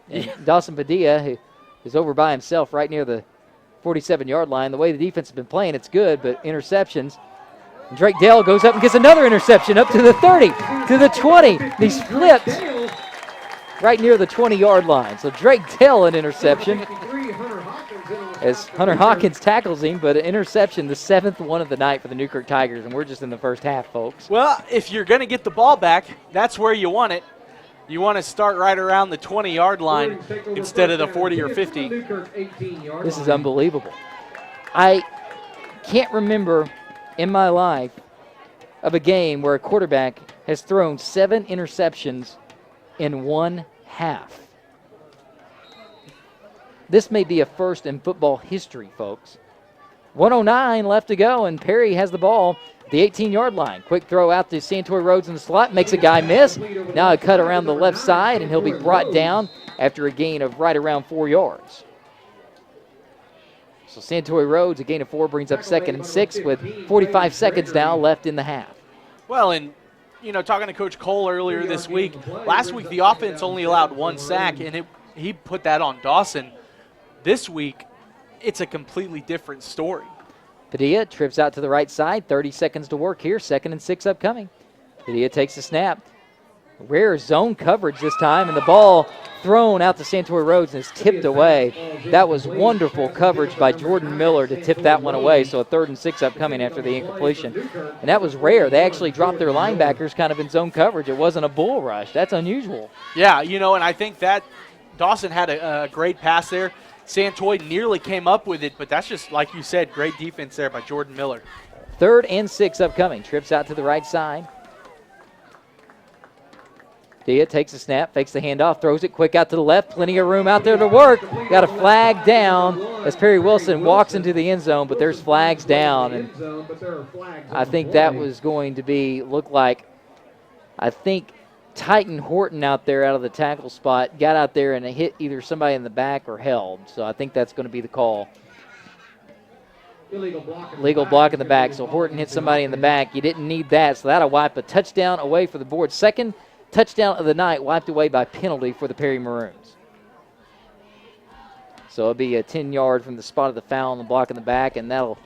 A: And Dawson Padilla, who is over by himself right near the 47-yard line. The way the defense has been playing, it's good, but interceptions. And Drake Dell goes up and gets another interception up to the 30, to the 20. He's flipped right near the 20-yard line. So Drake Dell, an interception, as Hunter Hawkins tackles him, but an interception, the 7th one of the night for the Newkirk Tigers, and we're just in the first half, folks.
B: Well, if you're going to get the ball back, that's where you want it. You want to start right around the 20-yard line instead of the 40 or 50.
A: This is unbelievable. I can't remember in my life of a game where a quarterback has thrown 7 interceptions in one half. This may be a first in football history, folks. 1:09 left to go, and Perry has the ball. The 18-yard line. Quick throw out to Santoy Rhodes in the slot. Makes a guy miss. Now a cut around the left side, and he'll be brought down after a gain of right around 4 yards. So Santoy Rhodes, a gain of 4, brings up 2nd and 6 with 45 seconds now left in the half.
B: Well, and, you know, talking to Coach Cole earlier this week, last week the offense only allowed 1 sack, and he put that on Dawson. This week, it's a completely different story.
A: Padilla trips out to the right side. 30 seconds to work here. 2nd and 6 upcoming. Padilla takes the snap. Rare zone coverage this time, and the ball thrown out to Santoy Rhodes and is tipped away. That was wonderful coverage by Jordan Miller to tip that one away, so a 3rd and 6 upcoming after the incompletion. And that was rare. They actually dropped their linebackers kind of in zone coverage. It wasn't a bull rush. That's unusual.
B: Yeah, you know, and I think that Dawson had a great pass there. Santoy nearly came up with it, but that's just, like you said, great defense there by Jordan Miller.
A: 3rd and 6 upcoming. Trips out to the right side. Dia takes the snap, fakes the handoff, throws it quick out to the left. Plenty of room out there to work. Got a flag down as Perry Wilson walks into the end zone, but there's flags down. And I think that was going to look like, Titan Horton out there out of the tackle spot got out there and hit either somebody in the back or held. So I think that's going to be the call. Illegal block in the back. So Horton hit somebody in the back. You didn't need that, so that'll wipe a touchdown away for the board. 2nd touchdown of the night wiped away by penalty for the Perry Maroons. So it'll be a 10-yard from the spot of the foul on the block in the back, and that'll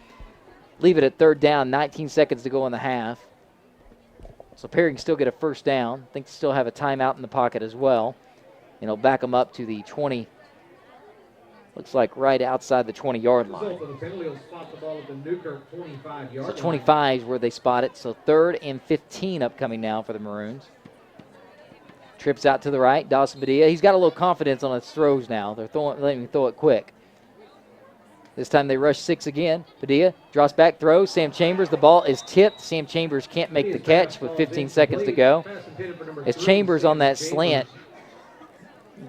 A: leave it at 3rd down, 19 seconds to go in the half. So Perry can still get a 1st down. I think they still have a timeout in the pocket as well. And he'll back them up to the 20. Looks like right outside the 20-yard line. So 25 is where they spot it. So 3rd and 15 upcoming now for the Maroons. Trips out to the right. Dawson Padilla. He's got a little confidence on his throws now. They're letting him throw it quick. This time they rush 6 again. Padilla draws back, throws. Sam Chambers, the ball is tipped. Sam Chambers can't make the catch with 15 seconds to go. As Chambers on that slant,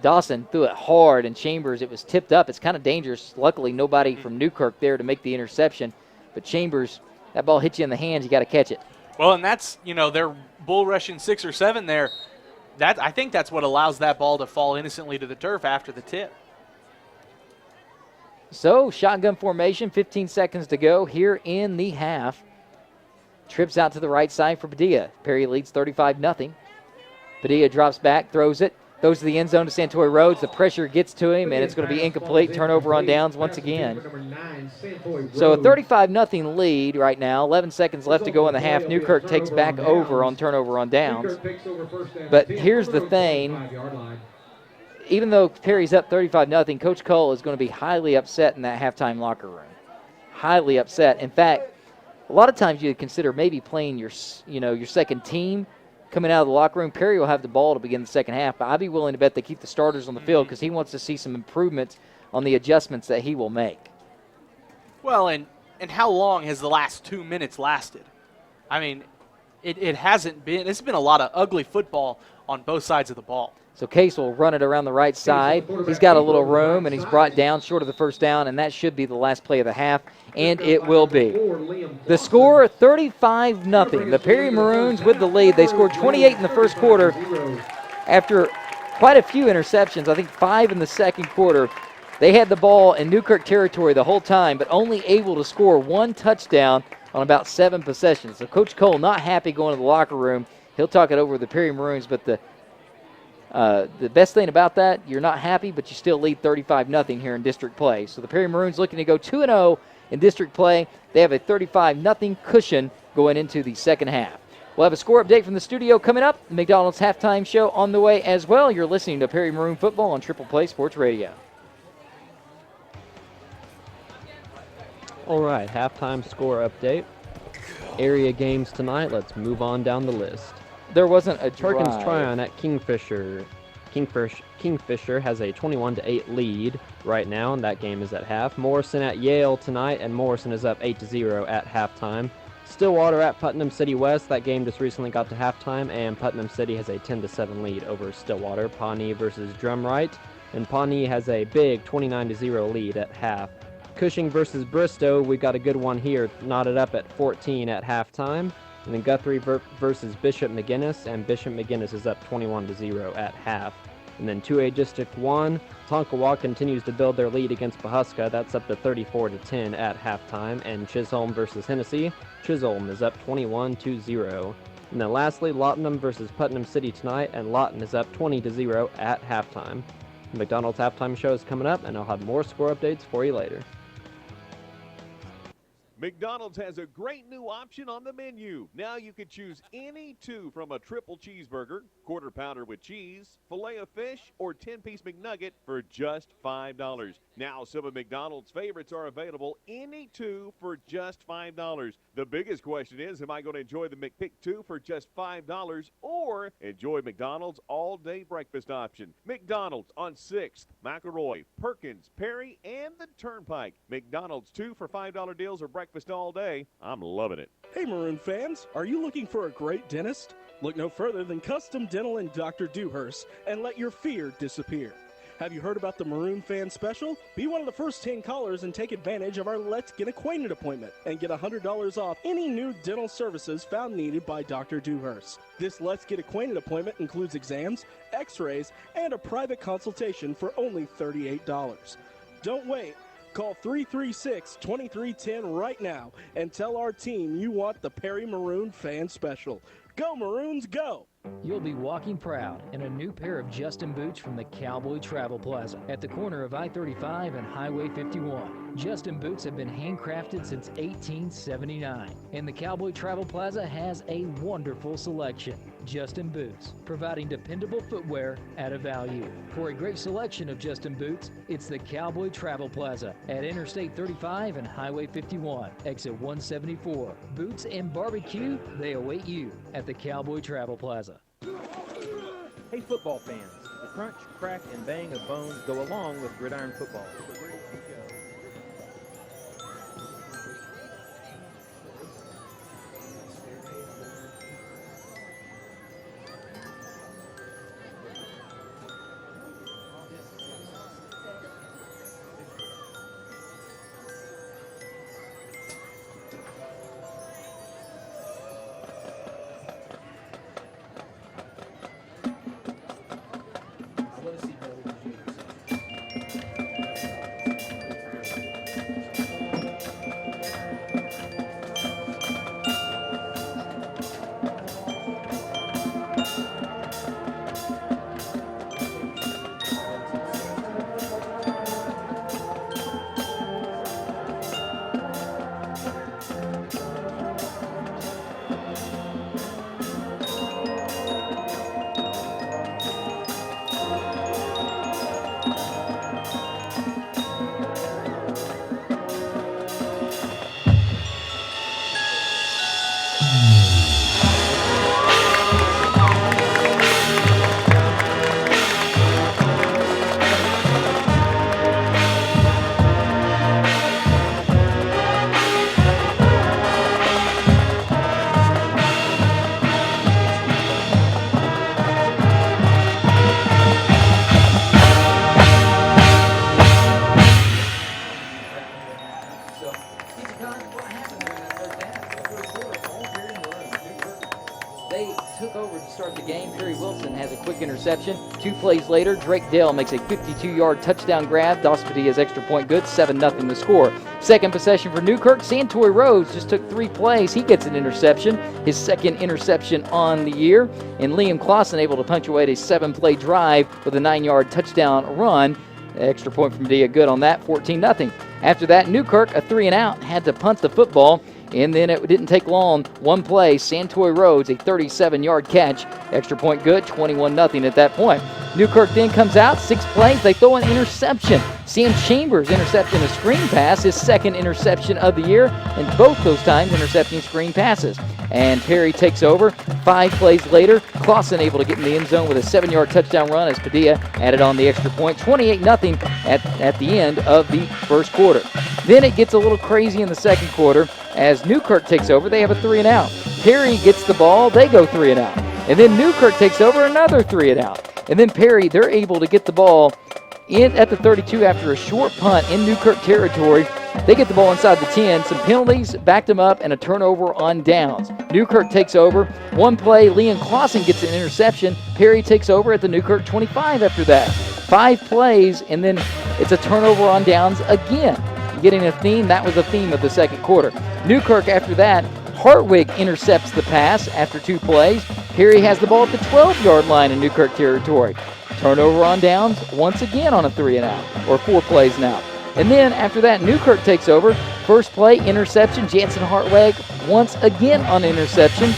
A: Dawson threw it hard, and Chambers, it was tipped up. It's kind of dangerous. Luckily, nobody from Newkirk there to make the interception. But Chambers, that ball hits you in the hands. You got to catch it.
B: Well, and that's, you know, they're bull rushing 6 or 7 there. I think that's what allows that ball to fall innocently to the turf after the tip.
A: So, shotgun formation, 15 seconds to go here in the half. Trips out to the right side for Padilla. Perry leads 35-0. Padilla drops back, throws it, goes to the end zone to Santoy Rhodes. The pressure gets to him, and it's going to be incomplete. Turnover on downs once again. So a 35-0 lead right now. 11 seconds left to go in the half. Newkirk takes back over on turnover on downs. But here's the thing. Even though Perry's up 35-0, Coach Cole is going to be highly upset in that halftime locker room. Highly upset. In fact, a lot of times you consider maybe playing your second team coming out of the locker room. Perry will have the ball to begin the second half, but I'd be willing to bet they keep the starters on the field because he wants to see some improvements on the adjustments that he will make.
B: Well, and And how long has the last 2 minutes lasted? I mean, it hasn't been. It's been a lot of ugly football on both sides of the ball.
A: So Case will run it around the right side. He's got a little room, and he's brought down short of the first down, and that should be the last play of the half, and it will be. The score, 35-0. The Perry Maroons with the lead. They scored 28 in the first quarter after quite a few interceptions, I think 5 in the second quarter. They had the ball in Newkirk territory the whole time, but only able to score 1 touchdown on about 7 possessions. So Coach Cole not happy going to the locker room. He'll talk it over with the Perry Maroons, but the best thing about that, you're not happy, but you still lead 35-0 here in district play. So the Perry Maroons looking to go 2-0 in district play. They have a 35-0 cushion going into the second half. We'll have a score update from the studio coming up. The McDonald's halftime show on the way as well. You're listening to Perry Maroon football on Triple Play Sports Radio.
P: All right, halftime score update. Area games tonight. Let's move on down the list.
A: There wasn't a drive.
P: Perkins Tryon at Kingfisher. Kingfisher has a 21-8 lead right now, and that game is at half. Morrison at Yale tonight, and Morrison is up 8-0 at halftime. Stillwater at Putnam City West. That game just recently got to halftime, and Putnam City has a 10-7 lead over Stillwater. Pawnee versus Drumright, and Pawnee has a big 29-0 lead at half. Cushing versus Bristow, we got a good one here, knotted up at 14 at halftime. And then Guthrie versus Bishop McGinnis, and Bishop McGinnis is up 21-0 at half. And then 2A District 1, Tonkawa continues to build their lead against Pahuska. That's up to 34-10 at halftime. And Chisholm versus Hennessy, Chisholm is up 21-0. And then lastly, Lawtonham versus Putnam City tonight, and Lawton is up 20-0 at halftime. The McDonald's halftime show is coming up, and I'll have more score updates for you later.
I: McDonald's has a great new option on the menu. Now you can choose any 2 from a triple cheeseburger, quarter pounder with cheese, filet of fish, or 10-piece McNugget for just $5. Now some of McDonald's favorites are available, any 2 for just $5. The biggest question is, am I going to enjoy the McPick 2 for just $5 or enjoy McDonald's all-day breakfast option? McDonald's on 6th, McElroy, Perkins, Perry, and the Turnpike. McDonald's 2 for $5 deals or breakfast all day. I'm loving it.
L: Hey Maroon fans, are you looking for a great dentist? Look no further than Custom Dental and Dr. Dewhurst and let your fear disappear. Have you heard about the Maroon Fan Special? Be one of the first 10 callers and take advantage of our Let's Get Acquainted appointment and get $100 off any new dental services found needed by Dr. Dewhurst. This Let's Get Acquainted appointment includes exams, x-rays, and a private consultation for only $38. Don't wait. Call 336-2310 right now and tell our team you want the Perry Maroon Fan Special. Go Maroons, go!
O: You'll be walking proud in a new pair of Justin boots from the Cowboy Travel Plaza at the corner of I-35 and Highway 51. Justin boots have been handcrafted since 1879, and the Cowboy Travel Plaza has a wonderful selection. Justin Boots, providing dependable footwear at a value. For a great selection of Justin boots, it's the Cowboy Travel Plaza at Interstate 35 and Highway 51, exit 174. Boots and barbecue, they await you at the Cowboy Travel Plaza.
G: Hey football fans, the crunch, crack, and bang of bones go along with gridiron football.
A: They took over to start the game. Perry Wilson has a quick interception. 2 plays later, Drake Dale makes a 52-yard touchdown grab. Dawson Padilla's extra point good, 7-0 the score. Second possession for Newkirk. Santoy Rhodes just took 3 plays. He gets an interception, his second interception on the year. And Liam Clausen able to punctuate a 7-play drive with a 9-yard touchdown run. Extra point from Padilla good on that, 14-0. After that, Newkirk, a 3-and-out, had to punt the football. And then it didn't take long. 1 play, Santoy Rhodes, a 37-yard catch. Extra point good, 21-0 at that point. Newkirk then comes out, 6 plays. They throw an interception. Sam Chambers intercepting a screen pass, his second interception of the year, and both those times intercepting screen passes. And Perry takes over. 5 plays later, Clausen able to get in the end zone with a 7-yard touchdown run as Padilla added on the extra point. 28-0 at the end of the first quarter. Then it gets a little crazy in the second quarter as Newkirk takes over. They have a 3-and-out. Perry gets the ball. They go 3-and-out. And then Newkirk takes over, another 3-and-out. And then Perry, they're able to get the ball in at the 32 after a short punt in Newkirk territory. They get the ball inside the 10. Some penalties backed them up and a turnover on downs. Newkirk takes over. 1 play, Liam Clausen gets an interception. Perry takes over at the Newkirk 25 after that. 5 plays, and then it's a turnover on downs again. Getting a theme, that was the theme of the second quarter. Newkirk after that, Hartwig intercepts the pass after 2 plays. Perry has the ball at the 12-yard line in Newkirk territory. Turnover on downs once again on a 3-and-out, or 4 plays now. And then after that, Newkirk takes over. First play, interception. Jansen Hartwig once again on interception.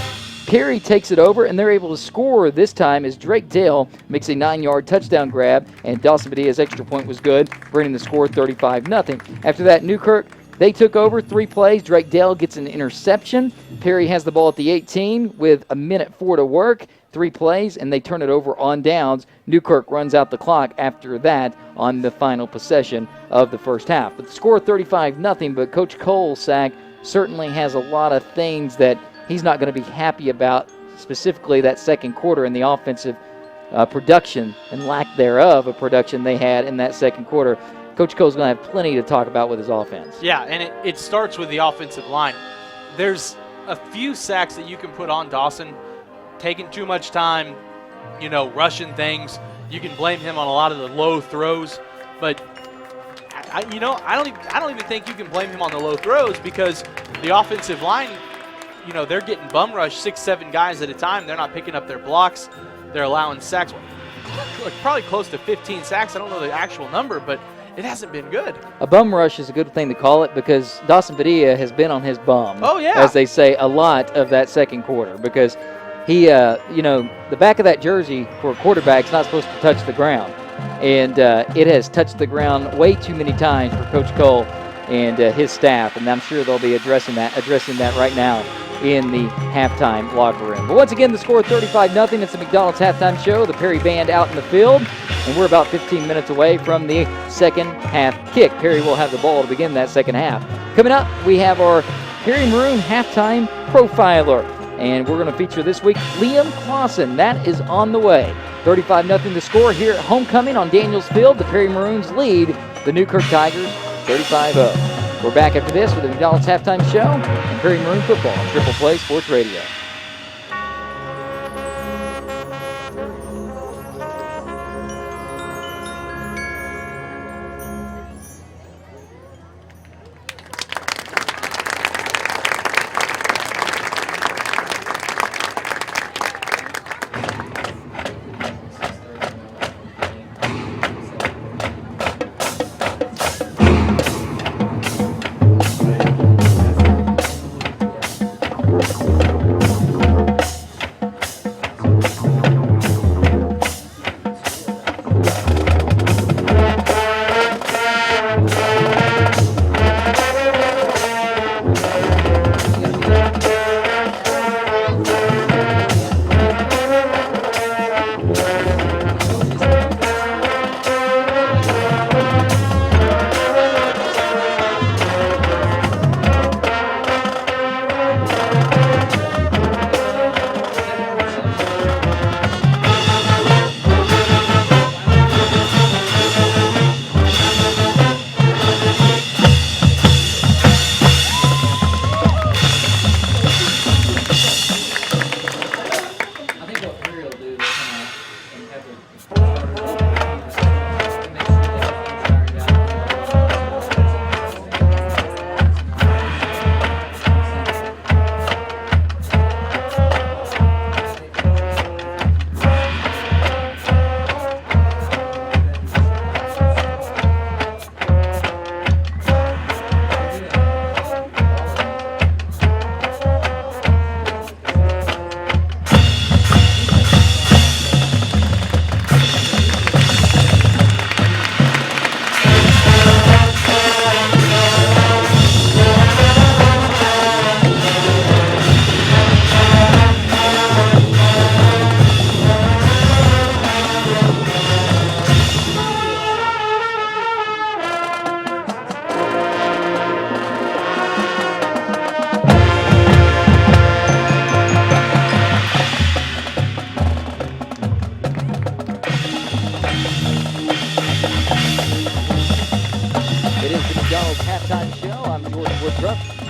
A: Perry takes it over, and they're able to score this time as Drake Dale makes a 9-yard touchdown grab, and Dawson Padilla's extra point was good, bringing the score 35-0. After that, Newkirk, they took over. 3 plays. Drake Dale gets an interception. Perry has the ball at the 18 with a minute 4 to work. 3 plays, and they turn it over on downs. Newkirk runs out the clock after that on the final possession of the first half. But the score 35-0, but Coach Kolsak certainly has a lot of things that he's not going to be happy about, specifically that second quarter and the offensive production and lack thereof of production they had in that second quarter. Coach Cole's going to have plenty to talk about with his offense.
B: Yeah, and it starts with the offensive line. There's a few sacks that you can put on Dawson, taking too much time, rushing things. You can blame him on a lot of the low throws, but I don't even think you can blame him on the low throws because the offensive line, they're getting bum rush 6-7 guys at a time. They're not picking up their blocks. They're allowing sacks, probably close to 15 sacks. I don't know the actual number, but it hasn't been good.
A: A bum rush is a good thing to call it because Dawson Padilla has been on his bum, as they say, a lot of that second quarter because he, the back of that jersey for a quarterback is not supposed to touch the ground. And it has touched the ground way too many times for Coach Cole and his staff, and I'm sure they'll be addressing that right now in the halftime locker room. But once again, the score 35-0. It's the McDonald's halftime show. The Perry Band out in the field, and we're about 15 minutes away from the second half kick. Perry will have the ball to begin that second half. Coming up, we have our Perry Maroon halftime profiler, and we're going to feature this week Liam Clausen. That is on the way. 35-0 the score here at homecoming on Daniels Field. The Perry Maroons lead the Newkirk Tigers 35-0. We're back after this with the McDonald's halftime show and Perry Maroon football on Triple Play Sports Radio.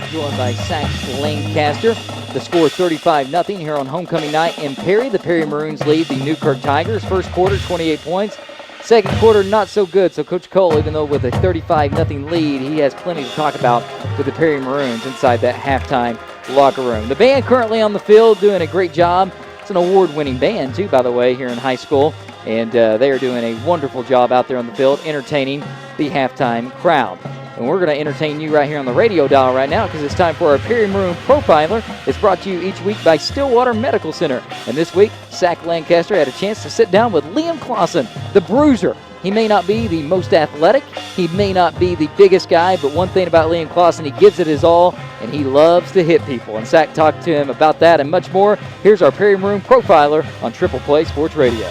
A: joined by Sac Lancaster. The score 35-0 here on homecoming night in Perry. The Perry Maroons lead the Newkirk Tigers. First quarter, 28 points. Second quarter, not so good. So Coach Cole, even though with a 35-0 lead, he has plenty to talk about with the Perry Maroons inside that halftime locker room. The band currently on the field doing a great job. It's an award-winning band, too, by the way, here in high school. And they are doing a wonderful job out there on the field, entertaining the halftime crowd. And we're going to entertain you right here on the radio dial right now because it's time for our Perry Maroon Profiler. It's brought to you each week by Stillwater Medical Center. And this week, Sac Lancaster had a chance to sit down with Liam Clausen, the bruiser. He may not be the most athletic, he may not be the biggest guy, but one thing about Liam Clausen, he gives it his all, and he loves to hit people. And Sac talked to him about that and much more. Here's our Perry Maroon Profiler on Triple Play Sports Radio.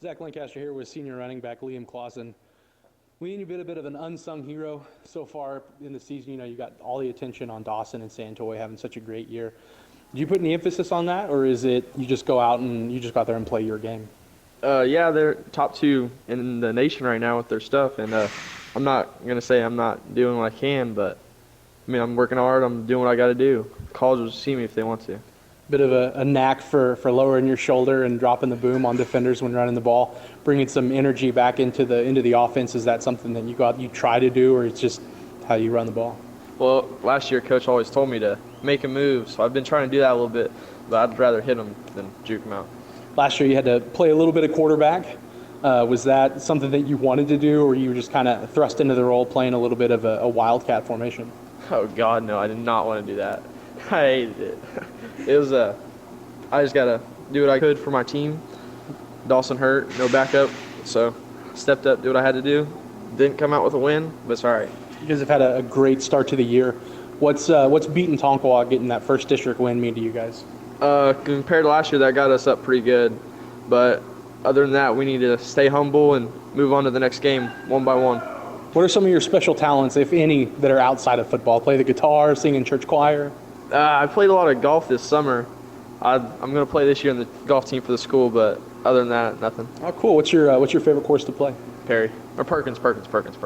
Q: Sac Lancaster here with senior running back Liam Clausen. Liam, you've been a bit of an unsung hero so far in the season. You know, you got all the attention on Dawson and Santoy having such a great year. Do you put any emphasis on that, or is it you just go out there and play your game?
R: Yeah, they're top 2 in the nation right now with their stuff, and I'm not going to say I'm not doing what I can, but I mean, I'm working hard, I'm doing what I got to do. College will see me if they want to.
Q: Bit of a knack for lowering your shoulder and dropping the boom on defenders when running the ball, bringing some energy back into the offense. Is that something that you try to do, or it's just how you run the ball?
R: Well, last year Coach always told me to make a move, so I've been trying to do that a little bit, but I'd rather hit them than juke them out.
Q: Last year you had to play a little bit of quarterback. Was that something that you wanted to do, or you were just kind of thrust into the role playing a little bit of a wildcat formation?
R: Oh, God, no, I did not want to do that. I hated it. It was I just got to do what I could for my team. Dawson hurt, no backup, so stepped up, did what I had to do. Didn't come out with a win, but it's all right.
Q: You guys have had a great start to the year. What's beating Tonkawa, getting that first district win, mean to you guys?
R: Compared to last year, that got us up pretty good. But other than that, we need to stay humble and move on to the next game one by one.
Q: What are some of your special talents, if any, that are outside of football? Play the guitar, sing in church choir?
R: I played a lot of golf this summer. I'm going to play this year in the golf team for the school, but other than that, nothing.
Q: Oh, cool. What's your favorite course to play?
R: Perry. Or Perkins.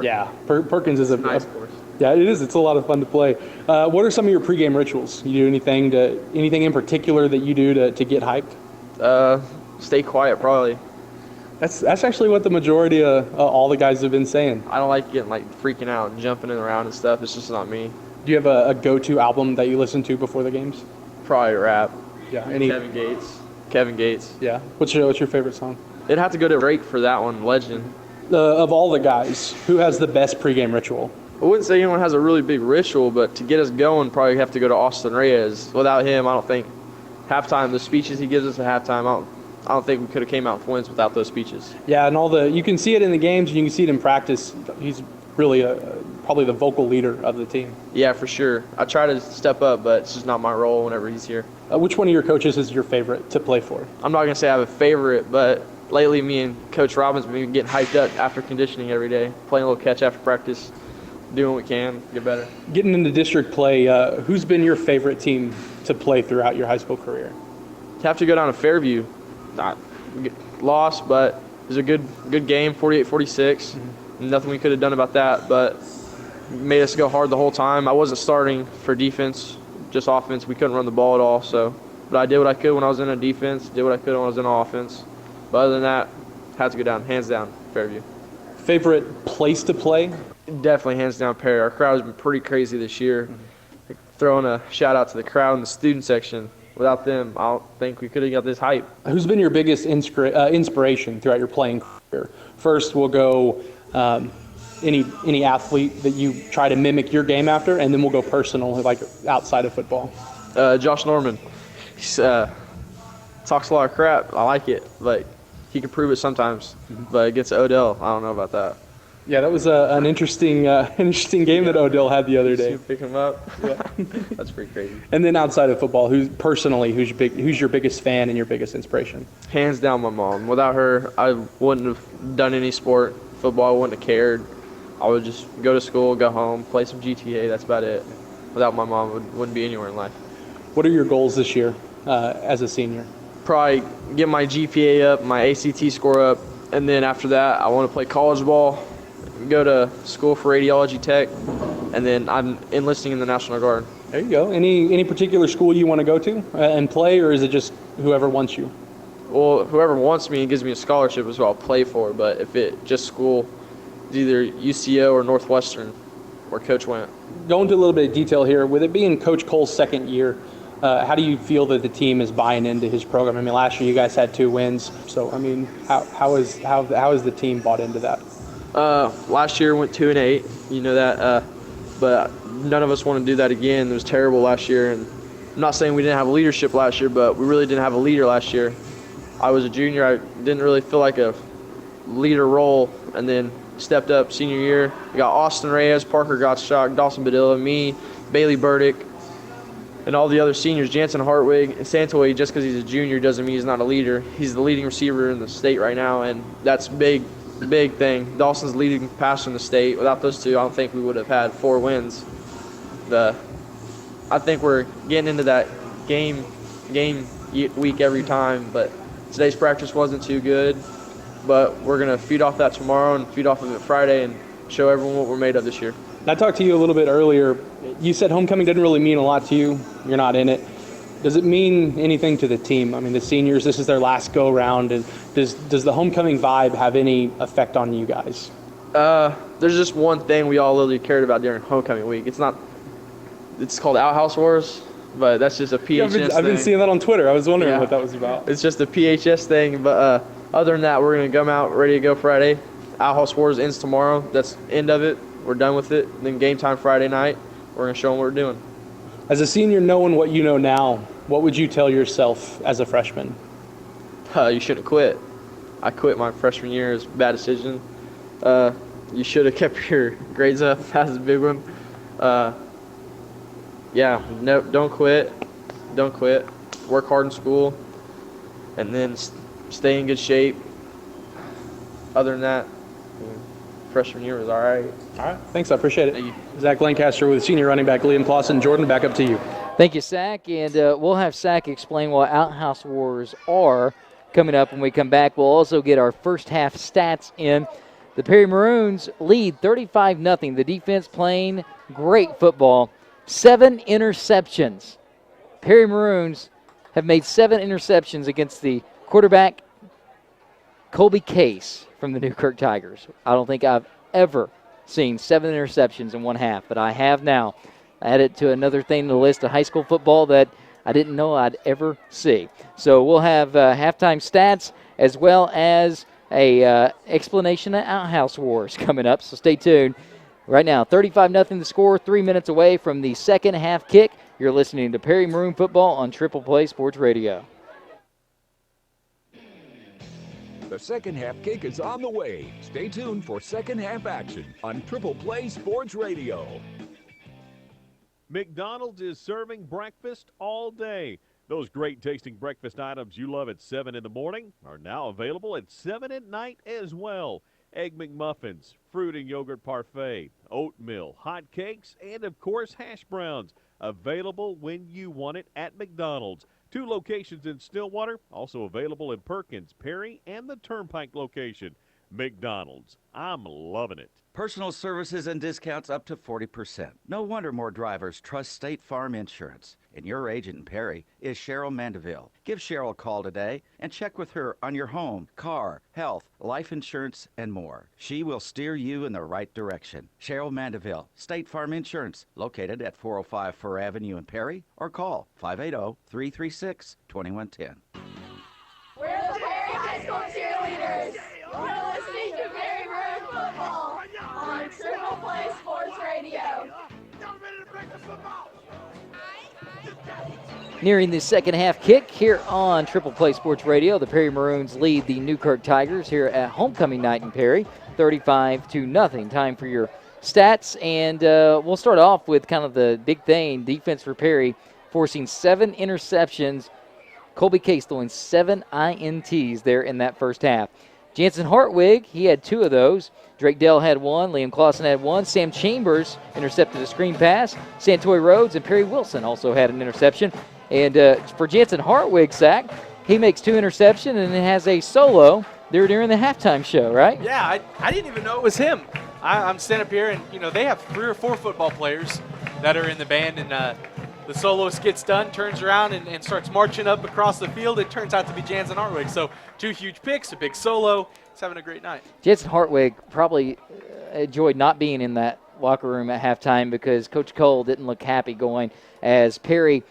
Q: Yeah, Perkins is a
R: nice course.
Q: Yeah, it is. It's a lot of fun to play. What are some of your pregame rituals? You do anything in particular that you do to get hyped?
R: Stay quiet, probably.
Q: That's actually what the majority of all the guys have been saying.
R: I don't like getting freaking out and jumping around and stuff. It's just not me.
Q: Do you have a go-to album that you listen to before the games?
R: Probably rap.
Q: Yeah.
R: Kevin Gates.
Q: Yeah. What's your favorite song?
R: It'd have to go to Drake for that one. Legend.
Q: Of all the guys, who has the best pregame ritual?
R: I wouldn't say anyone has a really big ritual, but to get us going, probably have to go to Austin Reyes. Without him, I don't think halftime, the speeches he gives us at halftime, I don't think we could have came out with wins without those speeches.
Q: Yeah, and you can see it in the games, and you can see it in practice. He's really probably the vocal leader of the team.
R: Yeah, for sure. I try to step up, but it's just not my role whenever he's here.
Q: Which one of your coaches is your favorite to play for?
R: I'm not going to say I have a favorite, but lately me and Coach Robbins have been getting hyped up after conditioning every day, playing a little catch after practice, doing what we can, get better.
Q: Getting into district play, who's been your favorite team to play throughout your high school career?
R: You have to go down to Fairview. Lost, but it was a good game, 48-46. Mm-hmm. Nothing we could have done about that, but made us go hard the whole time. I wasn't starting for defense, just offense. We couldn't run the ball at all, but I did what I could when I was in a defense, did what I could when I was in offense. But other than that, had to go down, hands down, Fairview.
Q: Favorite place to play?
R: Definitely hands down Perry. Our crowd has been pretty crazy this year. Mm-hmm. Throwing a shout out to the crowd in the student section. Without them, I don't think we could have got this hype.
Q: Who's been your biggest inspiration throughout your playing career? First, we'll go any athlete that you try to mimic your game after, and then we'll go personal, like outside of football.
R: Josh Norman. He talks a lot of crap. I like it, but he can prove it sometimes. Mm-hmm. But against Odell, I don't know about that.
Q: Yeah, that was an interesting game that Odell had the other day.
R: Pick him up. Yeah. That's pretty crazy.
Q: And then outside of football, who's your biggest fan and your biggest inspiration?
R: Hands down, my mom. Without her, I wouldn't have done any sport. Football, I wouldn't have cared. I would just go to school, go home, play some GTA. That's about it. Without my mom, wouldn't be anywhere in life.
Q: What are your goals this year as a senior?
R: Probably get my GPA up, my ACT score up, and then after that, I want to play college ball. Go to school for radiology tech, and then I'm enlisting in the National Guard.
Q: There you go. Any particular school you want to go to and play, or is it just whoever wants you?
R: Well, whoever wants me and gives me a scholarship is what I'll play for, but if it just school, it's either UCO or Northwestern, where Coach went.
Q: Go into a little bit of detail here. With it being Coach Cole's second year, how do you feel that the team is buying into his program? I mean, last year you guys had 2 wins, so I mean, how is the team bought into that?
R: Last year went 2-8, you know that, but none of us want to do that again. It was terrible last year, and I'm not saying we didn't have leadership last year, but we really didn't have a leader last year. I was a junior. I didn't really feel like a leader role, and then stepped up senior year. We got Austin Reyes, Parker Gottschalk, Dawson Badilla, me, Bailey Burdick, and all the other seniors, Jansen Hartwig, and Santoy. Just because he's a junior doesn't mean he's not a leader. He's the leading receiver in the state right now, and that's big thing. Dawson's leading passer in the state. Without those two, I don't think we would have had 4 wins. I think we're getting into that game week every time, but today's practice wasn't too good, but we're going to feed off that tomorrow and feed off of it Friday and show everyone what we're made of this year.
Q: I talked to you a little bit earlier. You said homecoming didn't really mean a lot to you. You're not in it. Does it mean anything to the team? I mean, the seniors, this is their last go-round, and does the homecoming vibe have any effect on you guys?
R: There's just one thing we all literally cared about during homecoming week. It's called Outhouse Wars, but that's just a PHS thing.
Q: I've been seeing that on Twitter. I was wondering what that was about.
R: It's just a PHS thing, but other than that, we're going to come out ready to go Friday. Outhouse Wars ends tomorrow. That's the end of it. We're done with it. And then game time Friday night, we're going to show them what we're doing.
Q: As a senior, knowing what you know now, what would you tell yourself as a freshman?
R: You shouldn't quit. I quit my freshman year. It was a bad decision. You should have kept your grades up. That's a big one. No, don't quit. Don't quit. Work hard in school, and then stay in good shape. Other than that, freshman year was all right.
Q: All right. Thanks. I appreciate it. Thank you. Zach Lancaster with senior running back Liam Clausen. Jordan, back up to you.
A: Thank you, Zach. And we'll have Zach explain what Outhouse Wars are coming up when we come back. We'll also get our first half stats in. The Perry Maroons lead 35-0. The defense playing great football. 7 interceptions. Perry Maroons have made 7 interceptions against the quarterback, Colby Case from the Newkirk Tigers. I don't think I've ever seen 7 interceptions in one half, but I have now. I added to another thing in the list of high school football that I didn't know I'd ever see. So we'll have halftime stats as well as a explanation of Outhouse Wars coming up, so stay tuned. Right now, 35-0 the score, 3 minutes away from the second half kick. You're listening to Perry Maroon Football on Triple Play Sports Radio.
D: The second half kick is on the way. Stay tuned for second half action on Triple Play Sports Radio.
I: McDonald's is serving breakfast all day. Those great tasting breakfast items you love at 7 in the morning are now available at 7 at night as well. Egg McMuffins, fruit and yogurt parfait, oatmeal, hot cakes, and of course hash browns. Available when you want it at McDonald's. 2 locations in Stillwater, also available in Perkins, Perry, and the Turnpike location. McDonald's. I'm loving it.
K: Personal services and discounts up to 40%. No wonder more drivers trust State Farm Insurance. And your agent in Perry is Cheryl Mandeville. Give Cheryl a call today and check with her on your home, car, health, life insurance, and more. She will steer you in the right direction. Cheryl Mandeville, State Farm Insurance, located at 405 Fur Avenue in Perry, or call 580-336-2110.
H: We're the Perry High School cheerleaders. You're listening to Perry Maroon Football on Triple Play Sports Radio.
A: Nearing the second half kick here on Triple Play Sports Radio. The Perry Maroons lead the Newkirk Tigers here at homecoming night in Perry, 35-0. Time for your stats, and we'll start off with kind of the big thing. Defense for Perry forcing 7 interceptions. Colby Case throwing 7 INTs there in that first half. Jansen Hartwig, he had 2 of those. Drake Dell had 1. Liam Clausen had 1. Sam Chambers intercepted a screen pass. Santoy Rhodes and Perry Wilson also had an interception. And for Jansen Hartwig, Zach, he makes 2 interceptions and has a solo there during the halftime show, right?
B: Yeah, I didn't even know it was him. I'm standing up here, and, they have 3 or 4 football players that are in the band, and the soloist gets done, turns around, and starts marching up across the field. It turns out to be Jansen Hartwig. So 2 huge picks, a big solo. He's having a great night.
A: Jansen Hartwig probably enjoyed not being in that locker room at halftime because Coach Cole didn't look happy going as Perry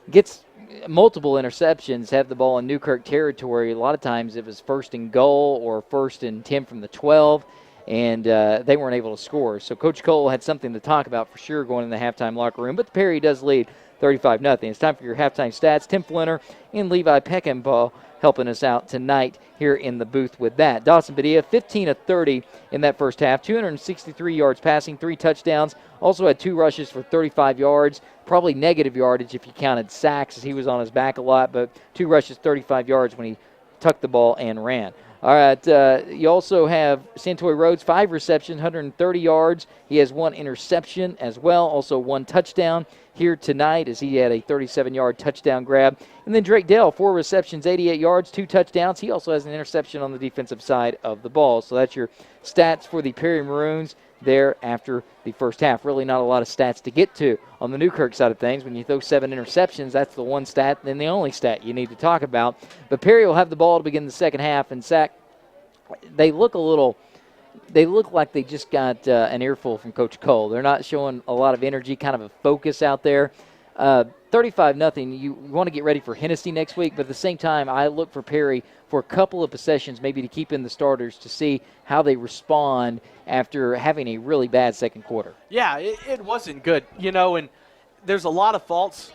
A: gets multiple interceptions, have the ball in Newkirk territory. A lot of times it was 1st and goal or 1st and 10 from the 12, and they weren't able to score. So Coach Cole had something to talk about for sure going in the halftime locker room, but Perry does lead 35-0. It's time for your halftime stats. Tim Flinner and Levi Peckinpah helping us out tonight here in the booth with that. Dawson Padilla, 15 of 30 in that first half, 263 yards passing, 3 touchdowns, also had 2 rushes for 35 yards, probably negative yardage if you counted sacks as he was on his back a lot, but 2 rushes, 35 yards when he tucked the ball and ran. All right, you also have Santoy Rhodes, 5 receptions, 130 yards. He has 1 interception as well, also 1 touchdown here tonight as he had a 37-yard touchdown grab. And then Drake Dell, 4 receptions, 88 yards, 2 touchdowns. He also has an interception on the defensive side of the ball. So that's your stats for the Perry Maroons there after the first half. Really not a lot of stats to get to on the Newkirk side of things. When you throw 7 interceptions, that's the one stat and the only stat you need to talk about. But Perry will have the ball to begin the second half, and they look like they just got an earful from Coach Cole. They're not showing a lot of energy, kind of a focus out there. 35-0. You want to get ready for Hennessy next week, but at the same time, I look for Perry for a couple of possessions, maybe to keep in the starters to see how they respond after having a really bad second quarter.
B: Yeah, it wasn't good, and there's a lot of faults.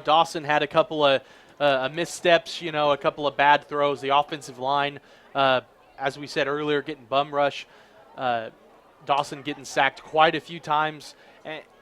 B: Dawson had a couple of missteps, a couple of bad throws. The offensive line, as we said earlier, getting bum rush. Dawson getting sacked quite a few times.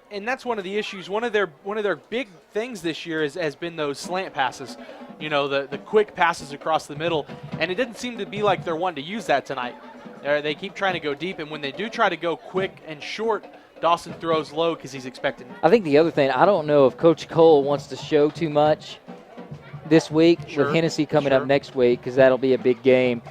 B: And that's one of the issues. One of their big things this year has been those slant passes, the quick passes across the middle. And it didn't seem to be like they're wanting to use that tonight. They keep trying to go deep, and when they do try to go quick and short, Dawson throws low because he's expecting.
A: I think the other thing, I don't know if Coach Cole wants to show too much this week with Hennessy coming up next week because that'll be a big game.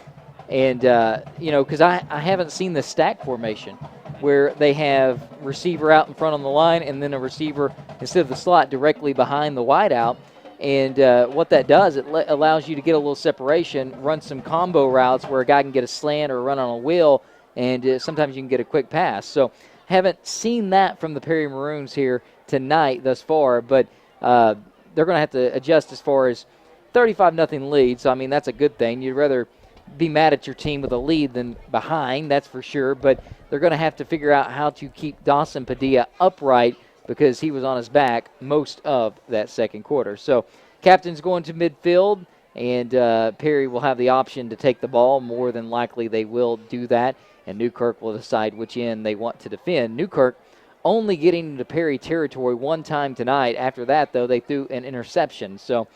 A: And, because I haven't seen the stack formation where they have receiver out in front on the line and then a receiver instead of the slot directly behind the wideout. And what that does, it allows you to get a little separation, run some combo routes where a guy can get a slant or run on a wheel, and sometimes you can get a quick pass. So haven't seen that from the Perry Maroons here tonight thus far, but they're going to have to adjust as far as 35-0 lead. So, that's a good thing. You'd rather be mad at your team with a lead than behind, that's for sure. But they're going to have to figure out how to keep Dawson Padilla upright because he was on his back most of that second quarter. So captain's going to midfield, and Perry will have the option to take the ball. More than likely they will do that, and Newkirk will decide which end they want to defend. Newkirk only getting into Perry territory one time tonight. After that, though, they threw an interception. So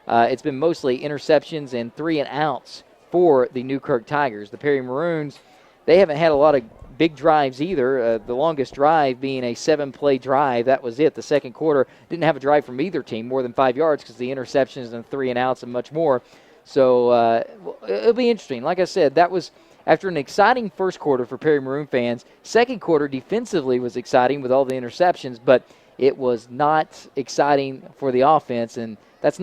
A: it's been mostly interceptions and 3 and outs for the Newkirk Tigers. The Perry Maroons, they haven't had a lot of big drives either. The longest drive being a 7-play drive. That was it. The second quarter didn't have a drive from either team more than 5 yards because the interceptions and 3 and outs and much more. So it'll be interesting. Like I said, that was after an exciting first quarter for Perry Maroon fans. Second quarter defensively was exciting with all the interceptions, but it was not exciting for the offense, and that's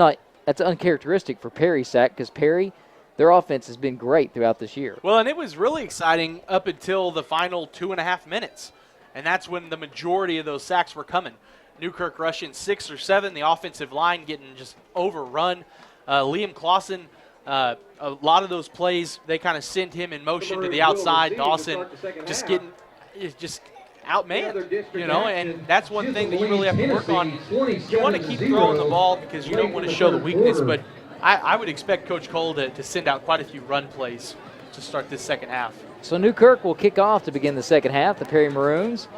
A: uncharacteristic for Perry, Sack, because Perry, their offense has been great throughout this year.
B: Well, and it was really exciting up until the final 2.5 minutes, and that's when the majority of those sacks were coming. Newkirk rushing 6 or 7, the offensive line getting just overrun. Liam Clausen, a lot of those plays, they kind of sent him in motion to the outside. Dawson just outmanned, and that's one thing that you really have to work on. You want to keep throwing the ball because you don't want to show the weakness, but I would expect Coach Cole to send out quite a few run plays to start this second half.
A: So Newkirk will kick off to begin the second half. The Perry Maroons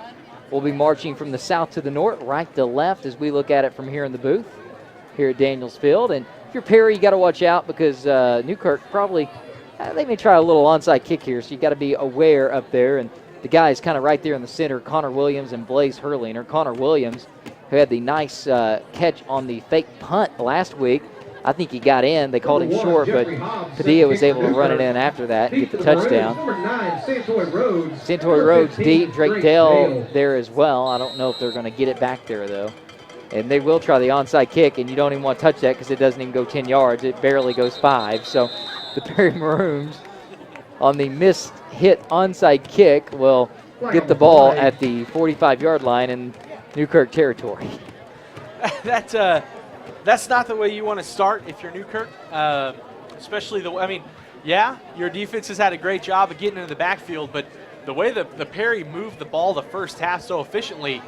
A: will be marching from the south to the north, right to left as we look at it from here in the booth here at Daniels Field. And if you're Perry, you got to watch out because Newkirk probably, they may try a little onside kick here, so you got to be aware up there. And the guys kind of right there in the center, Connor Williams and Blaze Hurliner. Connor Williams, who had the nice catch on the fake punt last week, I think he got in. They called him short, but Padilla was able to run it in after that and get the touchdown. Santoy Rhodes deep. Drake Dale there as well. I don't know if they're going to get it back there, though. And they will try the onside kick, and you don't even want to touch that because it doesn't even go 10 yards. It barely goes 5. So the Perry Maroons on the missed hit onside kick will get the ball at the 45-yard line in Newkirk territory.
B: That's not the way you want to start if you're Newkirk, especially your defense has had a great job of getting into the backfield, but the way the Perry moved the ball the first half so efficiently,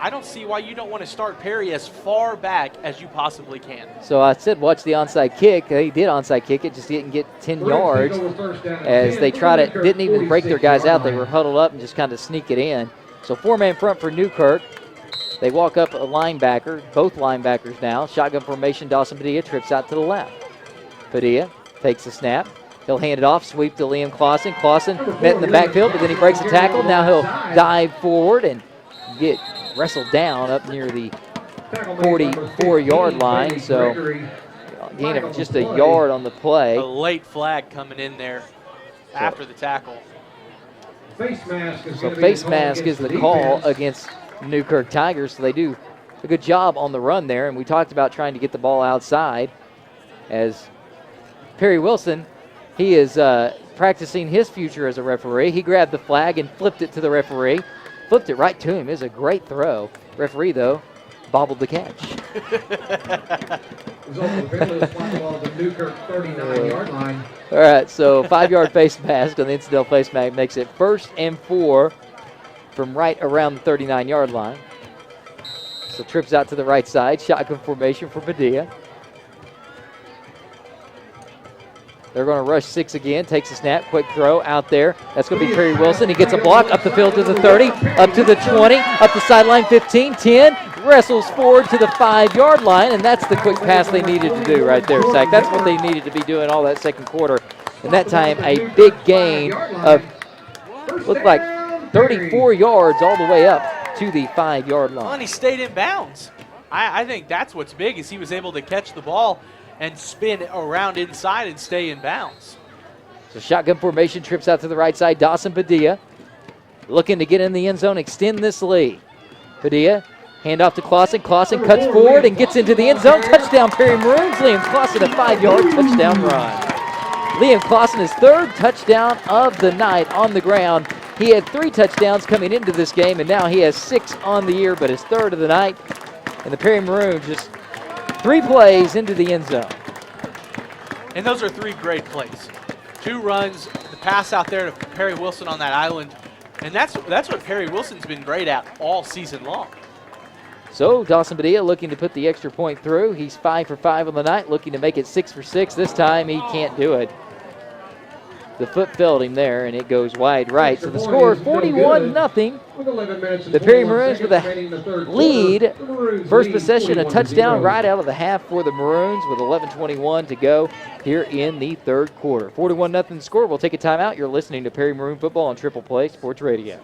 B: I don't see why you don't want to start Perry as far back as you possibly can.
A: So I said watch the onside kick. They did onside kick it, just didn't get 10 yards as they tried it. Didn't even break their guys out. They were huddled up and just kind of sneak it in. So 4-man front for Newkirk. They walk up a linebacker, both linebackers now. Shotgun formation, Dawson Padilla trips out to the left. Padilla takes the snap. He'll hand it off, sweep to Liam Clausen. Clausen met in the backfield, but then he breaks a tackle. Now he'll dive forward and get wrestled down up near the 44-yard line. So gain of just a yard on the play.
B: A late flag coming in there after the tackle.
A: So face mask is the call against Newkirk Tigers. So they do a good job on the run there. And we talked about trying to get the ball outside as Perry Wilson, he is practicing his future as a referee. He grabbed the flag and flipped it to the referee. Flipped it right to him. It was a great throw. Referee, though, bobbled the catch. All right, so 5-yard face mask on the incidental face mask makes it 1st and 4 from right around the 39-yard line. So trips out to the right side. Shotgun formation for Padilla. They're going to rush 6 again. Takes a snap. Quick throw out there. That's going to be Perry Wilson. He gets a block up the field to the 30, up to the 20, up the sideline 15, 10. Wrestles forward to the 5-yard line, and that's the quick pass they needed to do right there, Zach. That's what they needed to be doing all that second quarter. And that time, a big gain of, looked like 34 yards all the way up to the 5-yard line.
B: Well, and he stayed in bounds. I think that's what's big is he was able to catch the ball and spin around inside and stay in bounds.
A: So shotgun formation, trips out to the right side. Dawson Padilla looking to get in the end zone, extend this lead. Padilla, hand off to Clausen. Clausen cuts forward and gets into the end zone. Touchdown, Perry Maroons. Liam Clausen, a 5-yard touchdown run. Liam Clausen, his 3rd touchdown of the night on the ground. He had 3 touchdowns coming into this game, and now he has 6 on the year, but his 3rd of the night. And the Perry Maroons just 3 plays into the end zone.
B: And those are 3 great plays. 2 runs, the pass out there to Perry Wilson on that island. And that's what Perry Wilson's been great at all season long.
A: So Dawson Padilla looking to put the extra point through. He's 5 for 5 on the night, looking to make it 6 for 6. This time he can't do it. The foot failed him there, and it goes wide right. So the score, 41-0. The Perry Maroons with a lead. First possession, a touchdown right out of the half for the Maroons with 11:21 to go here in the 3rd quarter. 41-0 score. We'll take a timeout. You're listening to Perry Maroon Football on Triple Play Sports Radio.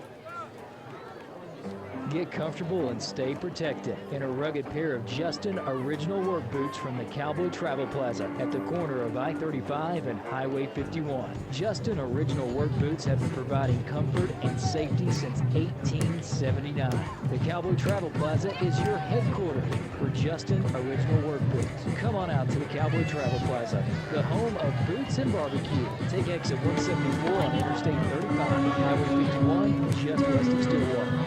O: Get comfortable and stay protected in a rugged pair of Justin original work boots from the Cowboy Travel Plaza at the corner of I-35 and Highway 51. Justin original work boots have been providing comfort and safety since 1879. The Cowboy Travel Plaza is your headquarters for Justin original work boots. Come on out to the Cowboy Travel Plaza, the home of boots and barbecue. Take exit 174 on Interstate 35 and Highway 51 just west of Stillwater.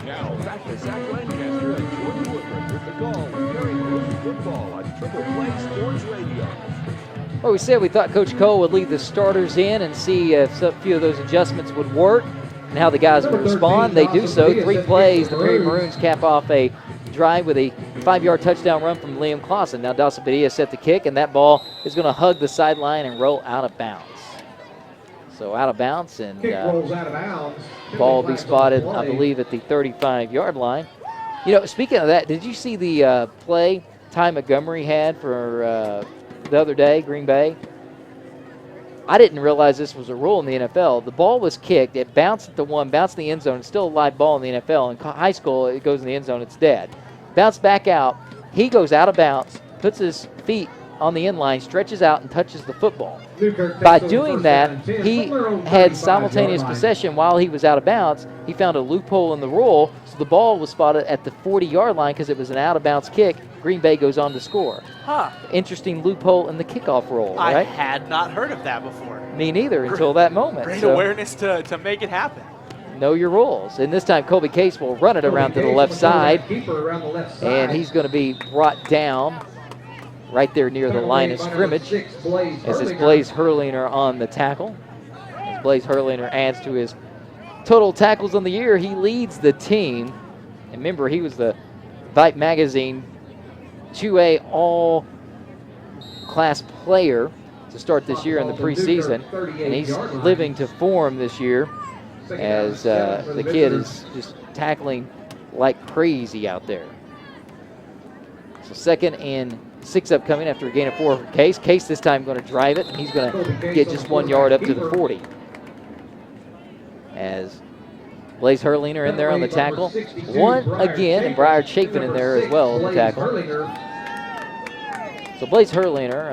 D: Now, back to Zach Lancaster and Jordan Woodruff with the call of Perry Maroon Football on Triple Play Sports Radio.
A: Well, we said we thought Coach Cole would lead the starters in and see if a few of those adjustments would work and how the guys would respond. They do so. 3 plays. The Perry Maroons cap off a drive with a 5-yard touchdown run from Liam Clausen. Now Dawson Padilla set the kick, and that ball is going to hug the sideline and roll out of bounds. So out of bounds, and ball will be spotted, I believe, at the 35-yard line. You know, speaking of that, did you see the play Ty Montgomery had for the other day, Green Bay? I didn't realize this was a rule in the NFL. The ball was kicked. It bounced at the 1, bounced in the end zone. It's still a live ball in the NFL. In high school, it goes in the end zone. It's dead. Bounced back out. He goes out of bounds, puts his feet on the end line, stretches out, and touches the football.
C: Newkirk
A: By
C: takes over
A: doing
C: first
A: that,
C: down and 10
A: he
C: from their own
A: had
C: 35-yard
A: simultaneous
C: line.
A: possession while he was out of bounds. He found a loophole in the rule, so the ball was spotted at the 40-yard line because it was an out-of-bounds kick. Green Bay goes on to score.
B: Huh.
A: Interesting loophole in the kickoff rule,
B: I
A: right?
B: had not heard of that before.
A: Me neither until that moment.
B: Great
A: So
B: awareness to make it happen.
A: know your rules. And this time Colby Case will run it around to the left side, and he's going to be brought down right there near the line of scrimmage as it's Blaze Herliner on the tackle. As Blaze Herliner adds to his total tackles on the year, he leads the team. And remember, he was the Vipe Magazine 2A all-class player to start this year in the preseason, and he's living to form this year as the kid is just tackling like crazy out there. So 2nd and 6 upcoming after a gain of 4 for Case. Case this time going to drive it, and he's going to get just 1 yard up to the 40. As Blaze Herliner in there on the tackle. One again, and Briar Chafin in there as well on the tackle. So Blaze Herliner,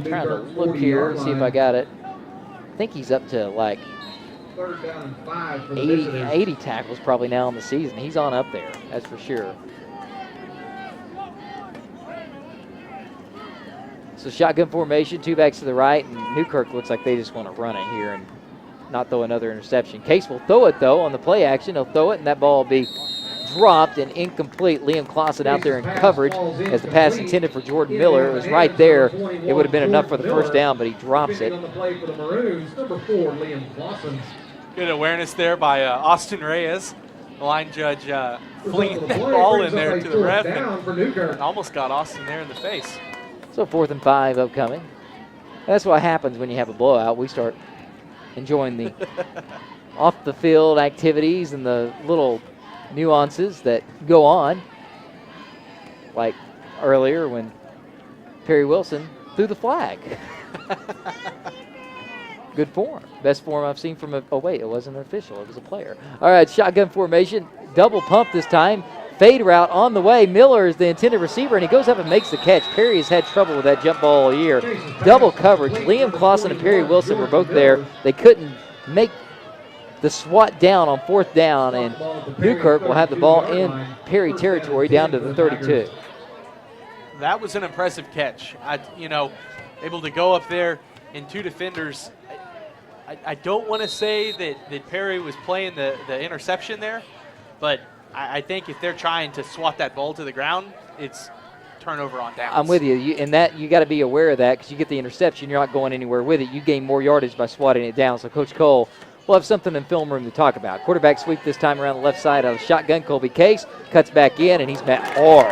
A: trying to look here, see if I got it. I think he's up to like 80 tackles probably now in the season. He's on up there, that's for sure. So shotgun formation, 2 backs to the right, and Newkirk looks like they just want to run it here and not throw another interception. Case will throw it, though, on the play action. He'll throw it, and that ball will be dropped and incomplete. Liam Clausen out there in coverage as the pass intended for Jordan Miller. It was right there. It would have been enough for the first down, but he drops it.
B: Good awareness there by Austin Reyes. The line judge flinging that ball in there to the ref and almost got Austin there in the face.
A: So 4th and 5 upcoming. That's what happens when you have a blowout. We start enjoying the off-the-field activities and the little nuances that go on. Like earlier when Perry Wilson threw the flag. Good form. Best form I've seen from oh wait, it wasn't an official, it was a player. All right, shotgun formation, double pump this time. Fade route on the way. Miller is the intended receiver, and he goes up and makes the catch. Perry has had trouble with that jump ball all year. Double coverage. Liam Clausen and Perry Wilson were both there. They couldn't make the swat down on 4th down, and Newkirk will have the ball in Perry territory down to the 32.
B: That was an impressive catch. Able to go up there in 2 defenders. I don't want to say that Perry was playing the interception there, but I think if they're trying to swat that ball to the ground, it's turnover on downs.
A: I'm with you. And that you got to be aware of that because you get the interception, you're not going anywhere with it. You gain more yardage by swatting it down. So Coach Cole will have something in film room to talk about. Quarterback sweep this time around the left side of the shotgun. Colby Case cuts back in, and he's met hard.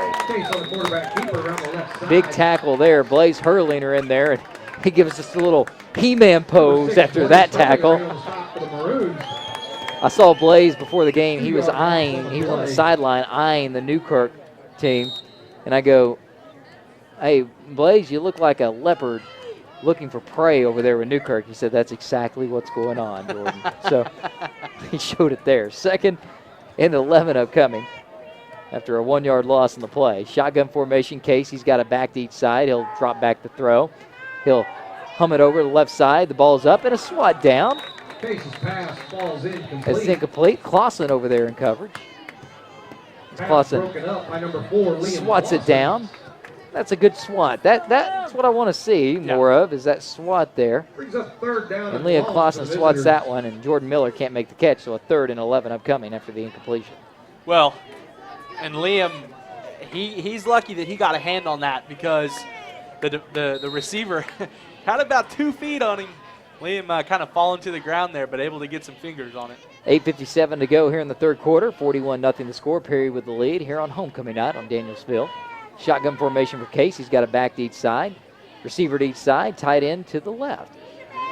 A: Big tackle there. Blaze Herliner in there, and he gives us a little He-Man pose after that tackle. I saw Blaze before the game. He was on the sideline eyeing the Newkirk team. And I go, hey, Blaze, you look like a leopard looking for prey over there with Newkirk. He said, that's exactly what's going on, Jordan. So he showed it there. 2nd and 11 upcoming after a 1-yard loss in the play. Shotgun formation. Case, he's got a back to each side. He'll drop back to throw. He'll hum it over to the left side. The ball's up and a swat down.
C: Case's pass falls incomplete.
A: It's incomplete. Clausen over there in coverage. Clausen swats it down. That's a good swat. That's what I want to see more of, is that swat there.
C: Brings up 3rd down.
A: And Liam Clausen swats that one, and Jordan Miller can't make the catch, so a 3rd and 11 upcoming after the incompletion.
B: Well, and Liam, he's lucky that he got a hand on that because the receiver had about 2 feet on him. Liam kind of falling to the ground there, but able to get some fingers on it.
A: 8:57 to go here in the 3rd quarter. 41-0 to score. Perry with the lead here on homecoming night on Danielsville. Shotgun formation for Case. He's got a back to each side. Receiver to each side. Tight end to the left.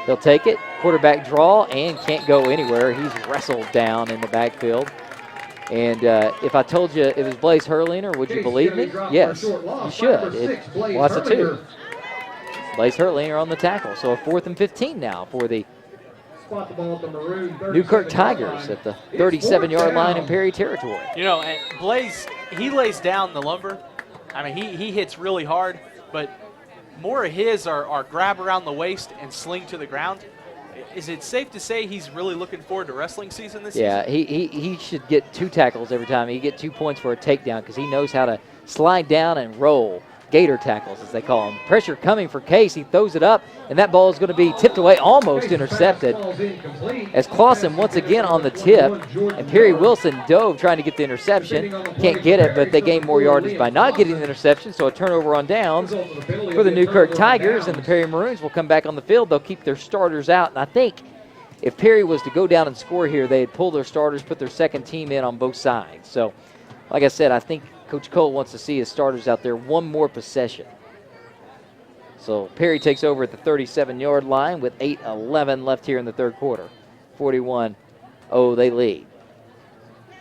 A: He'll take it. Quarterback draw and can't go anywhere. He's wrestled down in the backfield. And if I told you it was Blaze Herliner, would you believe me? Yes, you should. Well, that's a 2. Blaze Herliner on the tackle. So a 4th and 15 now for the Newkirk Tigers at the 37-yard line in Perry territory.
B: And Blaze, he lays down the lumber, I mean, he hits really hard, but more of his are grab around the waist and sling to the ground. Is it safe to say he's really looking forward to wrestling season this
A: season? Yeah, he should get 2 tackles every time. He get 2 points for a takedown because he knows how to slide down and roll. Gator tackles, as they call them. Pressure coming for Case. He throws it up, and that ball is going to be tipped away, almost intercepted. As Clausen once again on the tip, and Perry Wilson dove trying to get the interception. Can't get it, but they gain more yardage by not getting the interception, so a turnover on downs for the Newkirk Tigers, and the Perry Maroons will come back on the field. They'll keep their starters out, and I think if Perry was to go down and score here, they'd pull their starters, put their second team in on both sides. So, like I said, I think Coach Cole wants to see his starters out there one more possession. So Perry takes over at the 37-yard line with 8:11 left here in the third quarter. 41-0 they lead.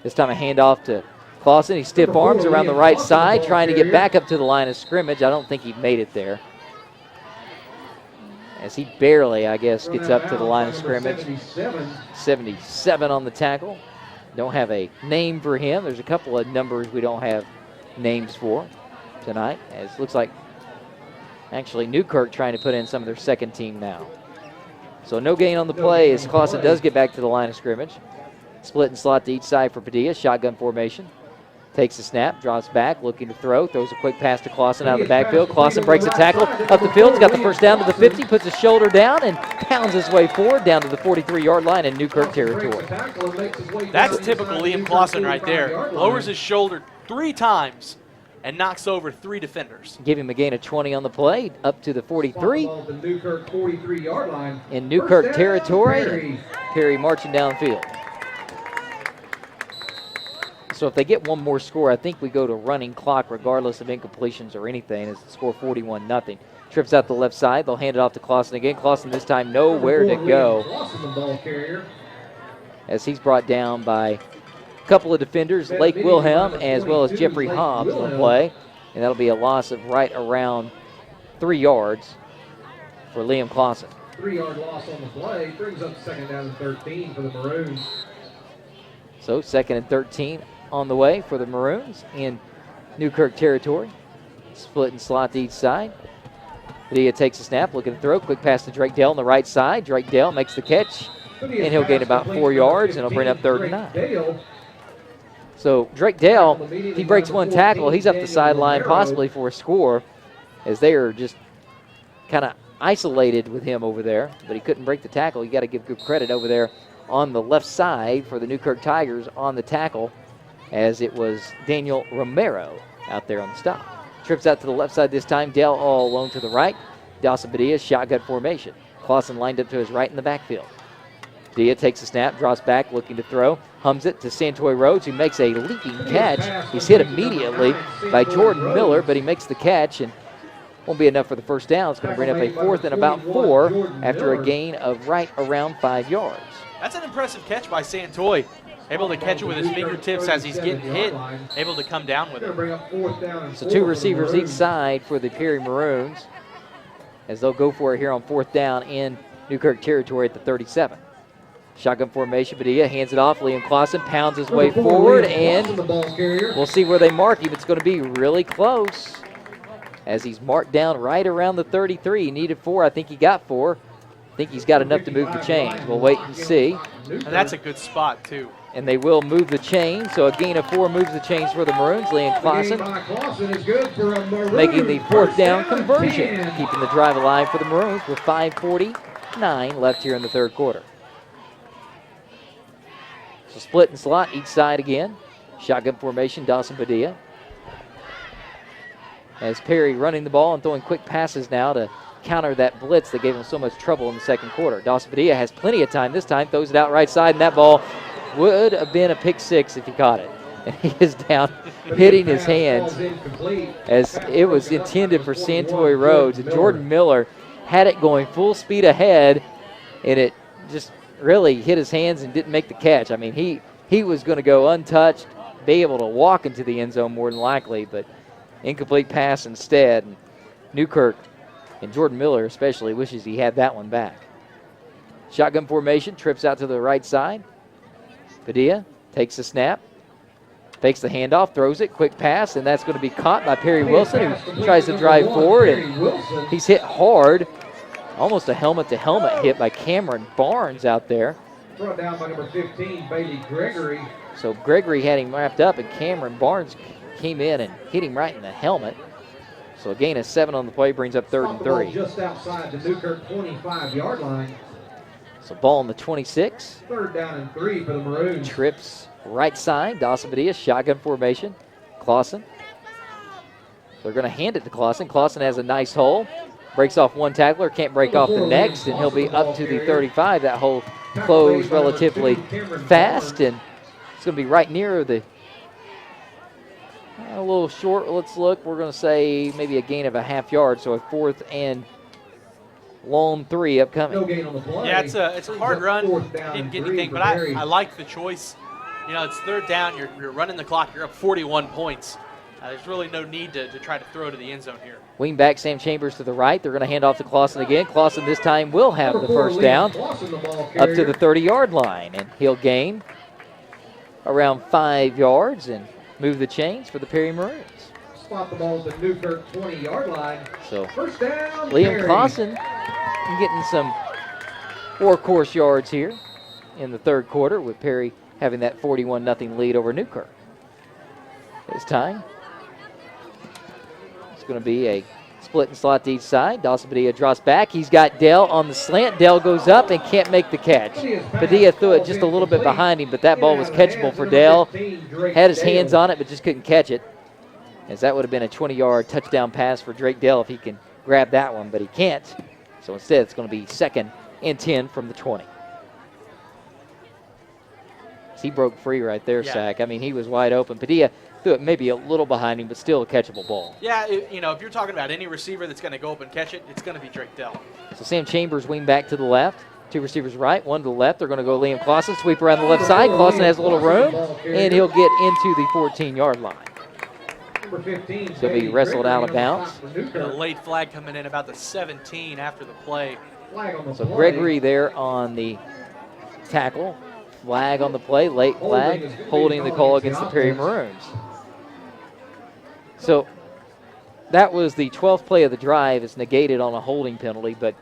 A: This time a handoff to Clausen. He stiff arms around the right side, trying to get back up to the line of scrimmage. I don't think he made it there, as he barely, I guess, gets up to the line of scrimmage. 77 on the tackle. Don't have a name for him. There's a couple of numbers we don't have names for tonight, as looks like actually Newkirk trying to put in some of their second team now. So no gain on the play as Clausen does get back to the line of scrimmage. Split and slot to each side for Padilla. Shotgun formation. Takes a snap, drops back, looking to throw. Throws a quick pass to Clausen out of the backfield. Clausen breaks a tackle up the field. He's got the first down to the 50, puts his shoulder down, and pounds his way forward down to the 43-yard line in Newkirk territory.
B: That's typical Liam Clausen right there. Lowers his shoulder 3 times and knocks over 3 defenders.
A: Give him a gain of 20 on the play, up to the 43. In Newkirk territory, Perry marching downfield. So if they get one more score, I think we go to running clock regardless of incompletions or anything, as the score 41-0. Trips out the left side. They'll hand it off to Clausen again. Clausen this time nowhere to go, as he's brought down by a couple of defenders, Lake Wilhelm as well as Jeffrey Hobbs on the play. And that'll be a loss of right around 3 yards for Liam Clausen.
C: 3-yard loss on the play brings up second down and 13 for the Maroons.
A: So second and 13 on the way for the Maroons in Newkirk territory. Split and slot to each side. Padilla takes a snap, looking to throw. Quick pass to Drake Dell on the right side. Drake Dell makes the catch, and he'll gain about 4 yards, and he'll bring up 3rd and 9. So Drake Dell, if he breaks one tackle, he's up the sideline possibly for a score, as they are just kind of isolated with him over there. But he couldn't break the tackle. You got to give good credit over there on the left side for the Newkirk Tigers on the tackle, as it was Daniel Romero out there on the stop. Trips out to the left side this time. Dell all alone to the right. Dawson Padilla, shotgun formation. Clausen lined up to his right in the backfield. Padilla takes a snap, drops back, looking to throw. Hums it to Santoy Rhodes, who makes a leaping catch. He's hit immediately by Jordan Miller, but he makes the catch and won't be enough for the first down. It's going to bring up a 4th and about 4 after a gain of right around 5 yards.
B: That's an impressive catch by Santoy. Able to catch it with his fingertips as he's getting hit, able to come down with it.
A: So 2 receivers each side for the Perry Maroons, as they'll go for it here on 4th down in Newkirk territory at the 37. Shotgun formation, Padilla hands it off. Liam Clausen pounds his way forward, and we'll see where they mark him. It's going to be really close, as he's marked down right around the 33. He needed 4. I think he got 4. I think he's got enough to move the chains. We'll wait and see.
B: And that's a good spot, too.
A: And they will move the chain, so a gain of 4 moves the chains for the Maroons. Liam Clausen making the 4th down conversion, keeping the drive alive for the Maroons with 5:49 left here in the third quarter. So split and slot each side again. Shotgun formation, Dawson Padilla. As Perry running the ball and throwing quick passes now to counter that blitz that gave him so much trouble in the second quarter. Dawson Padilla has plenty of time this time, throws it out right side, and that ball would have been a pick 6 if he caught it. And he is down, hitting his hands, as it was intended for Santoy Rhodes. And Jordan Miller had it going full speed ahead, and it just really hit his hands and didn't make the catch. I mean, he was going to go untouched, be able to walk into the end zone more than likely, but incomplete pass instead. And Newkirk, and Jordan Miller especially, wishes he had that one back. Shotgun formation, trips out to the right side. Padilla takes a snap, Fakes the handoff, throws it, quick pass, and that's going to be caught by Perry Wilson, who tries to drive forward, and he's hit hard. Almost a helmet-to-helmet hit by Cameron Barnes out there.
C: Brought down by number 15, Bailey Gregory.
A: So Gregory had him wrapped up, and Cameron Barnes came in and hit him right in the helmet. So a gain of 7 on the play brings up 3rd and 3.
C: Just outside the Newkirk 25-yard line.
A: So ball on the 26.
C: 3rd down and 3 for the Maroons.
A: Trips right side. Dawson Padilla, shotgun formation. Clausen. They're going to hand it to Clausen. Clausen has a nice hole. Breaks off one tackler, can't break off the next, and he'll be up to the 35. That hole closed relatively fast, and it's going to be right near the a little short. Let's look. We're going to say maybe a gain of a half yard, so a 4th and long 3 upcoming.
C: No gain on the play.
B: Yeah, it's a hard run. Didn't get anything, but I like the choice. You know, it's 3rd down. You're running the clock. You're up 41 points. There's really no need to try to throw to the end zone here.
A: Wing back Sam Chambers to the right. They're going to hand off to Clausen again. Clausen this time will have the first down up to the 30-yard line, and he'll gain around 5 yards and move the chains for the Perry Maroons.
C: Spot the ball at the Newkirk 20-yard line.
A: So
C: first down,
A: Liam
C: Perry.
A: Clausen getting some workhorse yards here in the 3rd quarter, with Perry having that 41-0 lead over Newkirk. This time, it's going to be a split and slot to each side. Dawson Padilla drops back. He's got Dell on the slant. Dell goes up and can't make the catch. Padilla threw it just a little bit behind him, but that ball was catchable for Dell. Had his hands on it, but just couldn't catch it, as that would have been a 20-yard touchdown pass for Drake Dell if he can grab that one, but he can't. So instead, it's going to be 2nd and 10 from the 20. He broke free right there, Sack. I mean, he was wide open. Padilla threw it maybe a little behind him, but still a catchable ball.
B: Yeah, if you're talking about any receiver that's going to go up and catch it, it's going to be Drake Dell.
A: So Sam Chambers wing back to the left. 2 receivers right, 1 to the left. They're going to go Liam Clausen, sweep around the left side. Clausen has a little room, and he'll get into the 14-yard line.
C: Number 15,
A: So he'll be wrestled out of bounds.
B: And a late flag coming in about the 17 after the play.
A: So Gregory there on the tackle. Flag on the play, late flag, holding the call against the Perry Maroons. So that was the 12th play of the drive. It's negated on a holding penalty, but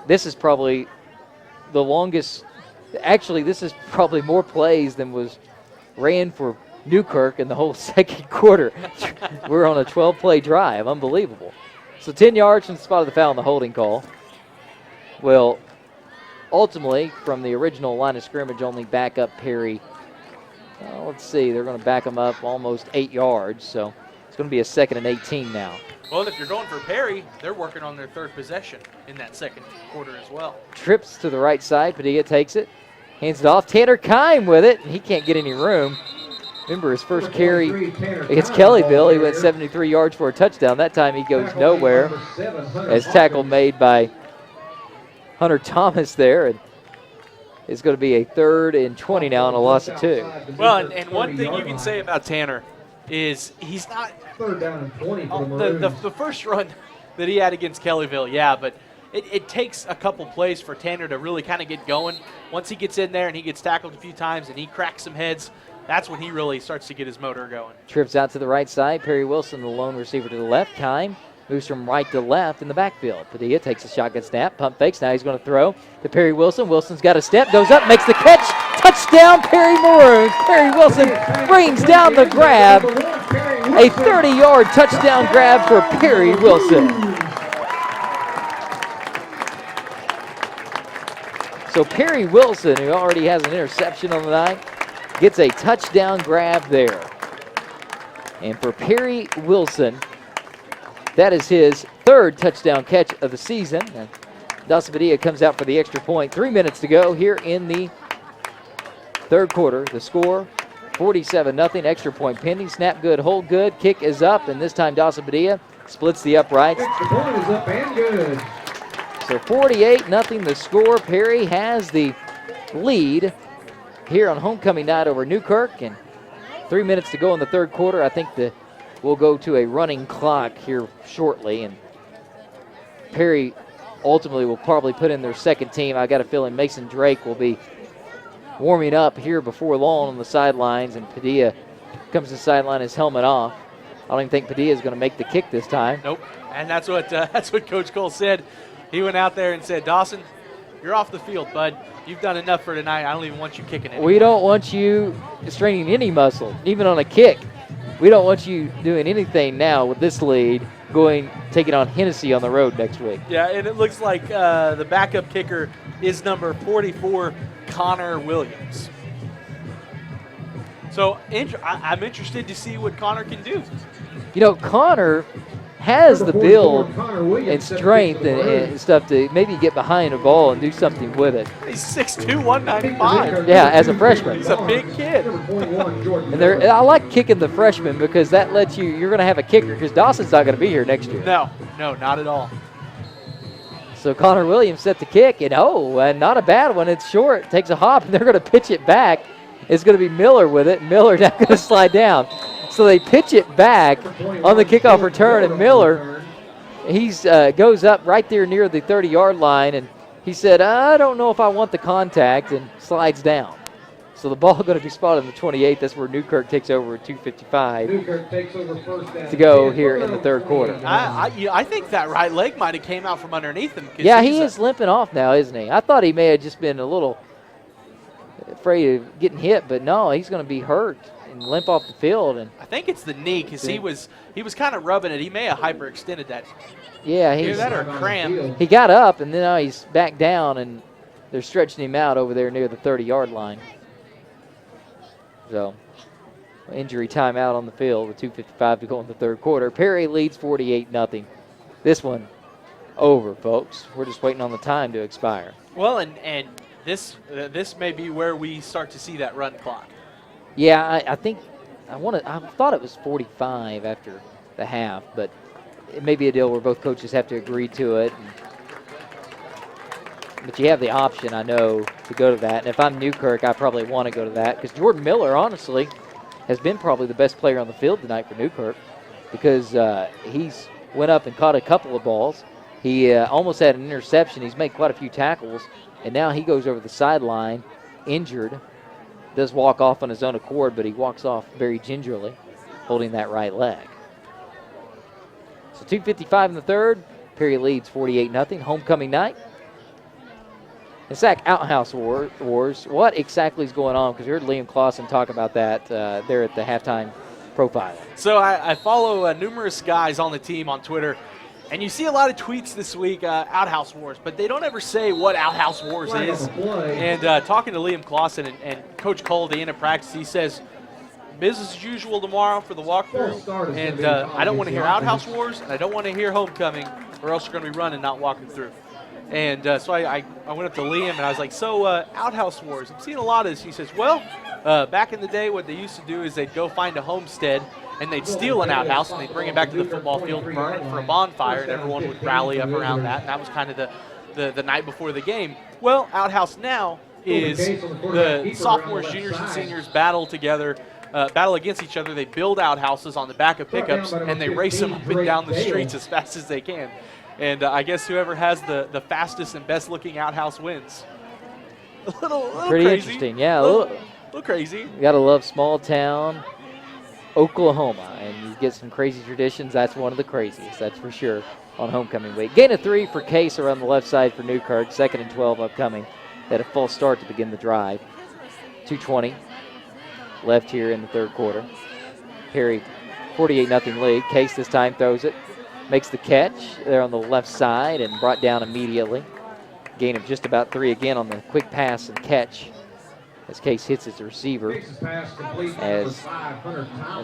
A: this is probably the longest. Actually, this is probably more plays than was ran for Newkirk in the whole 2nd quarter. We're on a 12-play drive. Unbelievable. So 10 yards from the spot of the foul on the holding call. Well, ultimately, from the original line of scrimmage, only back up Perry. Let's see, they're going to back him up almost 8 yards, so it's going to be a 2nd and 18 now.
B: Well, if you're going for Perry, they're working on their 3rd possession in that 2nd quarter as well.
A: Trips to the right side. Padilla takes it, hands it off. Tanner Kime with it, and he can't get any room. Remember his first carry against Kellyville, he went 73 yards for a touchdown. That time he goes nowhere, as tackle made by Hunter Thomas there, and it's going to be a 3rd and 20 now on a loss of 2.
B: Well, and one thing you can say about Tanner is he's not
C: 3rd down and 20 for the Maroons.
B: the first run that he had against Kellyville, yeah, but it takes a couple plays for Tanner to really kind of get going. Once he gets in there and he gets tackled a few times and he cracks some heads, that's when he really starts to get his motor going.
A: Trips out to the right side. Perry Wilson, the lone receiver to the left. Kime moves from right to left in the backfield. Padilla takes a shotgun snap, pump fakes. Now he's going to throw to Perry Wilson. Wilson's got a step, goes up, makes the catch. Touchdown, Perry Maroons. Perry Wilson brings down the grab. A 30-yard touchdown grab for Perry Wilson. So Perry Wilson, who already has an interception on the night, gets a touchdown grab there. And for Perry Wilson, that is his 3rd touchdown catch of the season. And Dawson Padilla comes out for the extra point. 3 minutes to go here in the 3rd quarter. The score, 47-0, extra point pending. Snap good, hold good, kick is up, and this time Dawson Padilla splits the uprights.
C: The point is up and good.
A: So 48-0 the score. Perry has the lead here on homecoming night over Newkirk, and 3 minutes to go in the 3rd quarter. I think we'll go to a running clock here shortly, and Perry ultimately will probably put in their 2nd team. I got a feeling Mason Drake will be warming up here before long on the sidelines, and Padilla Comes to the sideline, his helmet off. I don't even think Padilla is going to make the kick this time.
B: Nope. And that's what Coach Cole said. He went out there and said, Dawson, you're off the field, bud. You've done enough for tonight. I don't even want you kicking it.
A: We don't want you straining any muscle, even on a kick. We don't want you doing anything now with this lead, taking on Hennessy on the road next week.
B: Yeah, and it looks like the backup kicker is number 44, Connor Williams. So I'm interested to see what Connor can do.
A: You know, Connor has the build and strength and stuff to maybe get behind a ball and do something with it.
B: He's 6'2", 195.
A: Yeah, as a freshman.
B: He's a big kid.
A: And I like kicking the freshmen because that lets you're going to have a kicker because Dawson's not going to be here next year.
B: No, not at all.
A: So Connor Williams set the kick, and not a bad one. It's short, takes a hop, and they're going to pitch it back. It's going to be Miller with it. Miller now going to slide down. So they pitch it back on the kickoff return, and Miller, goes up right there near the 30-yard line, and he said, I don't know if I want the contact, and slides down. So the ball going to be spotted in the 28. That's where Newkirk takes over at 2:55 to go here in the third quarter.
B: I think that right leg might have came out from underneath him.
A: Yeah, he is limping off now, isn't he? I thought he may have just been a little afraid of getting hit, but no, he's going to be hurt and limp off the field. And
B: I think it's the knee because he was kind of rubbing it. He may have hyperextended that.
A: Yeah,
B: either that or cramp.
A: He got up, and then now he's back down, and they're stretching him out over there near the 30-yard line. So, injury timeout on the field with 2:55 to go in the third quarter. Perry leads 48-0. This one over, folks. We're just waiting on the time to expire.
B: Well, and this may be where we start to see that run clock.
A: Yeah, I think I thought it was 45 after the half, but it may be a deal where both coaches have to agree to it. But you have the option, I know, to go to that. And if I'm Newkirk, I probably want to go to that because Jordan Miller, honestly, has been probably the best player on the field tonight for Newkirk because he's went up and caught a couple of balls. He almost had an interception. He's made quite a few tackles, and now he goes over the sideline injured. Does walk off on his own accord, but he walks off very gingerly, holding that right leg. So 2:55 in the third. Perry leads 48-0. Homecoming night. And SAC Outhouse Wars. What exactly is going on? Because we heard Liam Clausen talk about that there at the halftime profile.
B: So I follow numerous guys on the team on Twitter, and you see a lot of tweets this week, Outhouse Wars, but they don't ever say what Outhouse Wars is. And talking to Liam Clausen and Coach Cole at the end of practice, he says, business as usual tomorrow for the walkthrough, and I don't want to hear Outhouse Wars, and I don't want to hear homecoming, or else you're going to be running, not walking through. And so I went up to Liam, and I was like, so Outhouse Wars, I'm seeing a lot of this. He says, well, back in the day, what they used to do is they'd go find a homestead, and they'd steal an outhouse, and they'd bring it back to the football field, burn it for a bonfire, and everyone would rally up around that, and that was kind of the night before the game. Well, Outhouse now is the sophomores, juniors, and seniors battle together, battle against each other. They build outhouses on the back of pickups, and they race them up and down the streets as fast as they can. And I guess whoever has the fastest and best-looking outhouse wins. A little
A: pretty
B: crazy.
A: Interesting, yeah.
B: A little crazy.
A: You got to love small town Oklahoma, and you get some crazy traditions. That's one of the craziest, that's for sure, on homecoming week. Gain of 3 for Case around the left side for Newkirk. 2nd and 12 upcoming. They had a false start to begin the drive. 2:20 left here in the third quarter. Perry, 48-0 lead. Case this time throws it. Makes the catch there on the left side and brought down immediately. Gain of just about 3 again on the quick pass and catch as Case hits his receiver as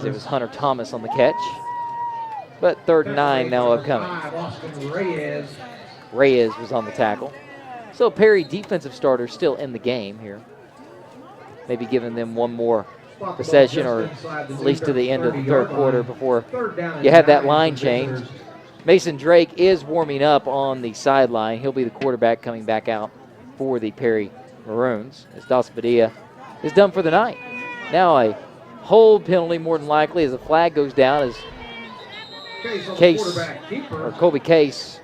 A: it was Hunter Thomas on the catch. But 3rd and 9 now upcoming. Reyes was on the tackle. So Perry, defensive starter, still in the game here. Maybe giving them one more possession or at least to the end of the third quarter before you have that line change. Mason Drake is warming up on the sideline. He'll be the quarterback coming back out for the Perry Maroons as Dawson Padilla is done for the night. Now a hold penalty more than likely as the flag goes down as Kobe Case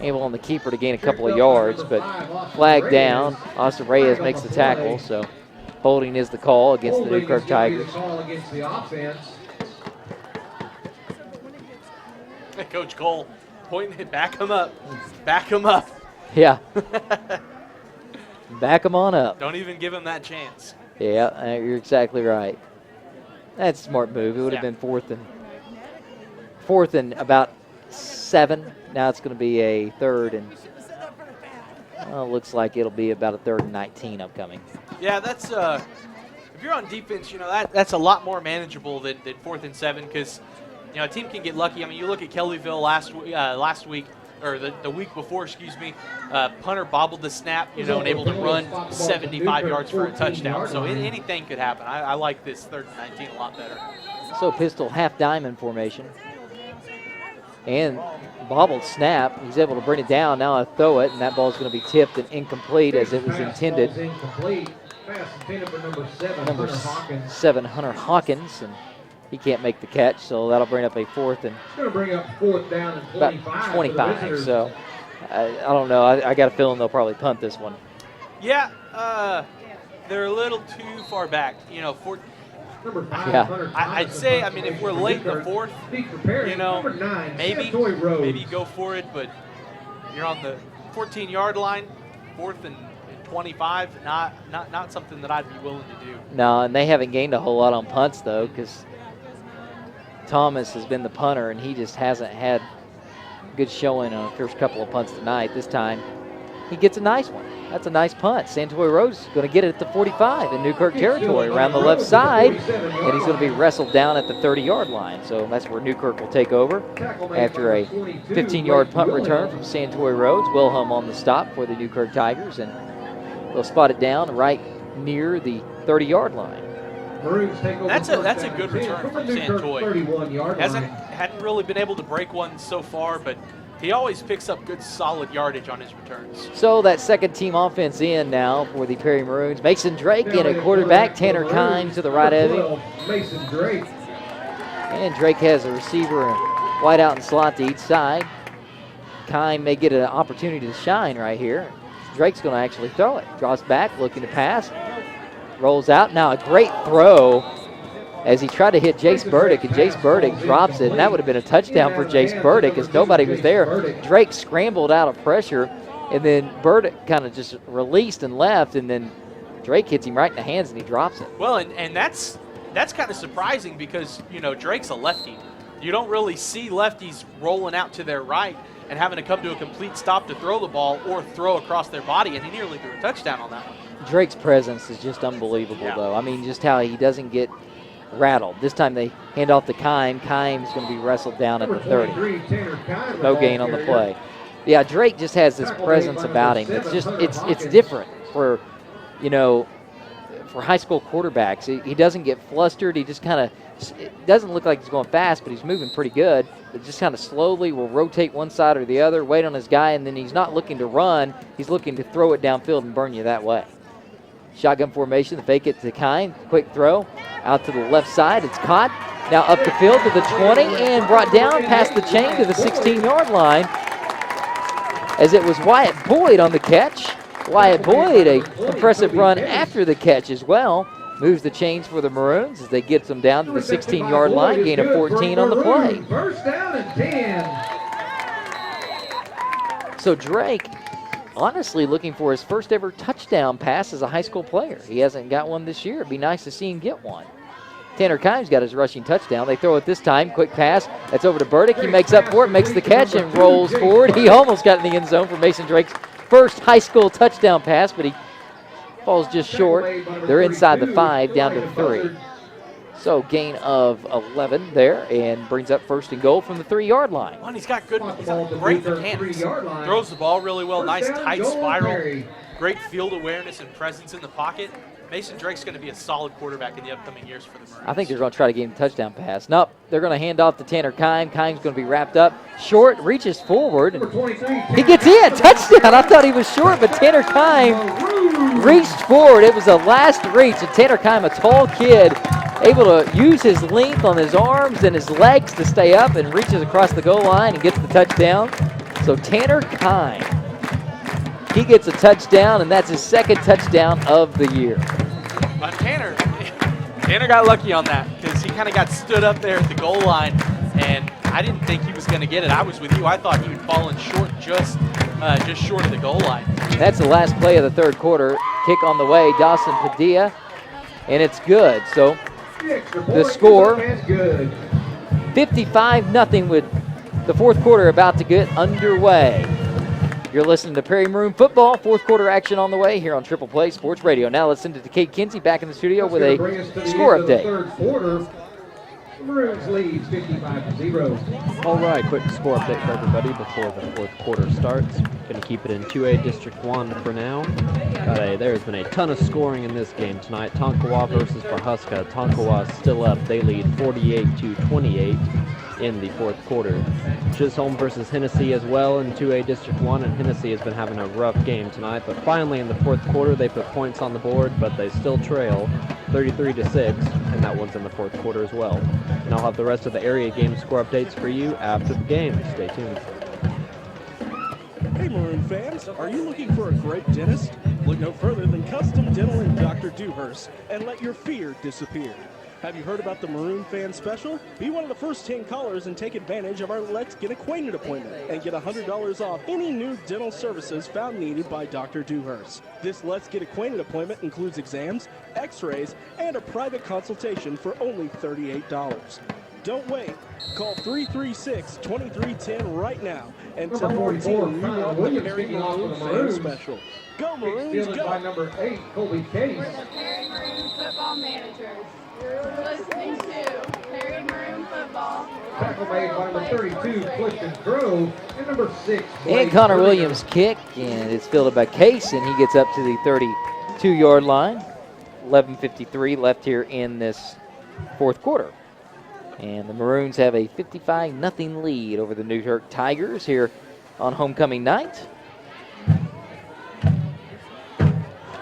A: able on the keeper to gain a couple of yards, but flag down. Austin Reyes makes the tackle, so Holding is the call against the Newkirk Tigers.
C: Call against the offense.
B: Coach Cole pointing it, back him up. Back him up.
A: Yeah. Back him on up.
B: Don't even give him that chance.
A: Yeah, you're exactly right. That's a smart move. It would have been fourth and about 7. Now it's going to be a 3rd and, well, it looks like it'll be about a 3rd and 19 upcoming.
B: Yeah, that's if you're on defense, that's a lot more manageable than 4th and 7 because a team can get lucky. I mean, you look at Kellyville last week. Or the week before, punter bobbled the snap, and able to run 75 yards for a touchdown. So anything could happen. I like this 3rd and 19 a lot better.
A: So pistol half diamond formation. And bobbled snap. He's able to bring it down. Now I throw it, and that ball's going to be tipped and incomplete as it was intended. Number 7, Hunter Hawkins, and he can't make the catch, so that'll bring up a 4th and
C: It's going to bring up 4th down and 25.
A: about 25. So I don't know. I got a feeling they'll probably punt this one.
B: Yeah, they're a little too far back.
A: Yeah.
B: I'd say, if we're late in the 4th, maybe go for it, but you're on the 14-yard line, 4th and 25, not something that I'd be willing to do.
A: No, and they haven't gained a whole lot on punts, though, because Thomas has been the punter, and he just hasn't had good showing on the first couple of punts tonight. This time, he gets a nice one. That's a nice punt. Santoy Rhodes going to get it at the 45 in Newkirk territory around the left side, and he's going to be wrestled down at the 30-yard line. So that's where Newkirk will take over after a 15-yard punt return from Santoy Rhodes. Wilhelm on the stop for the Newkirk Tigers, and they'll spot it down right near the 30-yard line.
B: That's a good return from Santoy. Hadn't really been able to break one so far, but he always picks up good solid yardage on his returns.
A: So that second team offense in now for the Perry Maroons. Mason Drake in at quarterback. Tanner Kime to the right of him.
C: Mason Drake.
A: And Drake has a receiver wide out and slot to each side. Kime may get an opportunity to shine right here. Drake's going to actually throw it. Draws back, looking to pass. Rolls out. Now a great throw as he tried to hit Jace Burdick, and Jace Burdick drops it, and that would have been a touchdown for Jace Burdick as nobody was there. Drake scrambled out of pressure, and then Burdick kind of just released and left, and then Drake hits him right in the hands, and he drops it.
B: Well, and that's kind of surprising because, Drake's a lefty. You don't really see lefties rolling out to their right and having to come to a complete stop to throw the ball or throw across their body, and he nearly threw a touchdown on that one.
A: Drake's presence is just unbelievable, though. I mean, just how he doesn't get rattled. This time they hand off to Kime. Kime's going to be wrestled down at the 30. No gain on the play. Yeah, Drake just has this presence about him. It's just it's different for, for high school quarterbacks. He doesn't get flustered. He just kind of, it doesn't look like he's going fast, but he's moving pretty good. But just kind of slowly will rotate one side or the other, wait on his guy, and then he's not looking to run. He's looking to throw it downfield and burn you that way. Shotgun formation, the fake it to Kine. Quick throw out to the left side. It's caught. Now up the field to the 20 and brought down past the chain to the 16-yard line as it was Wyatt Boyd on the catch. Wyatt Boyd, a impressive run after the catch as well. Moves the chains for the Maroons as they get them down to the 16-yard line. Gain of 14 on the play.
C: First down and 10.
A: So Drake, honestly looking for his first ever touchdown pass as a high school player. He hasn't got one this year. It'd be nice to see him get one. Tanner Kime's got his rushing touchdown. They throw it this time. Quick pass. That's over to Burdick. He makes up for it, makes the catch, and rolls forward. He almost got in the end zone for Mason Drake's first high school touchdown pass, but he falls just short. They're inside the 5, down to 3. So gain of 11 there, and brings up first and goal from the 3-yard line.
B: Well, he's got great mechanics. Throws the ball really well. Nice tight spiral. Great field awareness and presence in the pocket. Mason Drake's going to be a solid quarterback in the upcoming years for the Maroons.
A: I think they're going to try to get him a touchdown pass. Nope, they're going to hand off to Tanner Kime. Kime's going to be wrapped up. Short, reaches forward. He gets in. Touchdown. I thought he was short, but Tanner Kime reached forward. It was a last reach, and Tanner Kime, a tall kid, able to use his length on his arms and his legs to stay up and reaches across the goal line and gets the touchdown. So Tanner Kime, he gets a touchdown, and that's his second touchdown of the year.
B: Tanner got lucky on that because he kind of got stood up there at the goal line, and I didn't think he was going to get it. I was with you. I thought he would fallen short, just short of the goal line.
A: That's the last play of the third quarter. Kick on the way, Dawson Padilla, and it's good. So the score, 55-0 with the fourth quarter about to get underway. You're listening to Perry Maroon football. Fourth quarter action on the way here on Triple Play Sports Radio. Now let's send it to Kate Kinsey back in the studio with a score update.
C: Third quarter, the Maroons leads 55-0.
P: All right, quick score update for everybody before the fourth quarter starts. Going to keep it in 2A District 1 for now. There's been a ton of scoring in this game tonight. Tonkawa versus Pawhuska. Tonkawa still up. They lead 48-28 in the fourth quarter. Chisholm versus Hennessy as well in 2A District 1, and Hennessy has been having a rough game tonight, but finally in the fourth quarter they put points on the board, but they still trail 33-6, and that one's in the fourth quarter as well. And I'll have the rest of the area game score updates for you after the game. Stay tuned.
L: Hey Maroon fans, are you looking for a great dentist? Look no further than Custom Dental and Dr. Dewhurst, and let your fear disappear. Have you heard about the Maroon Fan Special? Be one of the first 10 callers and take advantage of our Let's Get Acquainted appointment and get $100 off any new dental services found needed by Dr. Dewhurst. This Let's Get Acquainted appointment includes exams, x-rays, and a private consultation for only $38. Don't wait. Call 336-2310 right now and tell your team you want the Perry Maroon Fan Special. Go Maroons, go!
C: By number 8, Colby Case.
H: We're the Perry Maroon football managers. You're listening to Perry Maroon football.
C: Tackle made by number 32, Clifton Grove, and number 6.
A: And Connor Williams kick, and it's fielded by Case, and he gets up to the 32-yard line. 11:53 left here in this fourth quarter. And the Maroons have a 55-0 lead over the Newkirk Tigers here on homecoming night.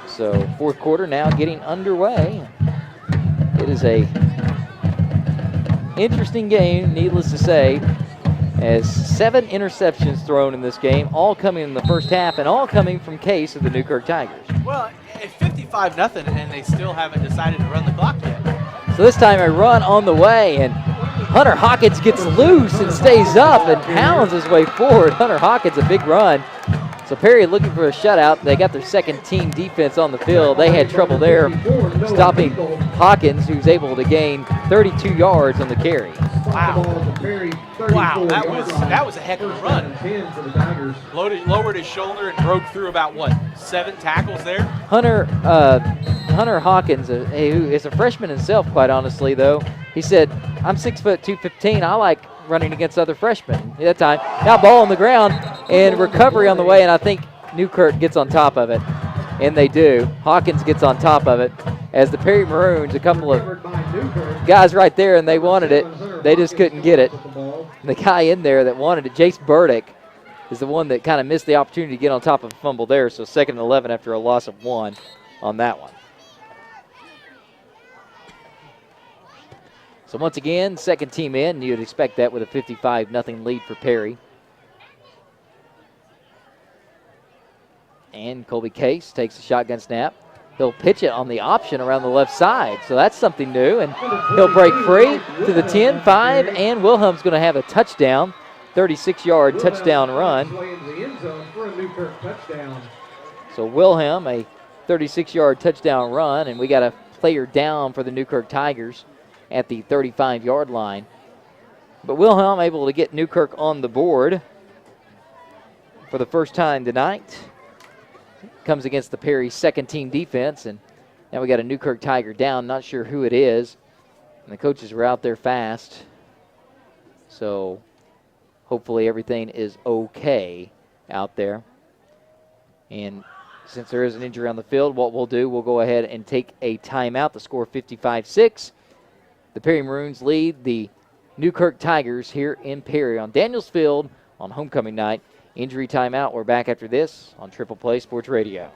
A: So fourth quarter now getting underway. It is a interesting game, needless to say, as 7 interceptions thrown in this game, all coming in the first half and all coming from Case of the Newkirk Tigers.
B: Well, at 55-0, and they still haven't decided to run the clock yet.
A: So this time a run on the way, and Hunter Hawkins gets loose and stays up and pounds his way forward. Hunter Hawkins, a big run. So Perry looking for a shutout. They got their second team defense on the field. They had trouble there stopping Hawkins, who's able to gain 32 yards on the carry.
B: Wow. Wow, that was a heck of a run. Lowered his shoulder and broke through about, 7 tackles there?
A: Hunter Hawkins, who is a freshman himself, quite honestly, though, he said, I'm 6'2", 215. I like running against other freshmen at that time. Now ball on the ground and recovery on the way, and I think Newkirk gets on top of it, and they do. Hawkins gets on top of it as the Perry Maroons, a couple of guys right there, and they wanted it. They just couldn't get it. And the guy in there that wanted it, Jace Burdick, is the one that kind of missed the opportunity to get on top of a fumble there, so 2nd and 11 after a loss of 1 on that one. So once again, second team in. You'd expect that with a 55-0 lead for Perry. And Colby Case takes a shotgun snap. He'll pitch it on the option around the left side. So that's something new. And he'll break free to the 10, 5, and Wilhelm's going to have a touchdown. 36-yard touchdown run. So Wilhelm, a 36-yard touchdown run, and we got a player down for the Newkirk Tigers at the 35-yard line. But Wilhelm able to get Newkirk on the board for the first time tonight. Comes against the Perry second-team defense, and now we got a Newkirk Tiger down. Not sure who it is. And the coaches were out there fast. So hopefully everything is okay out there. And since there is an injury on the field, what we'll do, we'll go ahead and take a timeout. The score 55-6. The Perry Maroons lead the Newkirk Tigers here in Perry on Daniels Field on homecoming night. Injury timeout. We're back after this on Triple Play Sports Radio.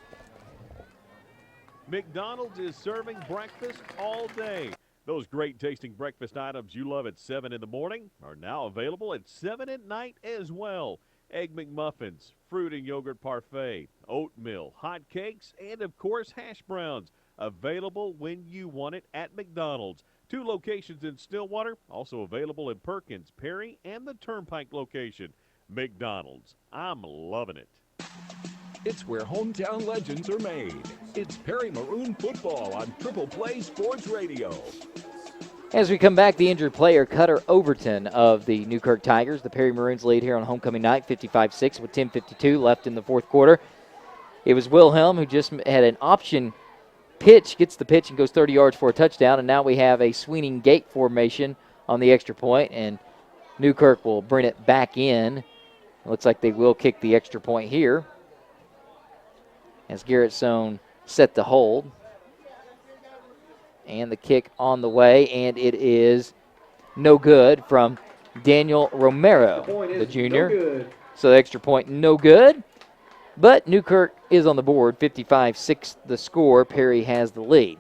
I: McDonald's is serving breakfast all day. Those great tasting breakfast items you love at 7 in the morning are now available at 7 at night as well. Egg McMuffins, fruit and yogurt parfait, oatmeal, hot cakes, and of course hash browns. Available when you want it at McDonald's. 2 locations in Stillwater, also available in Perkins, Perry, and the Turnpike location. McDonald's. I'm loving it.
D: It's where hometown legends are made. It's Perry Maroon football on Triple Play Sports Radio.
A: As we come back, the injured player, Cutter Overton of the Newkirk Tigers. The Perry Maroons lead here on homecoming night, 55-6 with 10:52 left in the fourth quarter. It was Wilhelm who just had an option pitch, gets the pitch and goes 30 yards for a touchdown, and now we have a swinging gate formation on the extra point, and Newkirk will bring it back in. Looks like they will kick the extra point here as Garrett Sohn set the hold. And the kick on the way, and it is no good from Daniel Romero, the junior.
C: No,
A: so the extra point, no good. But Newkirk is on the board, 55-6 the score. Perry has the lead.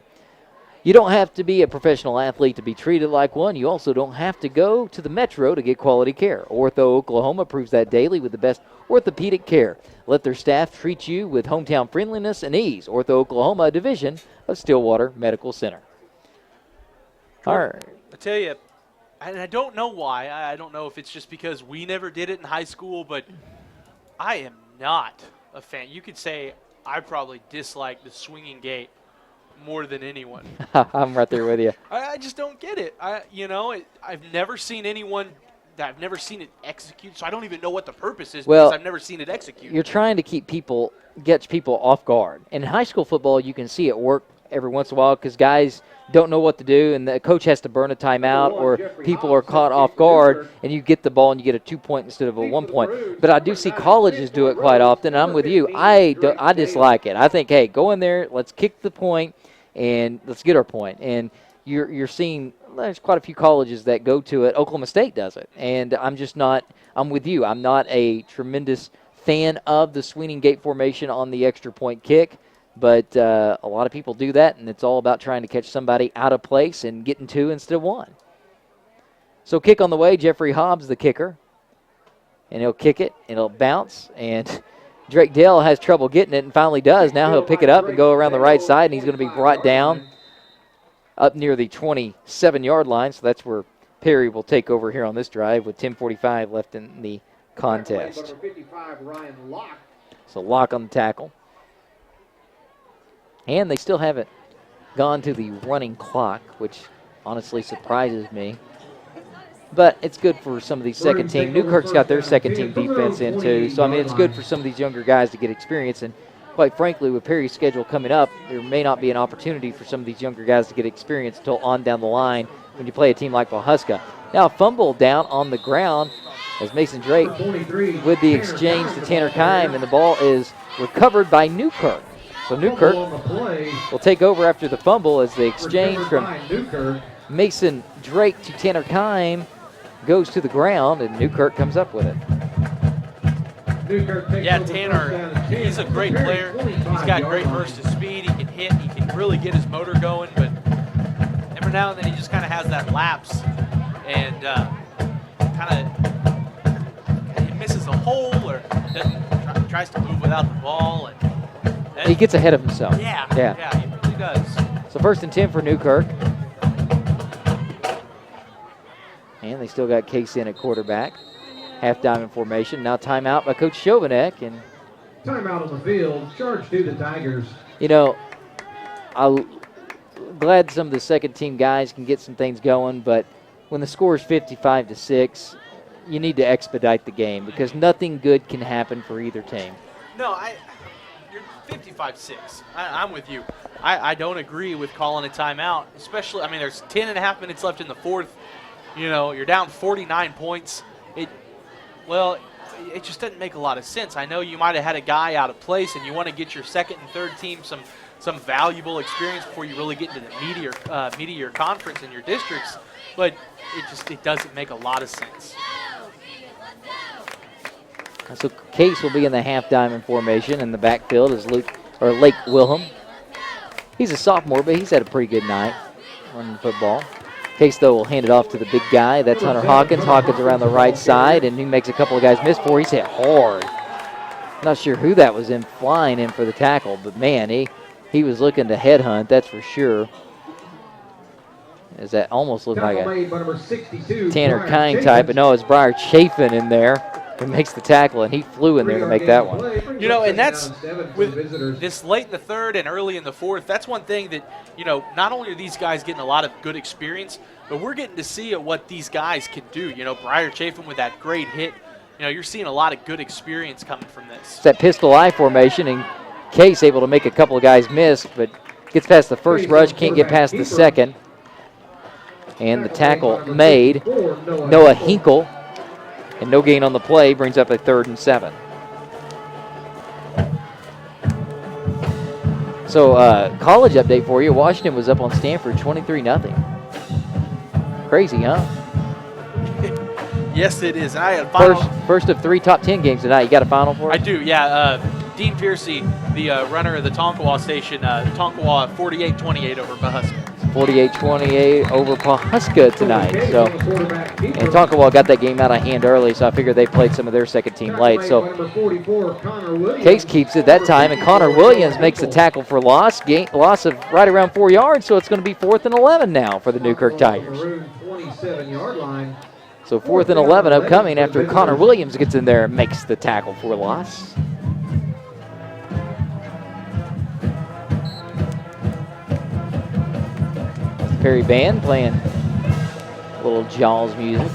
A: You don't have to be a professional athlete to be treated like one. You also don't have to go to the Metro to get quality care. Ortho Oklahoma proves that daily with the best orthopedic care. Let their staff treat you with hometown friendliness and ease. Ortho Oklahoma, a division of Stillwater Medical Center. All right.
B: I tell you, and I don't know why. I don't know if it's just because we never did it in high school, but I am not a fan. You could say I probably dislike the swinging gate more than anyone.
A: I'm right there with you.
B: I just don't get it. I've never seen anyone. I've never seen it executed, so I don't even know what the purpose is because I've never seen it executed.
A: You're trying to get people off guard. In high school football, you can see it work every once in a while because guys don't know what to do, and the coach has to burn a timeout, or people are caught off guard, and you get the ball and you get a 2-point instead of a 1-point. But I do see colleges do it quite often, and I'm with you. I dislike it. I think, hey, go in there, let's kick the point, and let's get our point. And you're seeing there's quite a few colleges that go to it. Oklahoma State does it, and I'm with you. I'm not a tremendous fan of the swinging gate formation on the extra point kick. But a lot of people do that, and it's all about trying to catch somebody out of place and getting 2 instead of 1. So kick on the way, Jeffrey Hobbs, the kicker. And he'll kick it, and it'll bounce. And Drake Dale has trouble getting it and finally does. Now he'll pick it up and go around the right side, and he's going to be brought down up near the 27-yard line. So that's where Perry will take over here on this drive with 10:45 left in the contest. So Locke on the tackle. And they still haven't gone to the running clock, which honestly surprises me. But it's good for some of these second team. Newkirk's got their second team defense in too. So, I mean, it's good for some of these younger guys to get experience. And quite frankly, with Perry's schedule coming up, there may not be an opportunity for some of these younger guys to get experience until on down the line when you play a team like Valhuska. Now, a fumble down on the ground as Mason Drake with the exchange to Tanner Kime, and the ball is recovered by Newkirk. So Newkirk will take over after the fumble as the exchange from Mason Drake to Tanner Kime goes to the ground, and Newkirk comes up with it.
B: Yeah, Tanner, he's a great player. He's got great burst of speed. He can hit. He can really get his motor going, but every now and then he just kind of has that lapse and he misses a hole or tries to move without the ball. And
A: he gets ahead of himself.
B: Yeah, he really does.
A: So 1st and 10 for Newkirk. And they still got Case in at quarterback. Half diamond formation. Now timeout by Coach Chauvinek. And
C: timeout on the field. Charge to the Tigers.
A: You know, I'm glad some of the second team guys can get some things going, but when the score is 55-6, you need to expedite the game because nothing good can happen for either team.
B: No, you're 55-6. I'm with you. I don't agree with calling a timeout, especially, there's 10.5 minutes left in the fourth. You know, you're down 49 points. It just doesn't make a lot of sense. I know you might have had a guy out of place and you want to get your second and third team some valuable experience before you really get into the meat of your conference and your districts, but it doesn't make a lot of sense.
A: So Case will be in the half diamond formation, and the backfield is Lake Wilhelm. He's a sophomore, but he's had a pretty good night running football. Case, though, will hand it off to the big guy. That's Hunter Hawkins. Hawkins around the right side, and he makes a couple of guys miss for. He's hit hard. Not sure who that was flying in for the tackle, but man, he he was looking to headhunt, that's for sure. As that almost looked like a Tanner Kine type, but no, it's Briar Chafin in there who makes the tackle, and he flew in there to make that one.
B: You know, and that's with this late in the third and early in the fourth, that's one thing that, you know, not only are these guys getting a lot of good experience, but we're getting to see what these guys can do. You know, Briar Chafin with that great hit, you know, you're seeing a lot of good experience coming from this.
A: It's that pistol eye formation, and Case able to make a couple of guys miss, but gets past the first rush, can't get past the second. And the tackle made. Noah Hinkle, and no gain on the play, brings up a 3rd and 7. So college update for you. Washington was up on Stanford 23-0. Crazy, huh?
B: Yes, it is. I had
A: first of 3 top 10 games tonight. You got a final for us?
B: I do, yeah. Dean Piercy, the runner of the Tonkawa station, Tonkawa 48-28 over Pahuska.
A: 48-28 over Pahuska tonight. So, and Tonkawa got that game out of hand early, so I figured they played some of their second team late. So Case keeps it that time, and Connor Williams makes the tackle for loss. Loss of right around 4 yards, so it's going to be 4th and 11 now for the Newkirk Tigers. So 4th and 11 upcoming after Connor Williams gets in there and makes the tackle for loss. Perry Band playing a little Jaws music.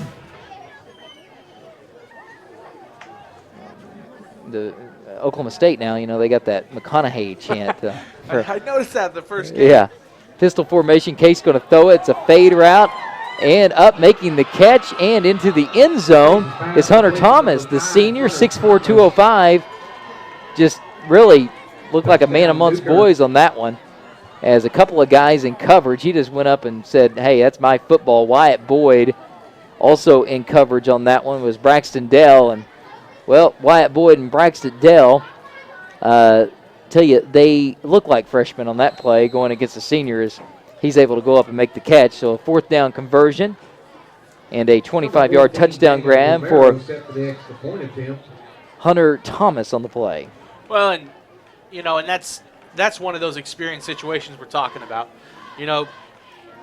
A: The Oklahoma State now, you know, they got that McConaughey chant.
B: I noticed that the first game.
A: Yeah. Pistol formation, Case going to throw it. It's a fade route. And up making the catch and into the end zone is Hunter Thomas, the senior, 6'4", 205. Just really looked like a man amongst boys on that one. As a couple of guys in coverage, he just went up and said, hey, that's my football. Wyatt Boyd also in coverage on that one was Braxton Dell. And, well, Wyatt Boyd and Braxton Dell, tell you, they look like freshmen on that play going against the seniors. He's able to go up and make the catch. So a 4th down conversion and a 25-yard touchdown grab for Hunter Thomas on the play.
B: Well, and, you know, and that's one of those experience situations we're talking about. You know,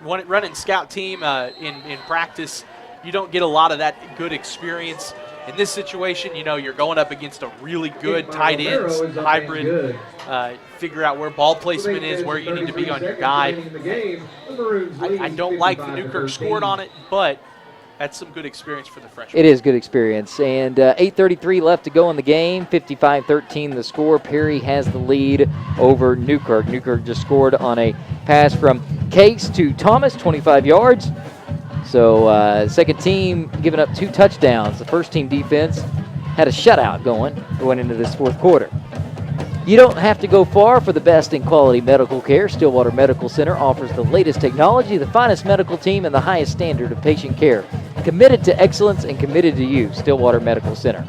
B: running scout team in practice, you don't get a lot of that good experience. In this situation, you know, you're going up against a really good tight ends, hybrid, figure out where ball placement is, where you need to be on your guy. I don't like the Newkirk scored on it, but that's some good experience for the freshmen.
A: It is good experience. And 8:33 left to go in the game. 55-13 the score. Perry has the lead over Newkirk. Newkirk just scored on a pass from Case to Thomas, 25 yards. So second team giving up 2 touchdowns. The first team defense had a shutout going into this 4th quarter. You don't have to go far for the best in quality medical care. Stillwater Medical Center offers the latest technology, the finest medical team, and the highest standard of patient care. Committed to excellence and committed to you, Stillwater Medical Center.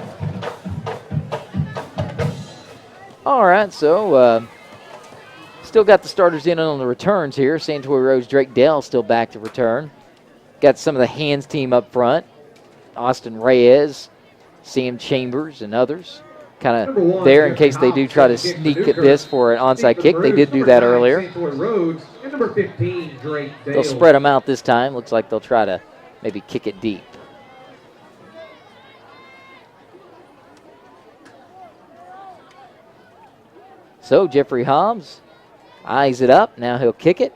A: All right, so still got the starters in on the returns here. Santoy Rose, Drake Dell still back to return. Got some of the hands team up front. Austin Reyes, Sam Chambers, and others kind of there in case they do try to sneak at this for an onside kick. They did do that earlier. They'll spread them out this time. Looks like they'll try to maybe kick it deep. So Jeffrey Hobbs eyes it up. Now he'll kick it.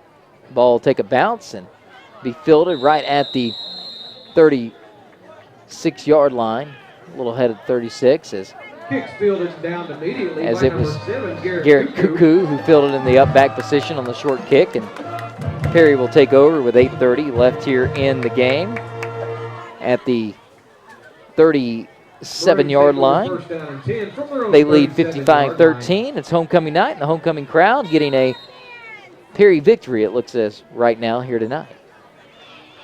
A: Ball will take a bounce and be fielded right at the 36-yard line. A little ahead of 36 as it was Garrett Cuckoo who fielded in the up back position on the short kick. And Perry will take over with 8:30 left here in the game at the 37-yard line. They lead 55-13. It's homecoming night, and the homecoming crowd getting a Perry victory, it looks as right now here tonight.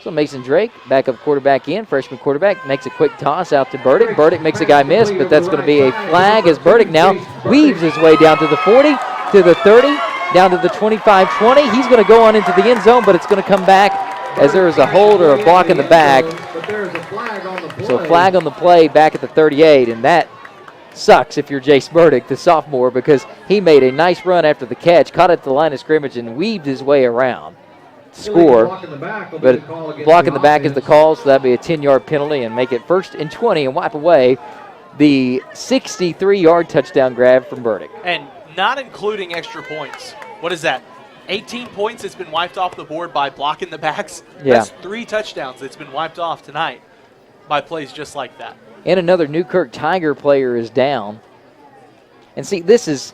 A: So Mason Drake, backup quarterback in, freshman quarterback, makes a quick toss out to Burdick. Burdick makes a guy miss, but that's going to be a flag as Burdick now weaves his way down to the 40, to the 30, down to the 25-20. He's going to go on into the end zone, but it's going to come back as there is a hold or a block in the back. So flag on the play back at the 38, and that sucks if you're Jace Burdick, the sophomore, because He made a nice run after the catch, caught it at the line of scrimmage, and weaved his way around to score. But blocking the back is the call, so that'd be a 10-yard penalty and make it 1st and 20 and wipe away the 63-yard touchdown grab from Burdick.
B: And not including extra points. What is that? 18 points that's been wiped off the board by blocking the backs.
A: Yeah.
B: That's 3 touchdowns that's been wiped off tonight by plays just like that.
A: And another Newkirk Tiger player is down. And see, this is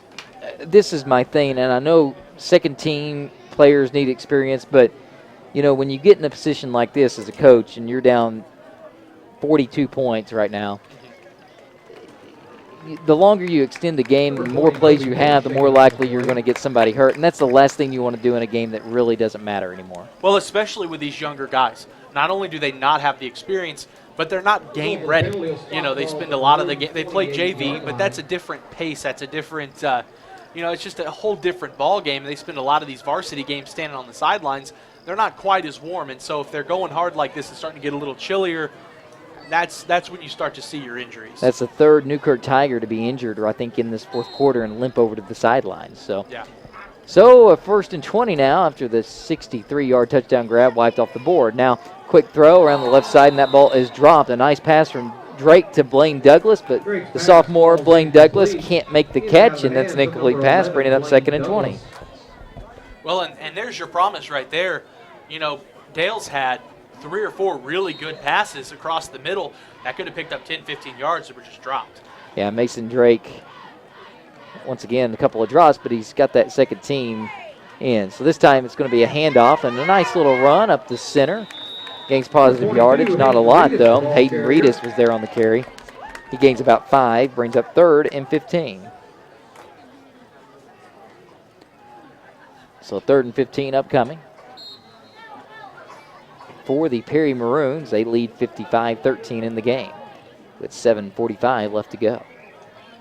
A: my thing, and I know second team players need experience, but you know, when you get in a position like this as a coach and you're down 42 points right now, the longer you extend the game, the more plays you have, the more likely you're going to get somebody hurt, and that's the last thing you want to do in a game that really doesn't matter anymore.
B: Well, especially with these younger guys. Not only do they not have the experience, but they're not game ready. You know, they spend a lot of the game. They play JV, but that's a different pace. That's a different, it's just a whole different ball game. They spend a lot of these varsity games standing on the sidelines. They're not quite as warm, and so if they're going hard like this and starting to get a little chillier, that's when you start to see your injuries.
A: That's the third Newkirk Tiger to be injured, or I think in this fourth quarter, and limp over to the sidelines. So,
B: yeah.
A: So a 1st and 20 now after the 63-yard touchdown grab wiped off the board. Now, quick throw around the left side, and that ball is dropped. A nice pass from Drake to Blaine Douglas, but the sophomore Blaine Douglas can't make the catch, and that's an incomplete pass, bringing it up 2nd and 20.
B: Well, and there's your promise right there. You know, Dale's had 3 or 4 really good passes across the middle that could have picked up 10, 15 yards that were just dropped.
A: Yeah, Mason Drake, once again, a couple of drops, but he's got that second team in. So this time it's going to be a handoff and a nice little run up the center. Gains positive yardage, not a lot though. Hayden Reedus was there on the carry. He gains about 5, brings up 3rd and 15. So 3rd and 15 upcoming. For the Perry Maroons, they lead 55-13 in the game with 7:45 left to go.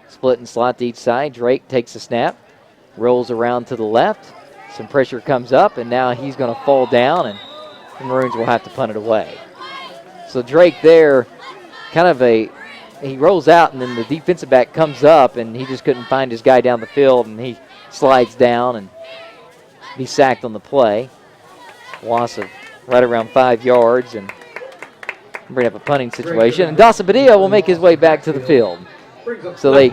A: Split and slot to each side. Drake takes a snap, rolls around to the left. Some pressure comes up, and now he's going to fall down, and the Maroons will have to punt it away. So Drake there, he rolls out, and then the defensive back comes up, and he just couldn't find his guy down the field, and he slides down and be sacked on the play. Loss of right around 5 yards and bring up a punting situation. And Dawson Padilla will make his way back to the field. So they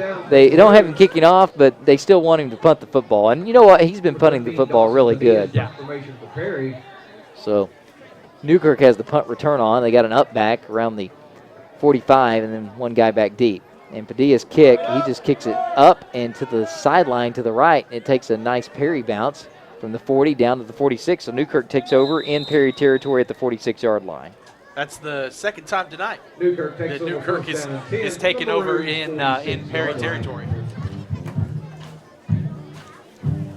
A: don't have him kicking off, but they still want him to punt the football. And you know what? He's been punting the football really good.
B: Yeah.
A: So Newkirk has the punt return on. They got an up back around the 45 and then one guy back deep. And Padilla's kick, he just kicks it up and to the sideline to the right. It takes a nice Perry bounce from the 40 down to the 46. So Newkirk takes over in Perry territory at the 46-yard line.
B: That's the second time tonight
C: Newkirk
B: that Newkirk is taking over in Perry territory.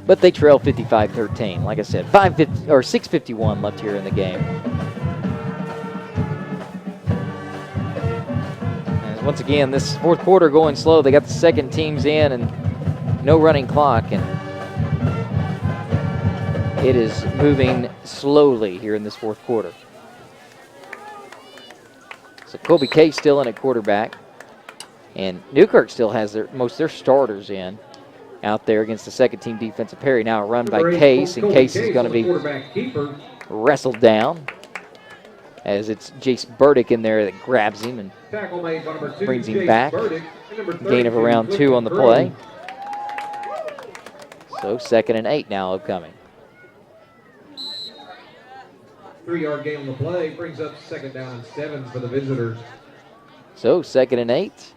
A: But they trail 55-13. Like I said, 6:51 left here in the game. And once again, this fourth quarter going slow. They got the second teams in and no running clock, and it is moving slowly here in this fourth quarter. So Kobe Case still in at quarterback. And Newkirk still has most of their starters in out there against the second team defensive Perry. Now a run by Case, and Case is going to be wrestled down as it's Jace Burdick in there that grabs him and brings him back. Gain of around 2 on the play. So 2nd and 8 now upcoming.
C: 3-yard gain on the play brings up 2nd down and 7 for the visitors.
A: So 2nd and 8.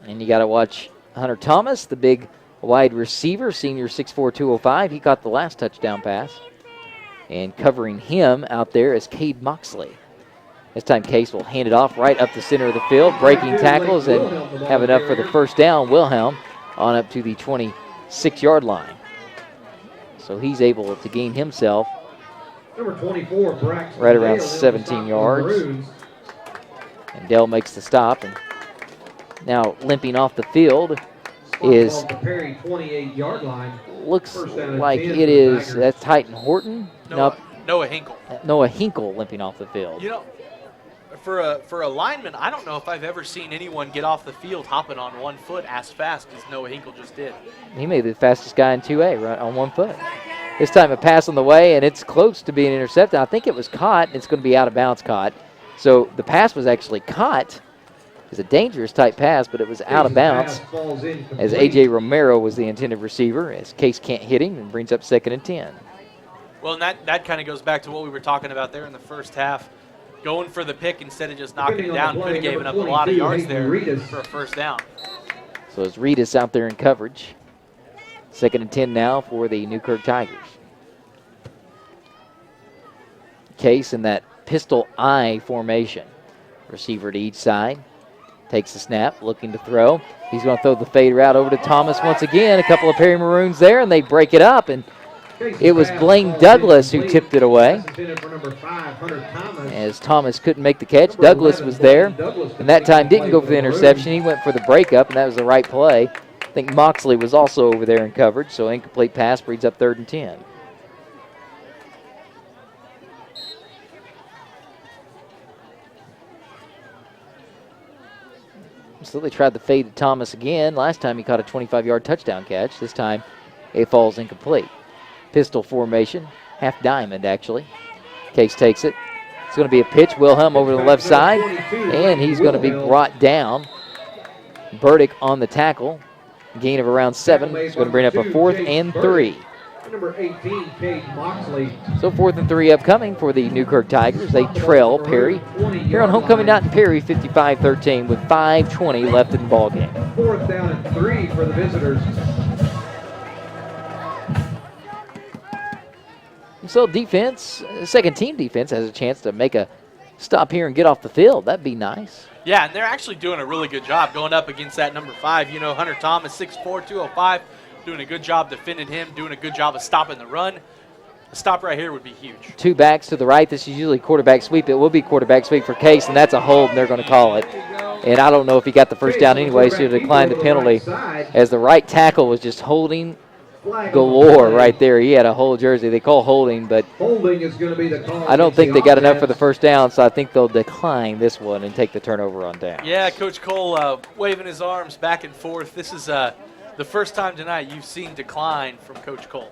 A: And you got to watch Hunter Thomas, the big wide receiver, senior 6'4", 205. He caught the last touchdown pass. And covering him out there is Cade Moxley. This time Case will hand it off right up the center of the field, breaking tackles and have enough for the first down. Wilhelm on up to the 26-yard line. So he's able to gain himself
C: Number 24, Braxton
A: right around
C: Dale,
A: 17 yards. And Dell makes the stop. And now limping off the field is,
C: Perry 28-yard line.
A: looks like it is, that's Titan Horton.
B: Noah Hinkle.
A: Noah Hinkle limping off the field.
B: You know, for a lineman, I don't know if I've ever seen anyone get off the field hopping on 1 foot as fast as Noah Hinkle just did.
A: He may be the fastest guy in 2A right on 1 foot. This time a pass on the way, and it's close to being intercepted. I think it was caught, and it's going to be out of bounds caught. So the pass was actually caught. It's a dangerous type pass, but it was out of bounds as A.J. Romero was the intended receiver, as Case can't hit him and brings up 2nd and 10.
B: Well, and that kind of goes back to what we were talking about there in the first half. Going for the pick instead of just knocking it down could have given up a lot of yards there for a first down.
A: So it's Reedus out there in coverage. 2nd and 10 now for the Newkirk Tigers. Case in that pistol I formation. Receiver to each side. Takes the snap, looking to throw. He's going to throw the fade route over to Thomas once again. A couple of Perry Maroons there, and they break it up. And it was Blaine Douglas who tipped it away. As Thomas couldn't make the catch, Douglas was there. And that time didn't go for the interception. He went for the breakup, and that was the right play. I think Moxley was also over there in coverage, so incomplete pass brings up 3rd and 10. So they tried the fade to Thomas again. Last time he caught a 25-yard touchdown catch. This time it falls incomplete. Pistol formation, half diamond actually. Case takes it. It's going to be a pitch. Wilhelm over to the left side, and he's going to be brought down. Burdick on the tackle. Gain of around 7. It's going to bring up a 4th and 3.
C: Number 18, Cade Moxley.
A: So 4th and 3 upcoming for the Newkirk Tigers. They trail Perry here on homecoming night in Perry, 55-13 with 5:20 left in the ball game.
C: 4th down and 3 for the visitors.
A: So defense, second team defense has a chance to make a stop here and get off the field. That'd be nice.
B: Yeah, and they're actually doing a really good job going up against that number 5. You know, Hunter Thomas, 6'4", 205, doing a good job defending him, doing a good job of stopping the run. A stop right here would be huge. 2
A: backs to the right. This is usually quarterback sweep. It will be quarterback sweep for Case, and that's a hold, and they're going to call it. And I don't know if he got the first down anyway, so he declined the penalty as the right tackle was just holding galore right there. He had a whole jersey. They call holding, but
C: holding is going to be the call.
A: I don't think they got enough for the first down, so I think they'll decline this one and take the turnover on down.
B: Yeah, Coach Cole waving his arms back and forth. This is the first time tonight you've seen decline from Coach Cole.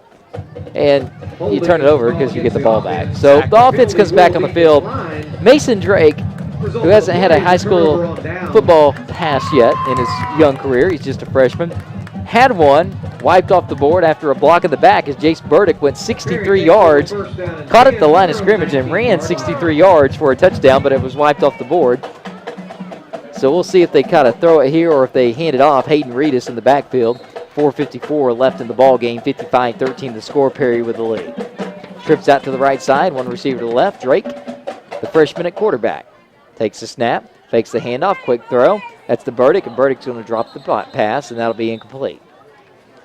A: And you turn it over because you get the ball back. So the offense comes back on the field. Mason Drake, who hasn't had a high school football pass yet in his young career, he's just a freshman, had one, wiped off the board after a block in the back as Jace Burdick went 63 yards, caught it at the line of scrimmage and ran 63 yards for a touchdown, but it was wiped off the board. So we'll see if they kind of throw it here or if they hand it off. Hayden Reedus in the backfield. 4:54 left in the ball game. 55-13 the score. Perry with the lead. Trips out to the right side. One receiver to the left. Drake, the freshman at quarterback, takes the snap, fakes the handoff, quick throw. That's the Burdick, and Burdick's going to drop the pass, and that'll be incomplete.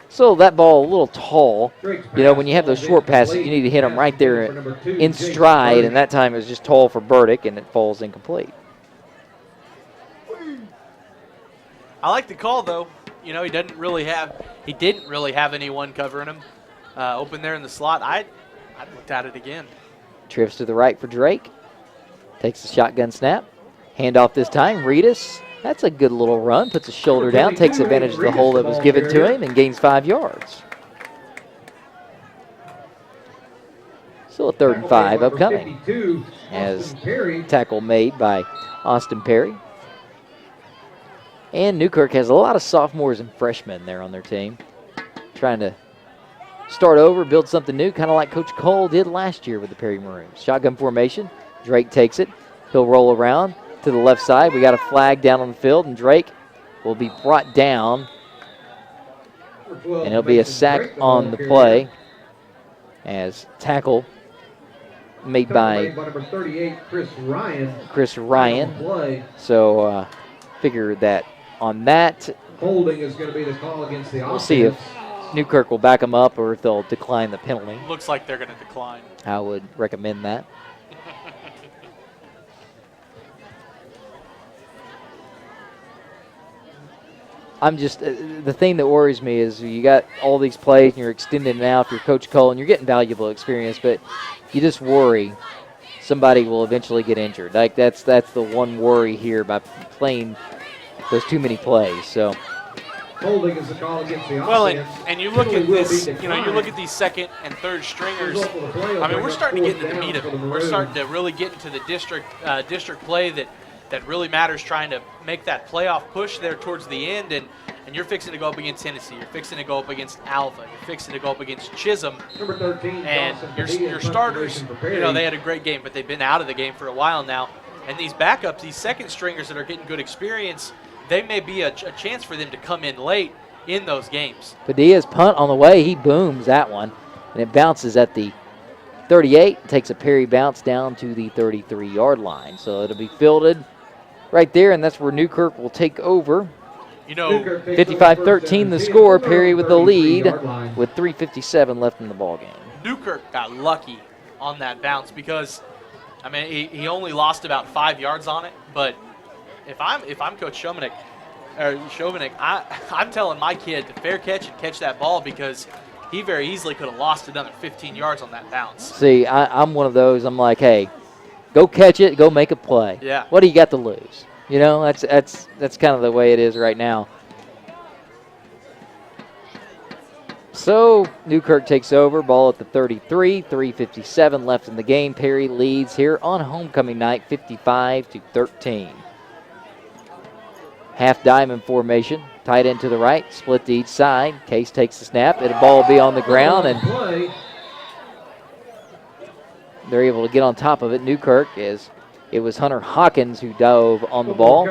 A: So that ball a little tall. You know, when you have those short passes, you need to hit them right there in stride, and that time it was just tall for Burdick, and it falls incomplete.
B: I like the call, though. You know, he didn't really have anyone covering him open there in the slot. I'd looked at it again.
A: Trips to the right for Drake. Takes the shotgun snap. Handoff this time. Reedus. That's a good little run. Puts his shoulder down. Takes advantage of the hole that was given to him and gains 5 yards. Still a 3rd and 5 upcoming. As tackle made by Austin Perry. And Newkirk has a lot of sophomores and freshmen there on their team. Trying to start over, build something new, kind of like Coach Cole did last year with the Perry Maroons. Shotgun formation. Drake takes it. He'll roll around to the left side. We got a flag down on the field, and Drake will be brought down. And it'll be a sack on the play as tackle made by
C: number 38,
A: Chris Ryan. So figure that on that.
C: Holding is going to be the call against the offense.
A: We'll see if Newkirk will back them up or if they'll decline the penalty.
B: Looks like they're going to decline.
A: I would recommend that. I'm just, the thing that worries me is you got all these plays and you're extending it out for Coach Cole and you're getting valuable experience, but you just worry somebody will eventually get injured. Like that's the one worry here by playing those too many plays. So.
C: Holding is the call against the
B: Well,
C: offense.
B: and you look at
C: Penalty will
B: this,
C: be
B: you look at these second and third stringers. I mean, we're starting to get into the meat of it. We're starting to really get into the district play that really matters, trying to make that playoff push there towards the end. And you're fixing to go up against Tennessee. You're fixing to go up against Alva. You're fixing to go up against Chisholm.
C: Number 13,
B: and your starters, they had a great game, but they've been out of the game for a while now. And these backups, these second stringers that are getting good experience, they may be a chance for them to come in late in those games.
A: Padilla's punt on the way. He booms that one, and it bounces at the 38. Takes a parry bounce down to the 33-yard line. So it'll be fielded right there, and that's where Newkirk will take over. 55-13 the score. Perry with the lead with 3:57 left in the ball game.
B: Newkirk got lucky on that bounce because, I mean, he only lost about 5 yards on it, but if I'm Coach Chovanec, I'm telling my kid to fair catch and catch that ball because he very easily could have lost another 15 yards on that bounce.
A: See, I'm one of those. I'm like, hey, go catch it, go make a play.
B: Yeah.
A: What do you got to lose? That's kind of the way it is right now. So Newkirk takes over, ball at the 33, 3:57 left in the game. Perry leads here on homecoming night, 55-13. Half diamond formation, tight end to the right, split to each side. Case takes the snap. The ball will be on the ground, and they're able to get on top of it. Newkirk, as it was Hunter Hawkins who dove on the ball.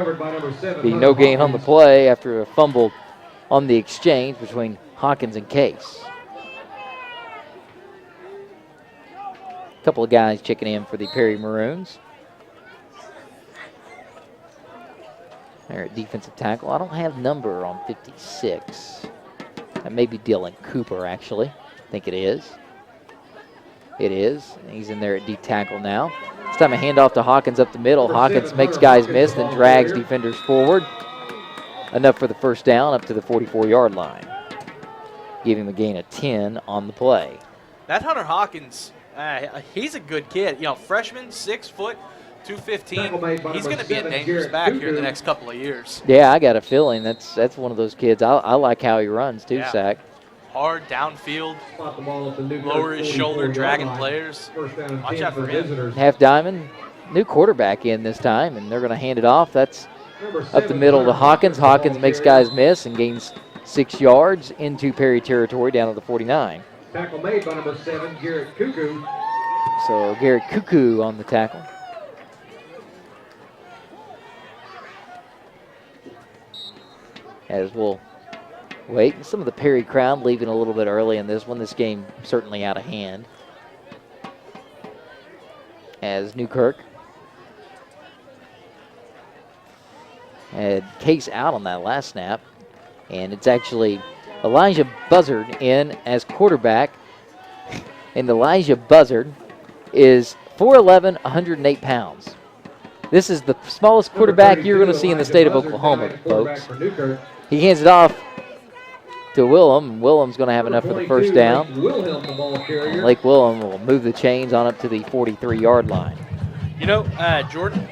A: Be no gain on the play after a fumble on the exchange between Hawkins and Case. A couple of guys checking in for the Perry Maroons. There at defensive tackle. I don't have number on 56. That may be Dylan Cooper, actually. I think it is. It is. He's in there at D tackle now. This time a handoff to Hawkins up the middle. Hawkins makes guys miss, then drags defenders forward. Enough for the first down up to the 44-yard line. Giving him a gain of 10 on the play.
B: That Hunter Hawkins, he's a good kid. Freshman, 6 foot, 215. He's going to be a dangerous back here in the next couple of years.
A: Yeah, I got a feeling that's one of those kids. I like how he runs too,
B: Yeah.
A: Sack.
B: Hard downfield, lower his shoulder, dragging players. Watch out for him.
A: Half diamond, new quarterback in this time, and they're going to hand it off. That's up the middle to Hawkins. Hawkins makes guys miss and gains 6 yards into Perry territory down to the 49.
C: Tackle made by number 7, Garrett Cuckoo.
A: So Garrett Cuckoo on the tackle. As we'll wait. Some of the Perry crowd leaving a little bit early in this one. This game certainly out of hand. As Newkirk had Case out on that last snap. And it's actually Elijah Buzzard in as quarterback. And Elijah Buzzard is 4'11", 108 pounds. This is the smallest quarterback you're going to see in the state of Oklahoma, folks. He hands it off to Willem, and Willem's going to have enough for the first down. Lake Willem will move the chains on up to the 43-yard line.
B: Jordan,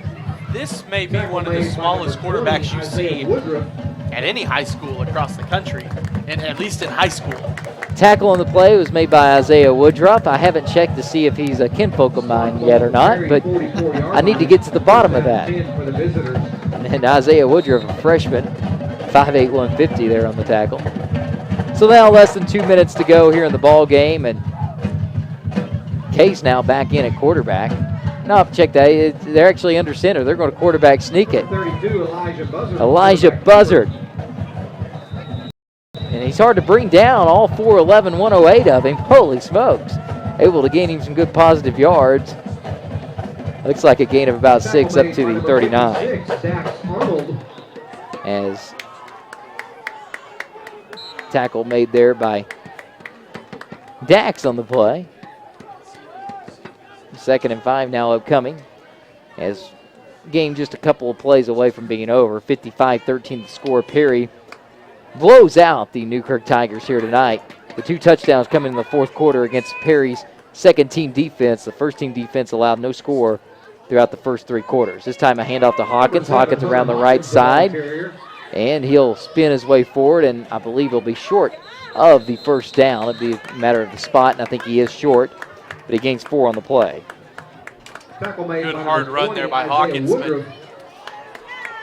B: this may be one of the smallest quarterbacks you see at any high school across the country, and at least in high school.
A: Tackle on the play was made by Isaiah Woodruff. I haven't checked to see if he's a kinfolk of mine yet or not, but I need to get to the bottom of that. And Isaiah Woodruff, a freshman, 5'8", 150 there on the tackle. So now less than 2 minutes to go here in the ball game, and Case now back in at quarterback. Now I've checked that. They're actually under center. They're going to quarterback sneak it.
C: 32,
A: Elijah Buzzard. And he's hard to bring down, all 4'11", 108 of him. Holy smokes. Able to gain him some good positive yards. Looks like a gain of about 6 up to the 39. As tackle made there by Dax on the play. 2nd and 5 now upcoming. As game just a couple of plays away from being over. 55-13 the score. Perry blows out the Newkirk Tigers here tonight. The 2 touchdowns coming in the fourth quarter against Perry's second-team defense. The first-team defense allowed no score throughout the first 3 quarters. This time a handoff to Hawkins. Hawkins around the right side, and he'll spin his way forward, and I believe he'll be short of the first down. It'll be a matter of the spot, and I think he is short, but he gains 4 on the play.
B: Good hard run there by Hawkins, but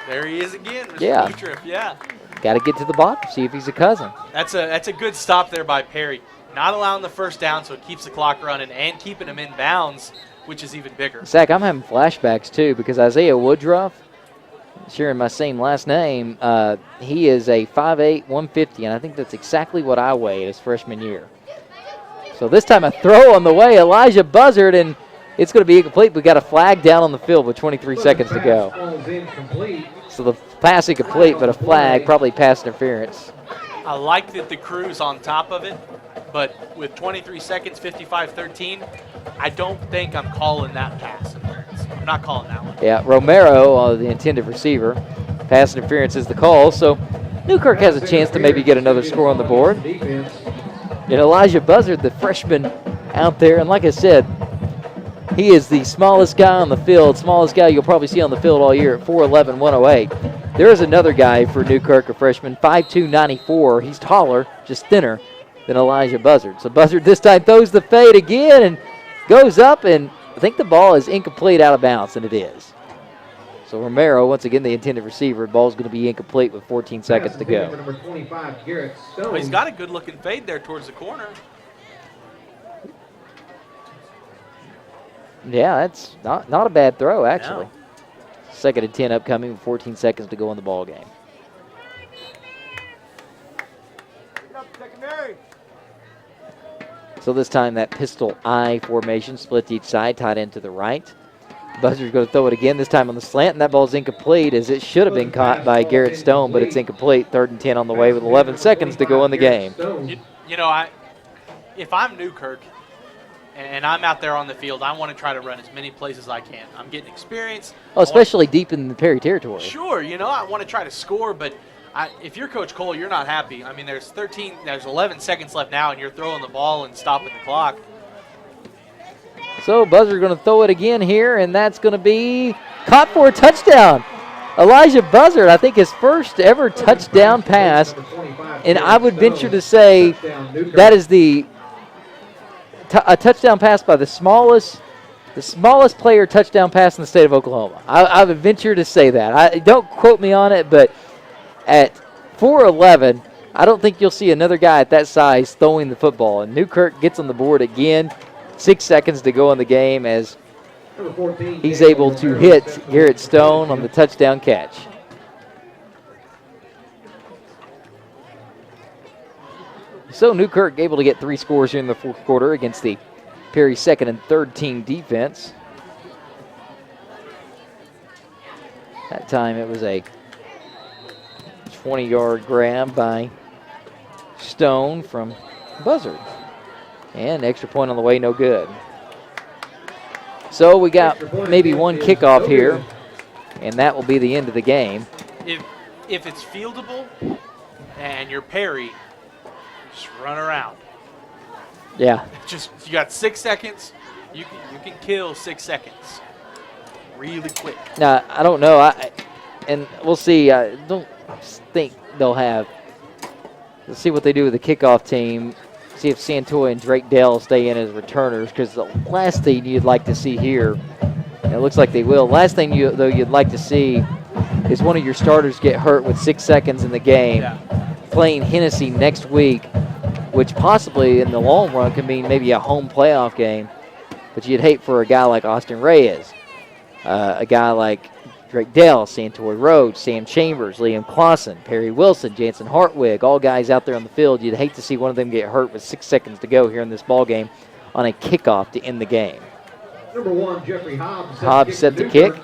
B: there he is again, Mr.
A: Yeah.
B: Woodruff. Yeah.
A: Got to get to the bottom, see if he's a cousin.
B: That's a good stop there by Perry. Not allowing the first down, so it keeps the clock running and keeping him in bounds, which is even bigger.
A: Zach, I'm having flashbacks too because Isaiah Woodruff, sharing my same last name, he is a 5'8", 150, and I think that's exactly what I weighed his freshman year. So this time a throw on the way, Elijah Buzzard, and it's going to be incomplete. We got a flag down on the field with 23 seconds to go. So the pass incomplete, but a flag, probably pass interference.
B: I like that the crew's on top of it, but with 23 seconds, 55-13, I don't think I'm calling that pass interference. I'm not calling that one.
A: Yeah, Romero, the intended receiver. Pass interference is the call, so Newkirk has a chance to maybe get another score on the board. And Elijah Buzzard, the freshman out there, and like I said, he is the smallest guy on the field, smallest guy you'll probably see on the field all year at 4'11", 108. There is another guy for Newkirk, a freshman, 5'2", 94. He's taller, just thinner than Elijah Buzzard. So Buzzard this time throws the fade again and goes up, and I think the ball is incomplete out of bounds, and it is. So Romero, once again, the intended receiver, the ball's going to be incomplete with 14 seconds to go.
C: Number 25, Garrett Stone.
B: Well, he's got a good-looking fade there towards the corner.
A: Yeah, that's not a bad throw, actually. No. 2nd and 10 upcoming with 14 seconds to go in the ball game. So this time that pistol I formation, split to each side, tied in to the right. Buzzard's going to throw it again, this time on the slant, and that ball's incomplete as it should have been caught by Garrett Stone, but it's incomplete. 3rd and 10 on the way with 11 seconds to go in the game.
B: You know, if I'm Newkirk and I'm out there on the field, I want to try to run as many plays as I can. I'm getting experience.
A: Oh, especially deep in the Perry territory.
B: Sure, you know, I want to try to score, but if you're Coach Cole, you're not happy. I mean, there's 11 seconds left now, and you're throwing the ball and stopping the clock.
A: So Buzzard's going to throw it again here, and that's going to be caught for a touchdown. Elijah Buzzard, I think his first ever touchdown pass, and I would venture to say that is a touchdown pass by the smallest player touchdown pass in the state of Oklahoma. I would venture to say that. Don't quote me on it, but at 4'11", I don't think you'll see another guy at that size throwing the football. And Newkirk gets on the board again. 6 seconds to go in the game as he's able to hit Garrett Stone on the touchdown catch. So Newkirk able to get 3 scores here in the 4th quarter against the Perry 2nd and 3rd team defense. That time it was a 20-yard grab by Stone from Buzzard. And extra point on the way, no good. So we got maybe one kickoff here, and that will be the end of the game.
B: If it's fieldable and you're Perry, just run around.
A: Yeah.
B: You got 6 seconds. You can kill 6 seconds really quick.
A: Now, I don't know. And we'll see. I don't think they'll have. Let's see what they do with the kickoff team. See if Santoy and Drake Dell stay in as returners, because the last thing you'd like to see here, and it looks like they will, last thing you'd like to see is one of your starters get hurt with 6 seconds in the game, playing Hennessy next week, which possibly in the long run can mean maybe a home playoff game, but you'd hate for a guy like Austin Reyes, a guy like Drake Dell, Santoy Rhodes, Sam Chambers, Liam Clausen, Perry Wilson, Jansen Hartwig, all guys out there on the field. You'd hate to see one of them get hurt with 6 seconds to go here in this ball game on a kickoff to end the game.
C: Number 1, Jeffrey Hobbs.
A: Hobbs set the kick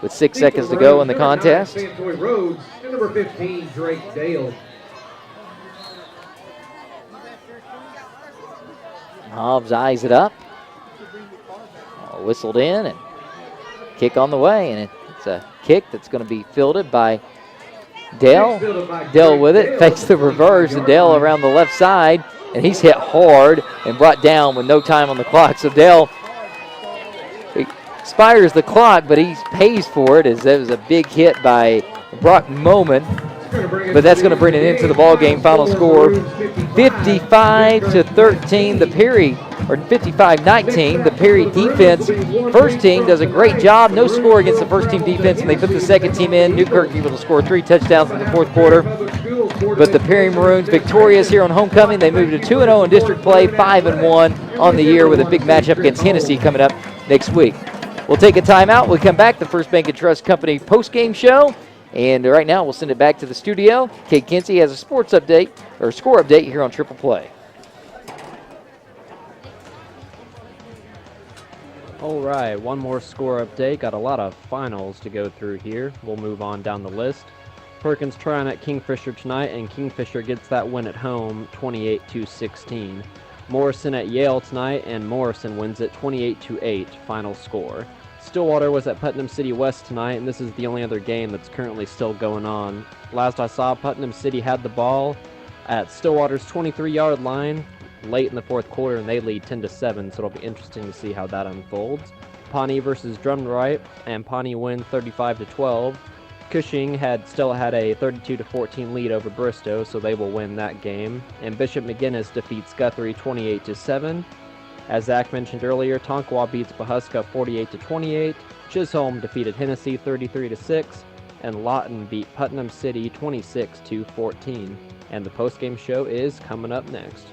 A: with 6 seconds to go in the contest.
C: Santoy Rhodes, and number 15, Drake Dale.
A: Hobbs eyes it up. Whistled in, and kick on the way, and it's a kick that's going to be fielded by Dale. Dale with it, fakes the reverse, and Dale around the left side and he's hit hard and brought down with no time on the clock. So Dale expires the clock, but he pays for it, as that was a big hit by Brock Moman. But that's going to bring it into the ball game. Final score 55-13. The Perry, or 55-19. The Perry defense, first team, does a great job. No score against the first team defense, and they put the second team in. Newkirk able to score 3 touchdowns in the fourth quarter. But the Perry Maroons victorious here on homecoming. They moved to 2-0 in district play, 5-1 on the year, with a big matchup against Hennessy coming up next week. We'll take a timeout. We'll come back. The First Bank & Trust Company post-game show. And right now, we'll send it back to the studio. Kate Kinsey has a sports update, or score update, here on Triple Play.
P: All right, one more score update. Got a lot of finals to go through here. We'll move on down the list. Perkins trying at Kingfisher tonight, and Kingfisher gets that win at home, 28-16. Morrison at Yale tonight, and Morrison wins it 28-8, final score. Stillwater was at Putnam City West tonight, and this is the only other game that's currently still going on. Last I saw, Putnam City had the ball at Stillwater's 23-yard line late in the fourth quarter, and they lead 10-7, so it'll be interesting to see how that unfolds. Pawnee versus Drumright, and Pawnee win 35-12. Cushing still had a 32-14 lead over Bristow, so they will win that game. And Bishop McGinnis defeats Guthrie 28-7. As Zach mentioned earlier, Tonkawa beats Pahuska 48-28. Chisholm defeated Hennessy 33-6, and Lawton beat Putnam City 26-14. And the postgame show is coming up next.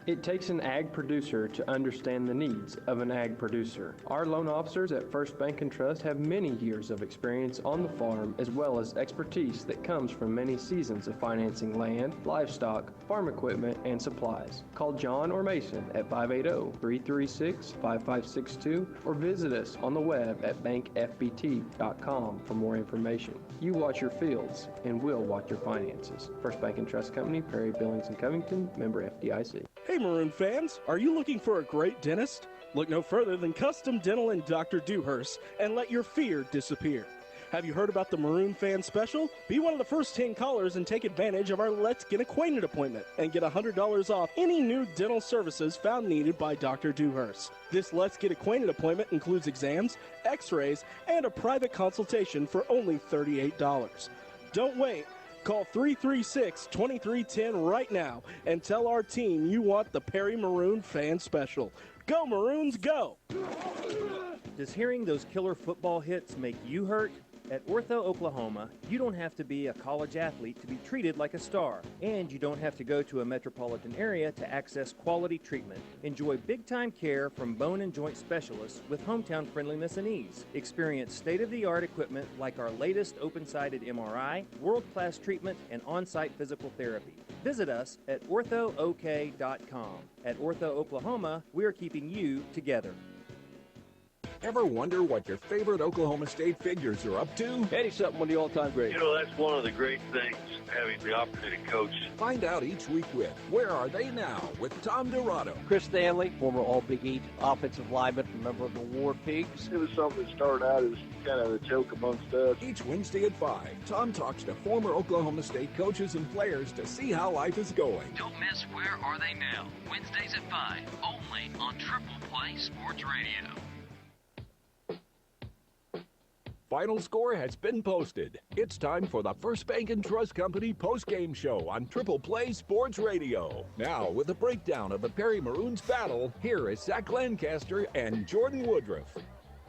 N: It takes an ag producer to understand the needs of an ag producer. Our loan officers at First Bank & Trust have many years of experience on the farm, as well as expertise that comes from many seasons of financing land, livestock, farm equipment, and supplies. Call John or Mason at 580-336-5562 or visit us on the web at bankfbt.com for more information. You watch your fields, and we'll watch your finances. First Bank & Trust Company, Perry, Billings, and Covington, member FDIC.
L: Hey Maroon fans, are you looking for a great dentist? Look no further than Custom Dental and Dr. Dewhurst, and let your fear disappear. Have you heard about the Maroon Fan Special? Be one of the first 10 callers and take advantage of our Let's Get Acquainted appointment and get $100 off any new dental services found needed by Dr. Dewhurst. This Let's Get Acquainted appointment includes exams, x-rays, and a private consultation for only $38. Don't wait. Call 336-2310 right now and tell our team you want the Perry Maroon Fan Special. Go Maroons, go!
G: Does hearing those killer football hits make you hurt? At Ortho Oklahoma, you don't have to be a college athlete to be treated like a star, and you don't have to go to a metropolitan area to access quality treatment. Enjoy big-time care from bone and joint specialists with hometown friendliness and ease. Experience state-of-the-art equipment like our latest open-sided MRI, world-class treatment, and on-site physical therapy. Visit us at orthook.com. At Ortho Oklahoma, we're keeping you together.
D: Ever wonder what your favorite Oklahoma State figures are up to?
S: Eddie Sutton, one of the all-time greats.
T: You know, that's one of the great things, having the opportunity to coach.
D: Find out each week with Where Are They Now? With Tom Dorado.
S: Chris Stanley, former All-Big East offensive lineman, member of the War Pigs.
T: It was something that started out as kind of a joke amongst us.
D: Each Wednesday at 5, Tom talks to former Oklahoma State coaches and players to see how life is going.
U: Don't miss Where Are They Now? Wednesdays at 5, only on Triple Play Sports Radio.
D: Final score has been posted. It's time for the First Bank & Trust Company post-game show on Triple Play Sports Radio. Now, with a breakdown of the Perry Maroons battle, here is Zach Lancaster and Jordan Woodruff.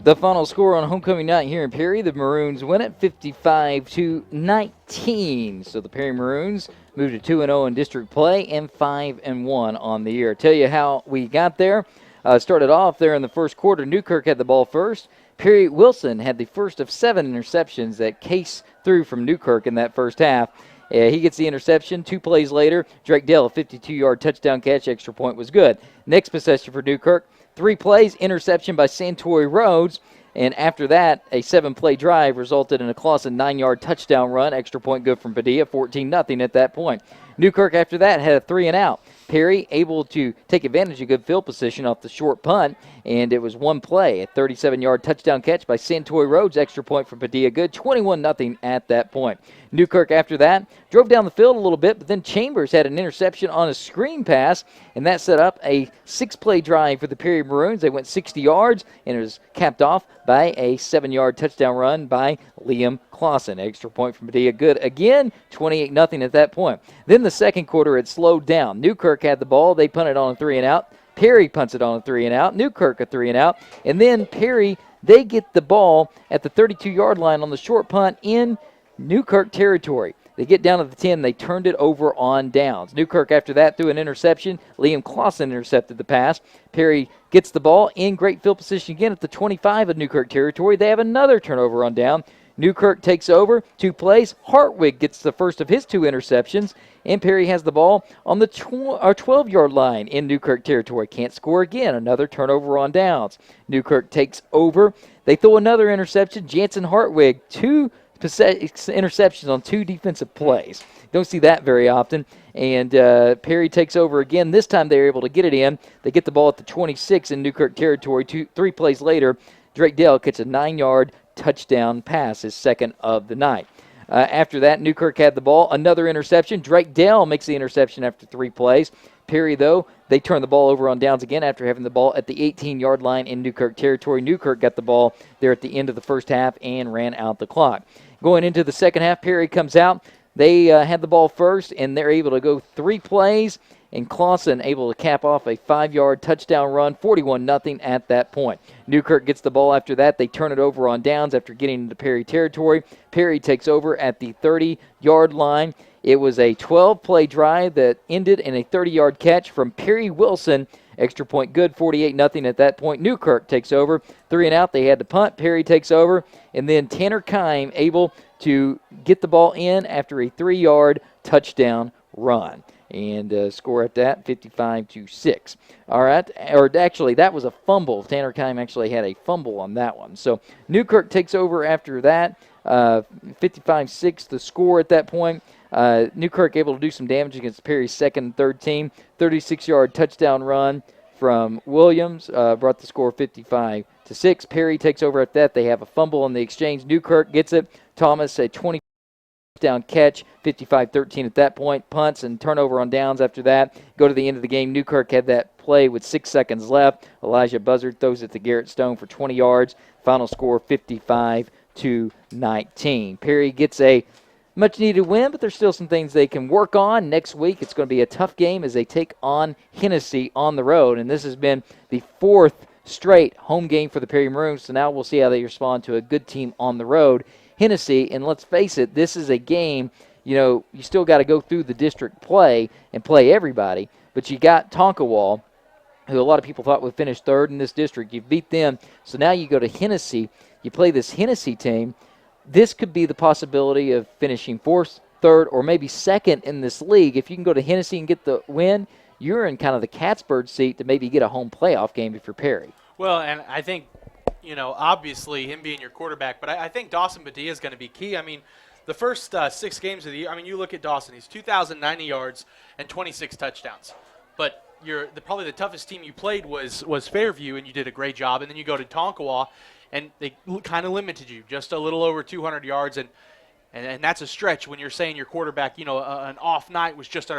A: The final score on homecoming night here in Perry, the Maroons win it 55-19. So the Perry Maroons moved to 2-0 in district play and 5-1 on the year. Tell you how we got there. Started off there in the first quarter. Newkirk had the ball first. Perry Wilson had the first of 7 interceptions that Case threw from Newkirk in that first half. He gets the interception. 2 plays later, Drake Dell, a 52-yard touchdown catch. Extra point was good. Next possession for Newkirk. 3 plays, interception by Santori Rhodes. And after that, a 7-play drive resulted in a Clausen 9-yard touchdown run. Extra point good from Padilla, 14-0 at that point. Newkirk after that had a 3-and-out. Perry able to take advantage of good field position off the short punt, and it was one play, a 37-yard touchdown catch by Santoy Rhodes, extra point for Padilla good, 21-0 at that point. Newkirk after that drove down the field a little bit, but then Chambers had an interception on a screen pass, and that set up a 6-play drive for the Perry Maroons. They went 60 yards, and it was capped off by a 7-yard touchdown run by Liam Clausen. Extra point from Padilla good again, 28-0 at that point. Then the second quarter, it slowed down. Newkirk had the ball. They punted on a 3-and-out. Perry punts it on a 3-and-out. Newkirk a 3-and-out. And then Perry, they get the ball at the 32-yard line on the short punt in Newkirk territory. They get down to the 10. They turned it over on downs. Newkirk after that threw an interception. Liam Clausen intercepted the pass. Perry gets the ball in great field position again at the 25 of Newkirk territory. They have another turnover on down. Newkirk takes over, 2 plays. Hartwig gets the first of his 2 interceptions, and Perry has the ball on the 12-yard line in Newkirk territory. Can't score again. Another turnover on downs. Newkirk takes over. They throw another interception. Jansen Hartwig, 2 interceptions on 2 defensive plays. Don't see that very often. And Perry takes over again. This time they're able to get it in. They get the ball at the 26 in Newkirk territory. 3 plays later, Drake Dell gets a 9-yard touchdown pass, his second of the night. After that, Newkirk had the ball. Another interception. Drake Dell makes the interception after 3 plays. Perry, though, they turn the ball over on downs again after having the ball at the 18-yard line in Newkirk territory. Newkirk got the ball there at the end of the first half and ran out the clock. Going into the second half, Perry comes out. They had the ball first, and they're able to go 3 plays, and Clausen able to cap off a 5-yard touchdown run, 41-0 at that point. Newkirk gets the ball after that. They turn it over on downs after getting into Perry territory. Perry takes over at the 30-yard line. It was a 12-play drive that ended in a 30-yard catch from Perry Wilson. Extra point good, 48-0 at that point. Newkirk takes over, 3-and-out. They had to punt. Perry takes over, and then Tanner Kime able to get the ball in after a 3-yard touchdown run. And score at that, 55-6. All right, or actually, that was a fumble. Tanner Kime actually had a fumble on that one. So Newkirk takes over after that, 55-6 the score at that point. Newkirk able to do some damage against Perry's second and third team. 36-yard touchdown run from Williams brought the score 55-6. Perry takes over at that. They have a fumble on the exchange. Newkirk gets it. Thomas, a 20 down catch, 55-13 at that point. Punts and turnover on downs after that. Go to the end of the game. Newkirk had that play with 6 seconds left. Elijah Buzzard throws it to Garrett Stone for 20 yards. Final score 55-19. Perry gets a much-needed win, but there's still some things they can work on. Next week, it's going to be a tough game as they take on Hennessy on the road, and this has been the 4th straight home game for the Perry Maroons, so now we'll see how they respond to a good team on the road. Hennessy, and let's face it, this is a game, you still got to go through the district play and play everybody, but you got Tonkawa, who a lot of people thought would finish 3rd in this district. You beat them, so now you go to Hennessy. You play this Hennessy team. This could be the possibility of finishing 4th, 3rd, or maybe 2nd in this league. If you can go to Hennessy and get the win, you're in kind of the cat's bird seat to maybe get a home playoff game if you're Perry.
B: Well, and I think, obviously him being your quarterback, but I think Dawson Padilla is going to be key. I mean, the first 6 games of the year, you look at Dawson, he's 2,090 yards and 26 touchdowns. But probably the toughest team you played was Fairview, and you did a great job. And then you go to Tonkawa, and they kind of limited you, just a little over 200 yards, and that's a stretch when you're saying your quarterback, an off night was just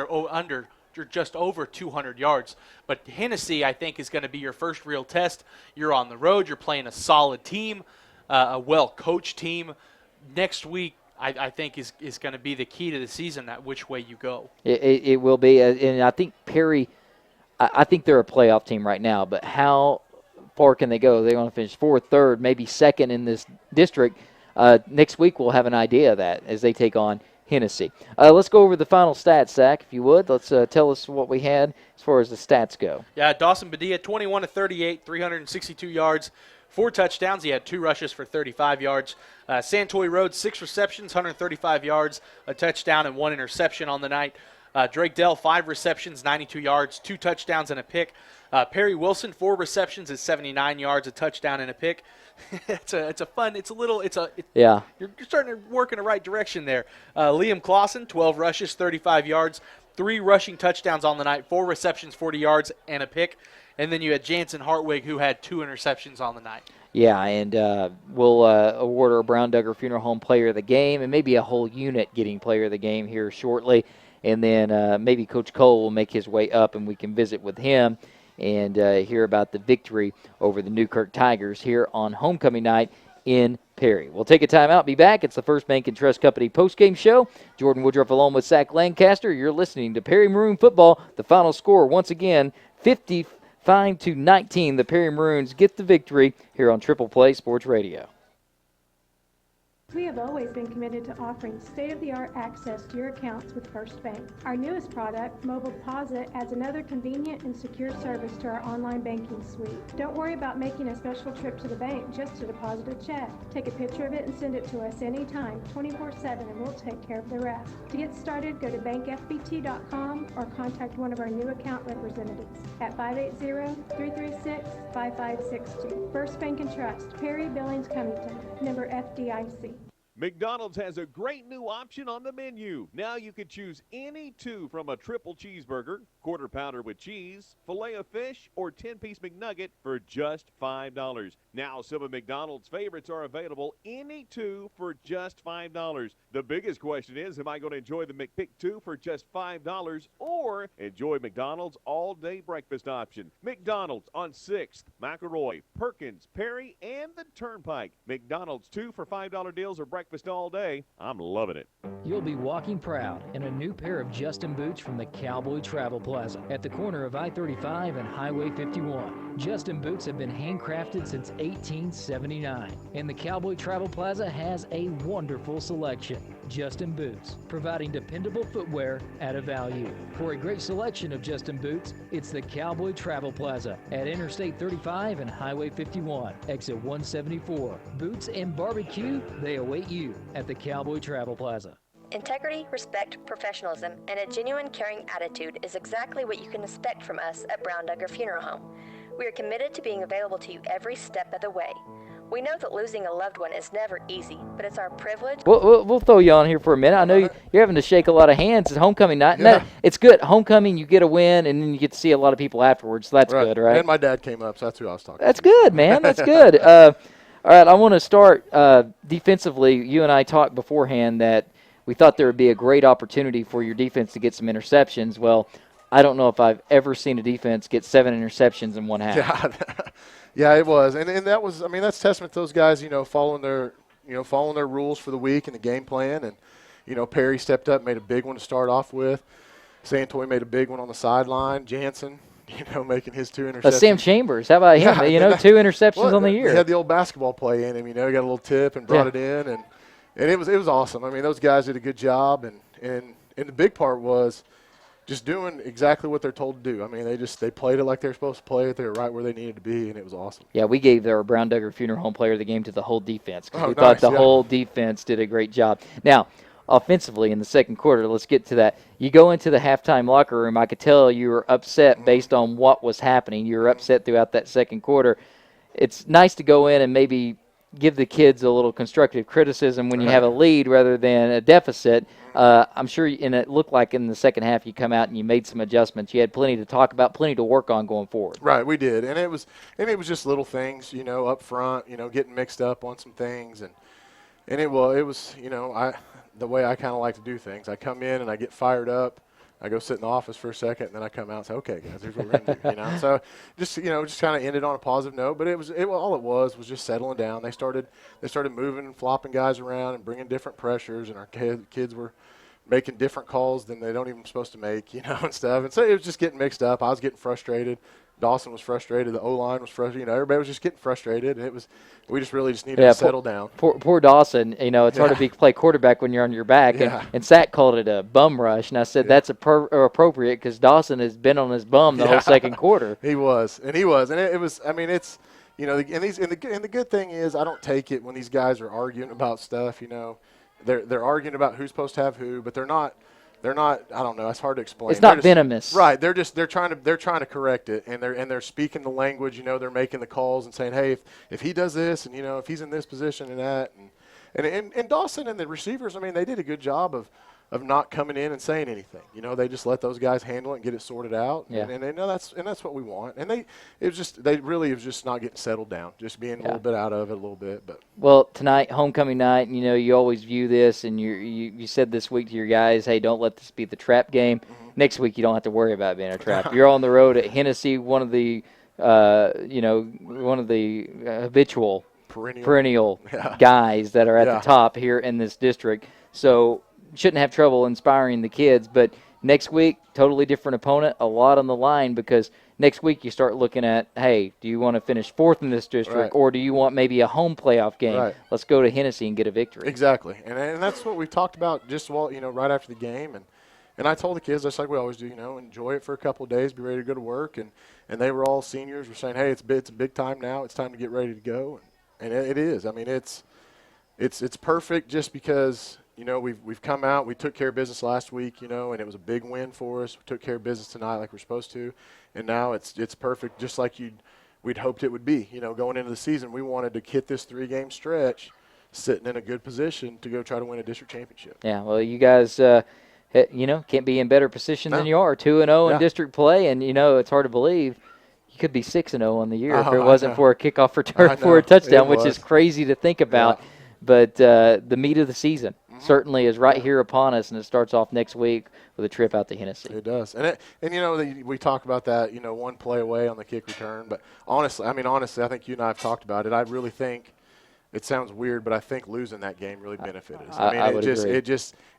B: just over 200 yards. But Hennessy, I think, is going to be your first real test. You're on the road. You're playing a solid team, a well-coached team. Next week, I think, is going to be the key to the season, that which way you go.
A: It will be. And I think Perry, I think they're a playoff team right now, but how far can they go? They're going to finish 4th, 3rd, maybe 2nd in this district. Next week we'll have an idea of that as they take on Hennessy. Let's go over the final stats, Zach, if you would. Let's tell us what we had as far as the stats go.
B: Yeah, Dawson Padilla, 21 of 38, 362 yards, 4 touchdowns. He had 2 rushes for 35 yards. Santoy Rhodes, 6 receptions, 135 yards, a touchdown and 1 interception on the night. Drake Dell, 5 receptions, 92 yards, 2 touchdowns and a pick. Perry Wilson, 4 receptions at 79 yards, a touchdown and a pick. You're starting to work in the right direction there. Liam Clausen, 12 rushes, 35 yards. 3 rushing touchdowns on the night, 4 receptions, 40 yards, and a pick. And then you had Jansen Hartwig, who had 2 interceptions on the night.
A: Yeah, and we'll award our Brown Duggar Funeral Home Player of the Game, and maybe a whole unit getting Player of the Game here shortly. And then maybe Coach Cole will make his way up, and we can visit with him and hear about the victory over the Newkirk Tigers here on homecoming night in Perry. We'll take a timeout, be back. It's the First Bank and Trust Company postgame show. Jordan Woodruff along with Zach Lancaster. You're listening to Perry Maroon football. The final score, once again, 55-19. The Perry Maroons get the victory here on Triple Play Sports Radio.
E: We have always been committed to offering state-of-the-art access to your accounts with First Bank. Our newest product, Mobile Deposit, adds another convenient and secure service to our online banking suite. Don't worry about making a special trip to the bank just to deposit a check. Take a picture of it and send it to us anytime, 24/7, and we'll take care of the rest. To get started, go to bankfbt.com or contact one of our new account representatives at 580-336-5562. First Bank and Trust, Perry, Billings, Cummington, member FDIC.
I: McDonald's has a great new option on the menu. Now you can choose any 2 from a triple cheeseburger, quarter pounder with cheese, filet of fish, or 10-piece McNugget for just $5. Now some of McDonald's favorites are available, any 2 for just $5. The biggest question is, am I going to enjoy the McPick 2 for just $5 or enjoy McDonald's all-day breakfast option? McDonald's on 6th, McElroy, Perkins, Perry, and the Turnpike. McDonald's 2 for $5 deals or breakfast all day. I'm loving it.
O: You'll be walking proud in a new pair of Justin boots from the Cowboy Travel Plaza at the corner of I-35 and Highway 51. Justin boots have been handcrafted since 1879, and the Cowboy Travel Plaza has a wonderful selection. Justin Boots, providing dependable footwear at a value. For a great selection of Justin Boots, it's the Cowboy Travel Plaza at Interstate 35 and Highway 51, exit 174. Boots and barbecue, they await you at the Cowboy Travel Plaza.
F: Integrity, respect, professionalism, and a genuine caring attitude is exactly what you can expect from us at Brown Duggar Funeral Home. We are committed to being available to you every step of the way. We know that losing a loved one is never easy, but it's our privilege.
A: We'll throw you on here for a minute. I know you're having to shake a lot of hands at homecoming night. And it's good. Homecoming, you get a win, and then you get to see a lot of people afterwards, so that's good, right?
M: And my dad came up, so that's who I was talking to.
A: That's good, man. That's good. All right, I want to start defensively. You and I talked beforehand that we thought there would be a great opportunity for your defense to get some interceptions. Well, I don't know if I've ever seen a defense get 7 interceptions in one half.
M: Yeah, it was, and that was. I mean, that's testament to those guys. Following their rules for the week and the game plan. And Perry stepped up, made a big one to start off with. Santoy made a big one on the sideline. Jansen, making his 2 interceptions.
A: Sam Chambers, how about him? 2 interceptions on the year.
M: He had the old basketball play in him. He got a little tip and brought it in, and it was awesome. I mean, those guys did a good job, and the big part was just doing exactly what they're told to do. I mean, they played it like they're supposed to play it. They were right where they needed to be, and it was awesome.
A: Yeah, we gave our Brown Duggar Funeral Home Player of the Game to the whole defense because we thought the whole defense did a great job. Now, offensively in the second quarter, let's get to that. You go into the halftime locker room. I could tell you were upset based on what was happening. You were upset throughout that second quarter. It's nice to go in and maybe give the kids a little constructive criticism when you have a lead rather than a deficit. I'm sure, and it looked like in the second half you come out and you made some adjustments. You had plenty to talk about, plenty to work on going forward.
M: Right, we did, and it was just little things, up front, getting mixed up on some things, and it was, the way I kind of like to do things. I come in and I get fired up. I go sit in the office for a second, and then I come out and say, "Okay, guys, here's what we're going to do." So just kind of ended on a positive note. But all it was just settling down. They started moving and flopping guys around and bringing different pressures, and our kids were making different calls than they don't even supposed to make, and stuff. And so it was just getting mixed up. I was getting frustrated. Dawson was frustrated. The O-line was frustrated. Everybody was just getting frustrated, and we just needed to settle down.
A: Poor Dawson. It's hard to play quarterback when you're on your back. And Zach called it a bum rush, and I said that's appropriate because Dawson has been on his bum the whole second quarter.
M: He was, and it was. I mean, it's and the good thing is I don't take it when these guys are arguing about stuff. They're arguing about who's supposed to have who, but they're not. I don't know. It's hard to explain.
A: It's not venomous,
M: right? They're trying to correct it, and they're speaking the language. They're making the calls and saying, hey, if he does this, and if he's in this position and that, and Dawson and the receivers. I mean, they did a good job not coming in and saying anything. You know, they just let those guys handle it and get it sorted out.
A: Yeah.
M: And they know that's what we want. And they really was just not getting settled down, just being a little bit out of it a little bit. But
A: well, tonight, homecoming night, you know, you always view this, and you said this week to your guys, hey, don't let this be the trap game.
M: Mm-hmm.
A: Next week, you don't have to worry about being a trap. You're on the road at Hennessy, one of the habitual perennial guys that are at the top here in this district. So shouldn't have trouble inspiring the kids. But next week, totally different opponent, a lot on the line, because next week you start looking at, hey, do you want to finish fourth in this district, or do you want maybe a home playoff game?
M: Right.
A: Let's go to Hennessy and get a victory.
M: Exactly. And that's what we talked about just right after the game. And I told the kids, just like we always do, enjoy it for a couple of days, be ready to go to work. And they were all seniors. Were saying, hey, it's a big time now. It's time to get ready to go. And it is. I mean, it's perfect just because, we've come out. We took care of business last week, and it was a big win for us. We took care of business tonight like we're supposed to. And now it's perfect just like we'd hoped it would be. Going into the season, we wanted to hit this 3-game stretch sitting in a good position to go try to win a district championship.
A: Yeah, well, you guys can't be in better position than you are. 2-0 in district play, and it's hard to believe you could be 6-0 on the year if it wasn't for a kickoff return for a touchdown, which is crazy to think about. Yeah. But the meat of the season certainly is right here upon us, and it starts off next week with a trip out to Hennessy.
M: It does, and we talk about that, one play away on the kick return. But honestly, I think you and I have talked about it. I really think. It sounds weird, but I think losing that game really benefited us. I mean,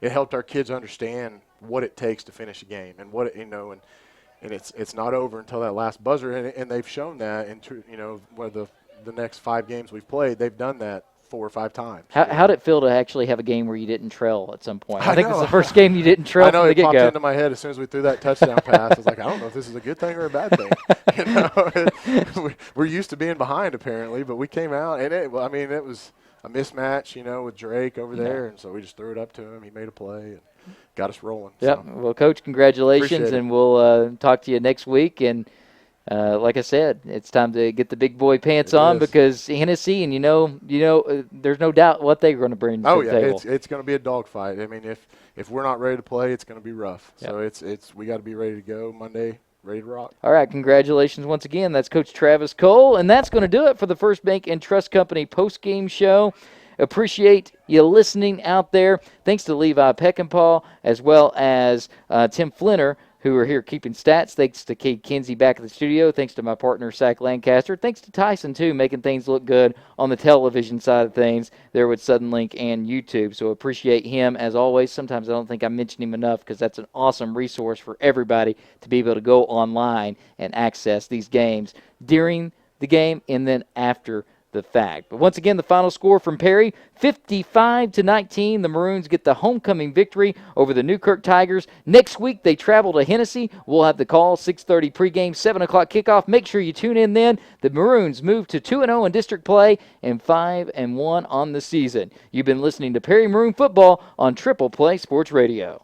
M: it helped our kids understand what it takes to finish a game, and what and it's not over until that last buzzer, and they've shown that in where the next 5 games we've played, they've done that 4 or 5 times.
A: How'd it feel to actually have a game where you didn't trail at some point? I think it's the first game you didn't trail.
M: I know,
A: from the get-go.
M: It popped into my head as soon as we threw that touchdown pass. I was like, I don't know if this is a good thing or a bad thing. We're used to being behind apparently, but we came out, and it was a mismatch, with Drake over there, and so we just threw it up to him. He made a play and got us rolling.
A: Yep.
M: So.
A: Well, Coach, congratulations, and we'll talk to you next week. And like I said, it's time to get the big boy pants on because Hennessy, and there's no doubt what they're going to bring to the table.
M: It's going to be a dogfight. I mean, if we're not ready to play, it's going to be rough. Yep. So we got to be ready to go Monday, ready to rock.
A: All right, congratulations once again. That's Coach Travis Cole, and that's going to do it for the First Bank and Trust Company post-game show. Appreciate you listening out there. Thanks to Levi Peckinpah as well as Tim Flinner, who are here keeping stats. Thanks to Cade Kinsey back at the studio. Thanks to my partner, Zach Lancaster. Thanks to Tyson, too, making things look good on the television side of things there with Suddenlink and YouTube. So appreciate him, as always. Sometimes I don't think I mention him enough because that's an awesome resource for everybody to be able to go online and access these games during the game and then after the fact. But once again, the final score from Perry, 55-19. The Maroons get the homecoming victory over the Newkirk Tigers. Next week, they travel to Hennessy. We'll have the call, 6:30 pregame, 7 o'clock kickoff. Make sure you tune in then. The Maroons move to 2-0 in district play and 5-1 on the season. You've been listening to Perry Maroon Football on Triple Play Sports Radio.